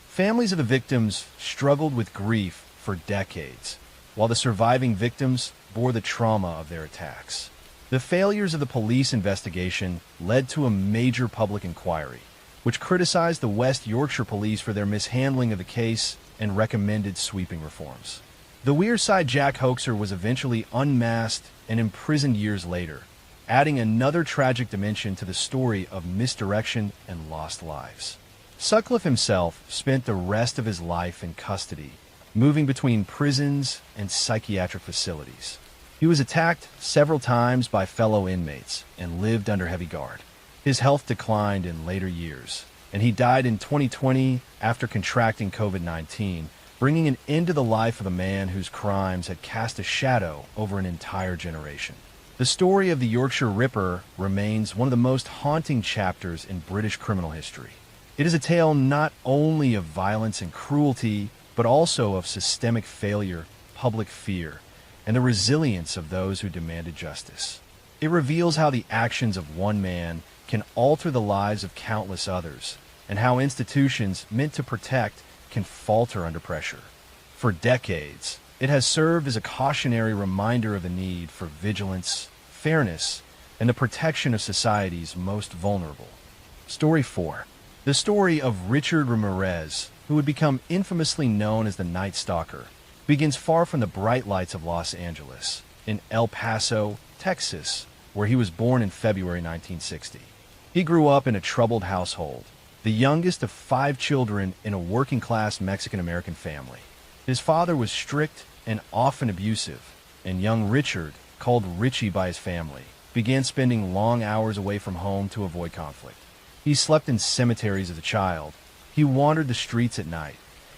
Families of the victims struggled with grief for decades, while the surviving victims bore the trauma of their attacks. The failures of the police investigation led to a major public inquiry, which criticized the West Yorkshire Police for their mishandling of the case and recommended sweeping reforms. The Wearside Jack hoaxer was eventually unmasked and imprisoned years later, adding another tragic dimension to the story of misdirection and lost lives. Sutcliffe himself spent the rest of his life in custody, moving between prisons and psychiatric facilities. He was attacked several times by fellow inmates and lived under heavy guard. His health declined in later years, and he died in 2020 after contracting COVID-19, bringing an end to the life of a man whose crimes had cast a shadow over an entire generation. The story of the Yorkshire Ripper remains one of the most haunting chapters in British criminal history. It is a tale not only of violence and cruelty, but also of systemic failure, public fear, and the resilience of those who demanded justice. It reveals how the actions of one man can alter the lives of countless others, and how institutions meant to protect can falter under pressure. For decades, it has served as a cautionary reminder of the need for vigilance, fairness, and the protection of society's most vulnerable. Story 4. The story of Richard Ramirez, who would become infamously known as the Night Stalker, begins far from the bright lights of Los Angeles, in El Paso, Texas, where he was born in February 1960. He grew up in a troubled household, the youngest of 5 children in a working-class Mexican-American family. His father was strict and often abusive, and young Richard, called Richie by his family, began spending long hours away from home to avoid conflict. He slept in cemeteries as a child, he wandered the streets at night,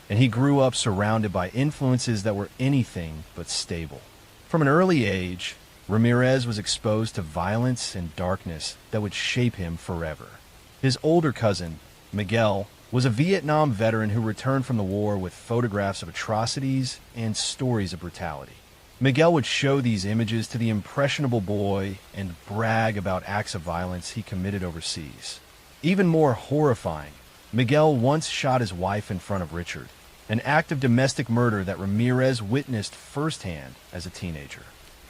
and he grew up surrounded by influences that were anything but stable. From an early age, Ramirez was exposed to violence and darkness that would shape him forever. His older cousin, Miguel, was a Vietnam veteran who returned from the war with photographs of atrocities and stories of brutality. Miguel would show these images to the impressionable boy and brag about acts of violence he committed overseas. Even more horrifying, Miguel once shot his wife in front of Richard, an act of domestic murder that Ramirez witnessed firsthand as a teenager.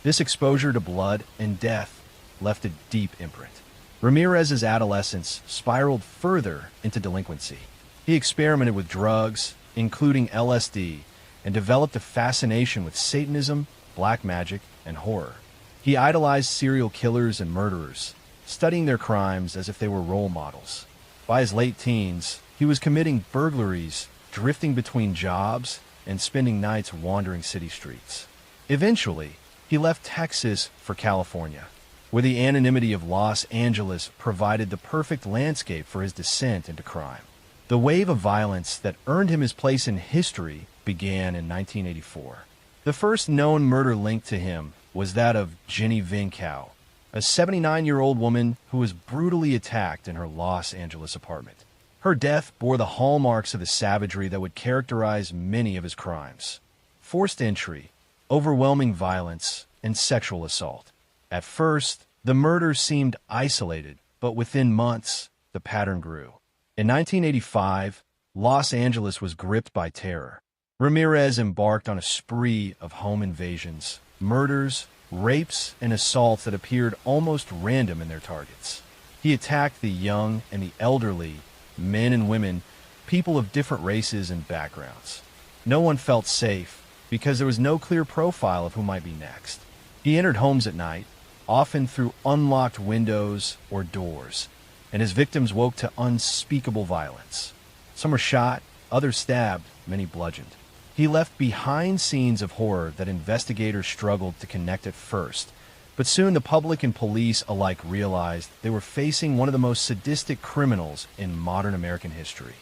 This exposure to blood and death left a deep imprint. Ramirez's adolescence spiraled further into delinquency. He experimented with drugs, including LSD, and developed a fascination with Satanism, black magic, and horror. He idolized serial killers and murderers, studying their crimes as if they were role models. By his late teens, he was committing burglaries, drifting between jobs, and spending nights wandering city streets. Eventually, he left Texas for California, where the anonymity of Los Angeles provided the perfect landscape for his descent into crime. The wave of violence that earned him his place in history began in 1984. The first known murder linked to him was that of Jenny Vincow, a 79-year-old woman who was brutally attacked in her Los Angeles apartment. Her death bore the hallmarks of the savagery that would characterize many of his crimes: forced entry, overwhelming violence, and sexual assault. At first, the murder seemed isolated, but within months, the pattern grew. In 1985, Los Angeles was gripped by terror. Ramirez embarked on a spree of home invasions, murders, rapes, and assaults that appeared almost random in their targets. He attacked the young and the elderly, men and women, people of different races and backgrounds. No one felt safe because there was no clear profile of who might be next. He entered homes at night, often through unlocked windows or doors, and his victims woke to unspeakable violence. Some were shot, others stabbed, many bludgeoned. He left behind scenes of horror that investigators struggled to connect at first, but soon the public and police alike realized they were facing one of the most sadistic criminals in modern American history.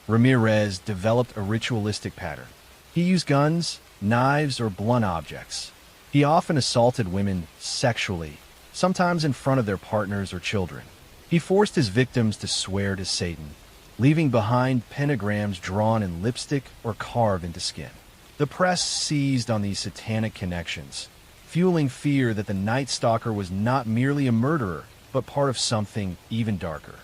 Ramirez developed a ritualistic pattern. He used guns, knives, or blunt objects. He often assaulted women sexually, sometimes in front of their partners or children. He forced his victims to swear to Satan, leaving behind pentagrams drawn in lipstick or carved into skin. The press seized on these satanic connections, fueling fear that the Night Stalker was not merely a murderer, but part of something even darker.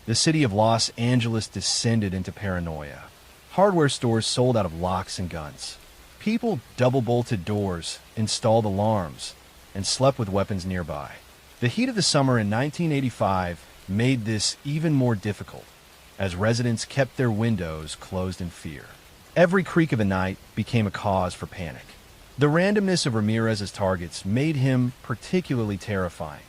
The city of Los Angeles descended into paranoia. Hardware stores sold out of locks and guns. People double-bolted doors, installed alarms, and slept with weapons nearby. The heat of the summer in 1985 made this even more difficult, as residents kept their windows closed in fear. Every creak of the night became a cause for panic. The randomness of Ramirez's targets made him particularly terrifying.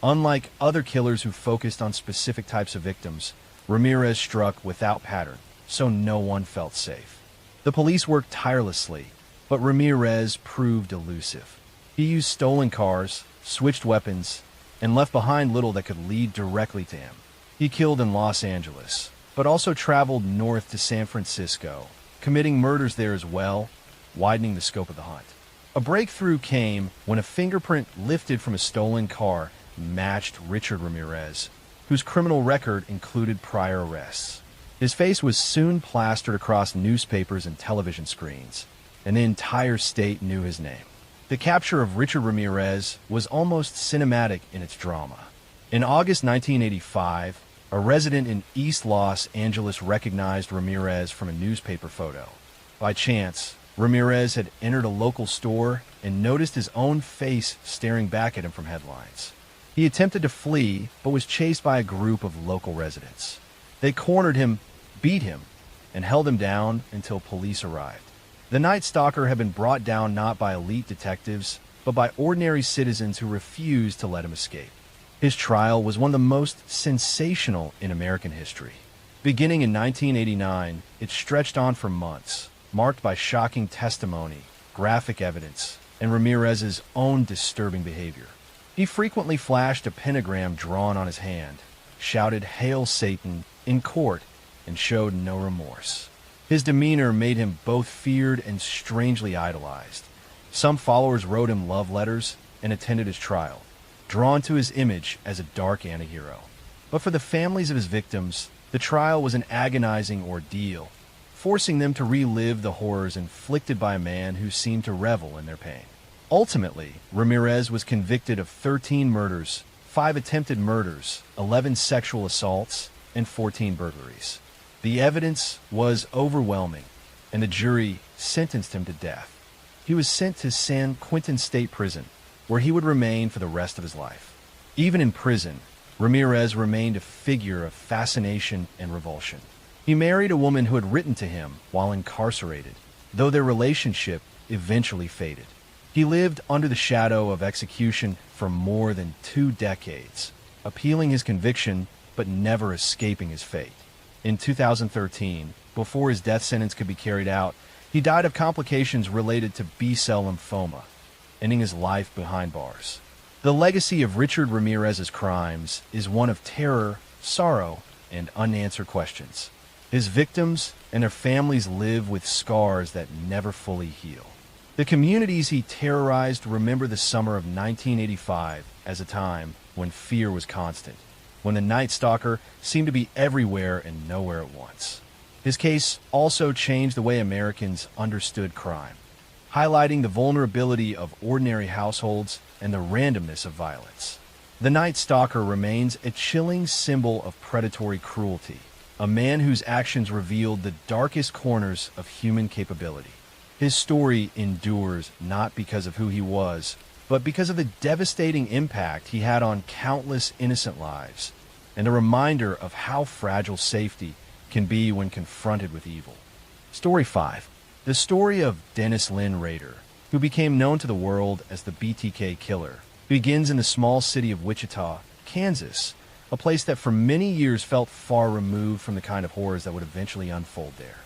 Unlike other killers who focused on specific types of victims, Ramirez struck without pattern, so no one felt safe. The police worked tirelessly, but Ramirez proved elusive. He used stolen cars, switched weapons, and left behind little that could lead directly to him. He killed in Los Angeles, but also traveled north to San Francisco, committing murders there as well, widening the scope of the hunt. A breakthrough came when a fingerprint lifted from a stolen car matched Richard Ramirez, whose criminal record included prior arrests. His face was soon plastered across newspapers and television screens, and the entire state knew his name. The capture of Richard Ramirez was almost cinematic in its drama. In August 1985, A resident in East Los Angeles recognized Ramirez from a newspaper photo. By chance, Ramirez had entered a local store and noticed his own face staring back at him from headlines. He attempted to flee, but was chased by a group of local residents. They cornered him, beat him, and held him down until police arrived. The Night Stalker had been brought down not by elite detectives, but by ordinary citizens who refused to let him escape. His trial was one of the most sensational in American history. Beginning in 1989, it stretched on for months, marked by shocking testimony, graphic evidence, and Ramirez's own disturbing behavior. He frequently flashed a pentagram drawn on his hand, shouted "Hail Satan" in court, and showed no remorse. His demeanor made him both feared and strangely idolized. Some followers wrote him love letters and attended his trial, drawn to his image as a dark antihero. But for the families of his victims, the trial was an agonizing ordeal, forcing them to relive the horrors inflicted by a man who seemed to revel in their pain. Ultimately, Ramirez was convicted of 13 murders, 5 attempted murders, 11 sexual assaults, and 14 burglaries. The evidence was overwhelming, and the jury sentenced him to death. He was sent to San Quentin State Prison, where he would remain for the rest of his life. Even in prison, Ramirez remained a figure of fascination and revulsion. He married a woman who had written to him while incarcerated, though their relationship eventually faded. He lived under the shadow of execution for more than 2 decades, appealing his conviction but never escaping his fate. In 2013, before his death sentence could be carried out, he died of complications related to B-cell lymphoma, ending his life behind bars. The legacy of Richard Ramirez's crimes is one of terror, sorrow, and unanswered questions. His victims and their families live with scars that never fully heal. The communities he terrorized remember the summer of 1985 as a time when fear was constant, when the Night Stalker seemed to be everywhere and nowhere at once. His case also changed the way Americans understood crime, highlighting the vulnerability of ordinary households and the randomness of violence. The Night Stalker remains a chilling symbol of predatory cruelty, a man whose actions revealed the darkest corners of human capability. His story endures not because of who he was, but because of the devastating impact he had on countless innocent lives, and a reminder of how fragile safety can be when confronted with evil. Story 5. The story of Dennis Lynn Rader, who became known to the world as the BTK Killer, begins in the small city of Wichita, Kansas, a place that for many years felt far removed from the kind of horrors that would eventually unfold there.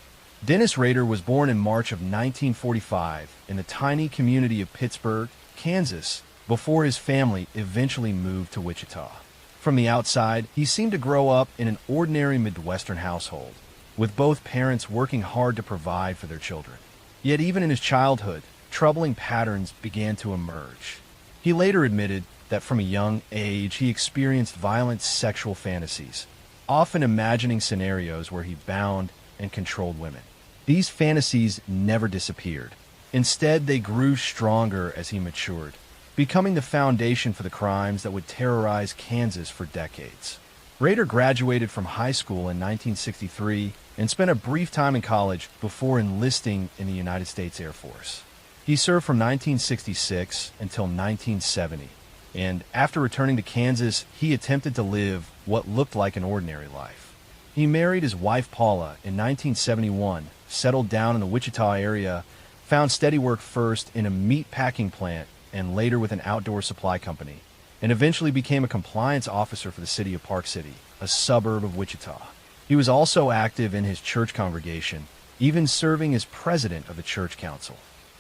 Dennis Rader was born in March of 1945 in the tiny community of Pittsburgh, Kansas, before his family eventually moved to Wichita. From the outside, he seemed to grow up in an ordinary Midwestern household, with both parents working hard to provide for their children. Yet even in his childhood, troubling patterns began to emerge. He later admitted that from a young age he experienced violent sexual fantasies, often imagining scenarios where he bound and controlled women. These fantasies never disappeared. Instead, they grew stronger as he matured, becoming the foundation for the crimes that would terrorize Kansas for decades. Rader graduated from high school in 1963 and spent a brief time in college before enlisting in the United States Air Force. He served from 1966 until 1970, and after returning to Kansas, he attempted to live what looked like an ordinary life. He married his wife Paula in 1971, settled down in the Wichita area, found steady work first in a meat packing plant and later with an outdoor supply company, and eventually became a compliance officer for the city of Park City, a suburb of Wichita. He was also active in his church congregation, even serving as president of the church council.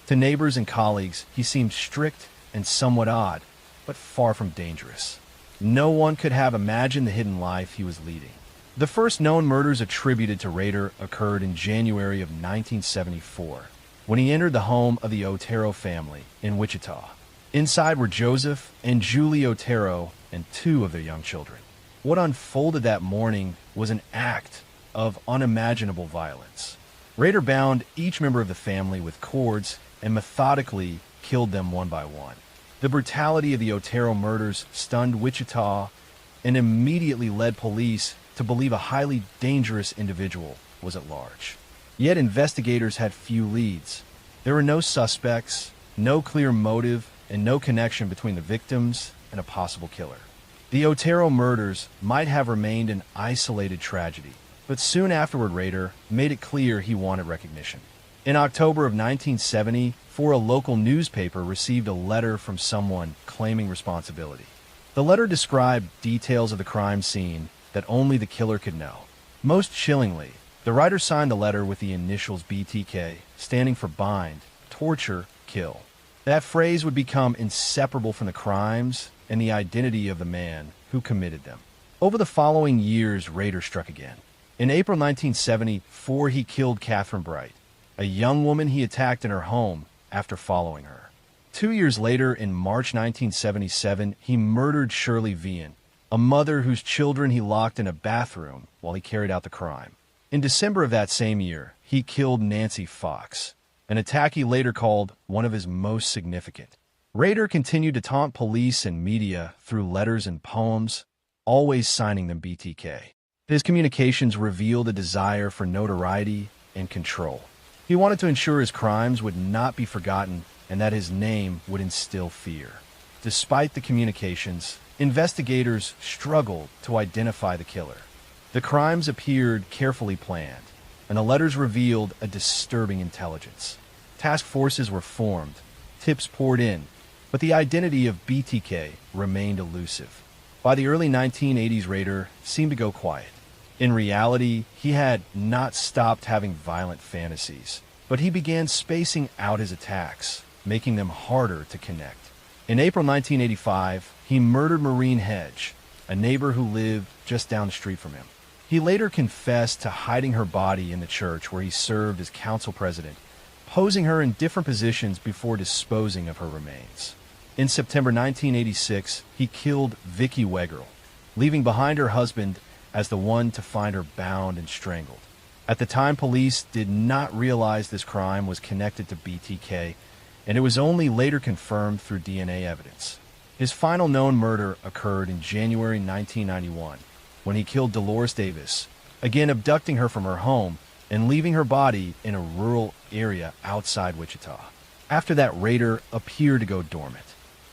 To neighbors and colleagues, he seemed strict and somewhat odd, but far from dangerous. No one could have imagined the hidden life he was leading. The first known murders attributed to Rader occurred in January of 1974, when he entered the home of the Otero family in Wichita. Inside were Joseph and Julie Otero and 2 of their young children. What unfolded that morning was an act of unimaginable violence. Rader bound each member of the family with cords and methodically killed them one by one. The brutality of the Otero murders stunned Wichita and immediately led police to believe a highly dangerous individual was at large. Yet investigators had few leads. There were no suspects, no clear motive, and no connection between the victims and a possible killer. The Otero murders might have remained an isolated tragedy, but soon afterward Rader made it clear he wanted recognition. In October of 1970, a local newspaper received a letter from someone claiming responsibility. The letter described details of the crime scene that only the killer could know. Most chillingly, the writer signed the letter with the initials BTK, standing for bind, torture, kill. That phrase would become inseparable from the crimes and the identity of the man who committed them. Over the following years, Rader struck again. In April 1974, he killed Catherine Bright, a young woman he attacked in her home after following her. 2 years later, in March 1977, he murdered Shirley Vian, a mother whose children he locked in a bathroom while he carried out the crime. In December of that same year, he killed Nancy Fox, an attack he later called one of his most significant. Rader continued to taunt police and media through letters and poems, always signing them BTK. His communications revealed a desire for notoriety and control. He wanted to ensure his crimes would not be forgotten and that his name would instill fear. Despite the communications, investigators struggled to identify the killer. The crimes appeared carefully planned, and the letters revealed a disturbing intelligence. Task forces were formed, tips poured in, but the identity of BTK remained elusive. By the early 1980s, Rader seemed to go quiet. In reality, he had not stopped having violent fantasies, but he began spacing out his attacks, making them harder to connect. In April 1985, he murdered Maureen Hedge, a neighbor who lived just down the street from him. He later confessed to hiding her body in the church where he served as council president, posing her in different positions before disposing of her remains. In September 1986, he killed Vicki Weggerl, leaving behind her husband as the one to find her bound and strangled. At the time, police did not realize this crime was connected to BTK, and it was only later confirmed through DNA evidence. His final known murder occurred in January 1991, when he killed Dolores Davis, again abducting her from her home and leaving her body in a rural area outside Wichita. After that, Rader appeared to go dormant.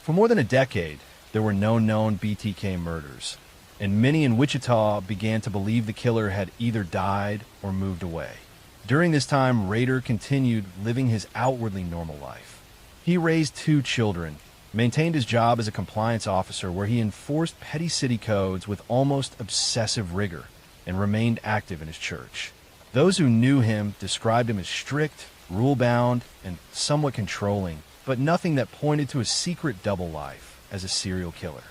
For more than a decade, there were no known BTK murders, and many in Wichita began to believe the killer had either died or moved away. During this time, Rader continued living his outwardly normal life. He raised 2 children, maintained his job as a compliance officer where he enforced petty city codes with almost obsessive rigor, and remained active in his church. Those who knew him described him as strict, rule-bound, and somewhat controlling, but nothing that pointed to a secret double life as a serial killer.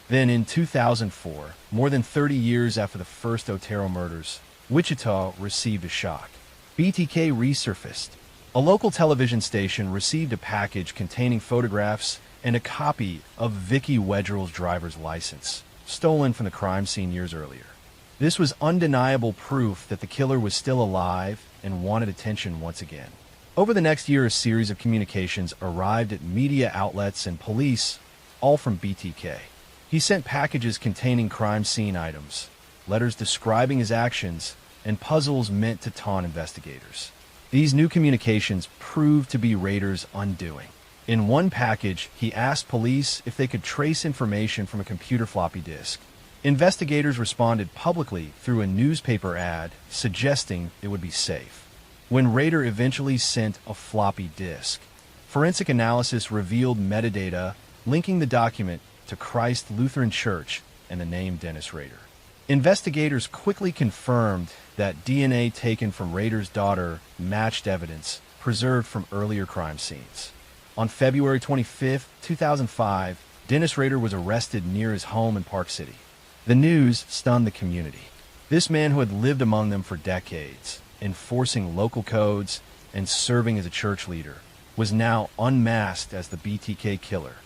Then in 2004, more than 30 years after the first Otero murders, Wichita received a shock. BTK resurfaced. A local television station received a package containing photographs and a copy of Vicki Weggerl's driver's license, stolen from the crime scene years earlier. This was undeniable proof that the killer was still alive and wanted attention once again. Over the next year, a series of communications arrived at media outlets and police, all from BTK. He sent packages containing crime scene items, letters describing his actions, and puzzles meant to taunt investigators. These new communications proved to be Rader's undoing. In one package, he asked police if they could trace information from a computer floppy disk. Investigators responded publicly through a newspaper ad suggesting it would be safe. When Rader eventually sent a floppy disk, forensic analysis revealed metadata linking the document to Christ Lutheran Church and the name Dennis Rader. Investigators quickly confirmed that DNA taken from Rader's daughter matched evidence preserved from earlier crime scenes. On February 25, 2005, Dennis Rader was arrested near his home in Park City. The news stunned the community. This man who had lived among them for decades, enforcing local codes and serving as a church leader, was now unmasked as the BTK killer.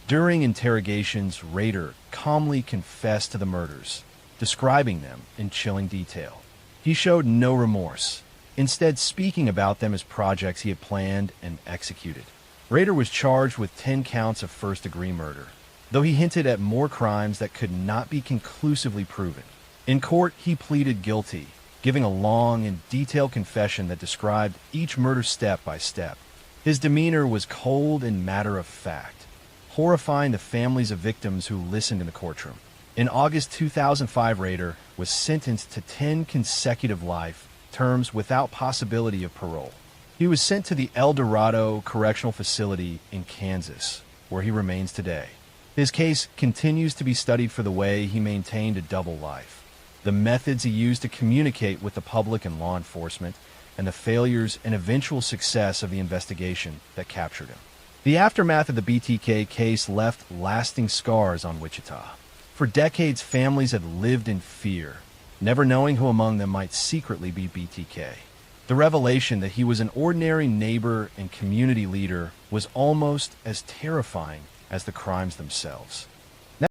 During interrogations, Rader calmly confessed to the murders, describing them in chilling detail. He showed no remorse, instead speaking about them as projects he had planned and executed. Rader was charged with 10 counts of first-degree murder, though he hinted at more crimes that could not be conclusively proven. In court, he pleaded guilty, giving a long and detailed confession that described each murder step by step. His demeanor was cold and matter-of-fact, horrifying the families of victims who listened in the courtroom. In August 2005, Rader was sentenced to 10 consecutive life terms without possibility of parole. He was sent to the El Dorado Correctional Facility in Kansas, where he remains today. His case continues to be studied for the way he maintained a double life, the methods he used to communicate with the public and law enforcement, and the failures and eventual success of the investigation that captured him. The aftermath of the BTK case left lasting scars on Wichita. For decades, families had lived in fear, never knowing who among them might secretly be BTK. The revelation that he was an ordinary neighbor and community leader was almost as terrifying as the crimes themselves.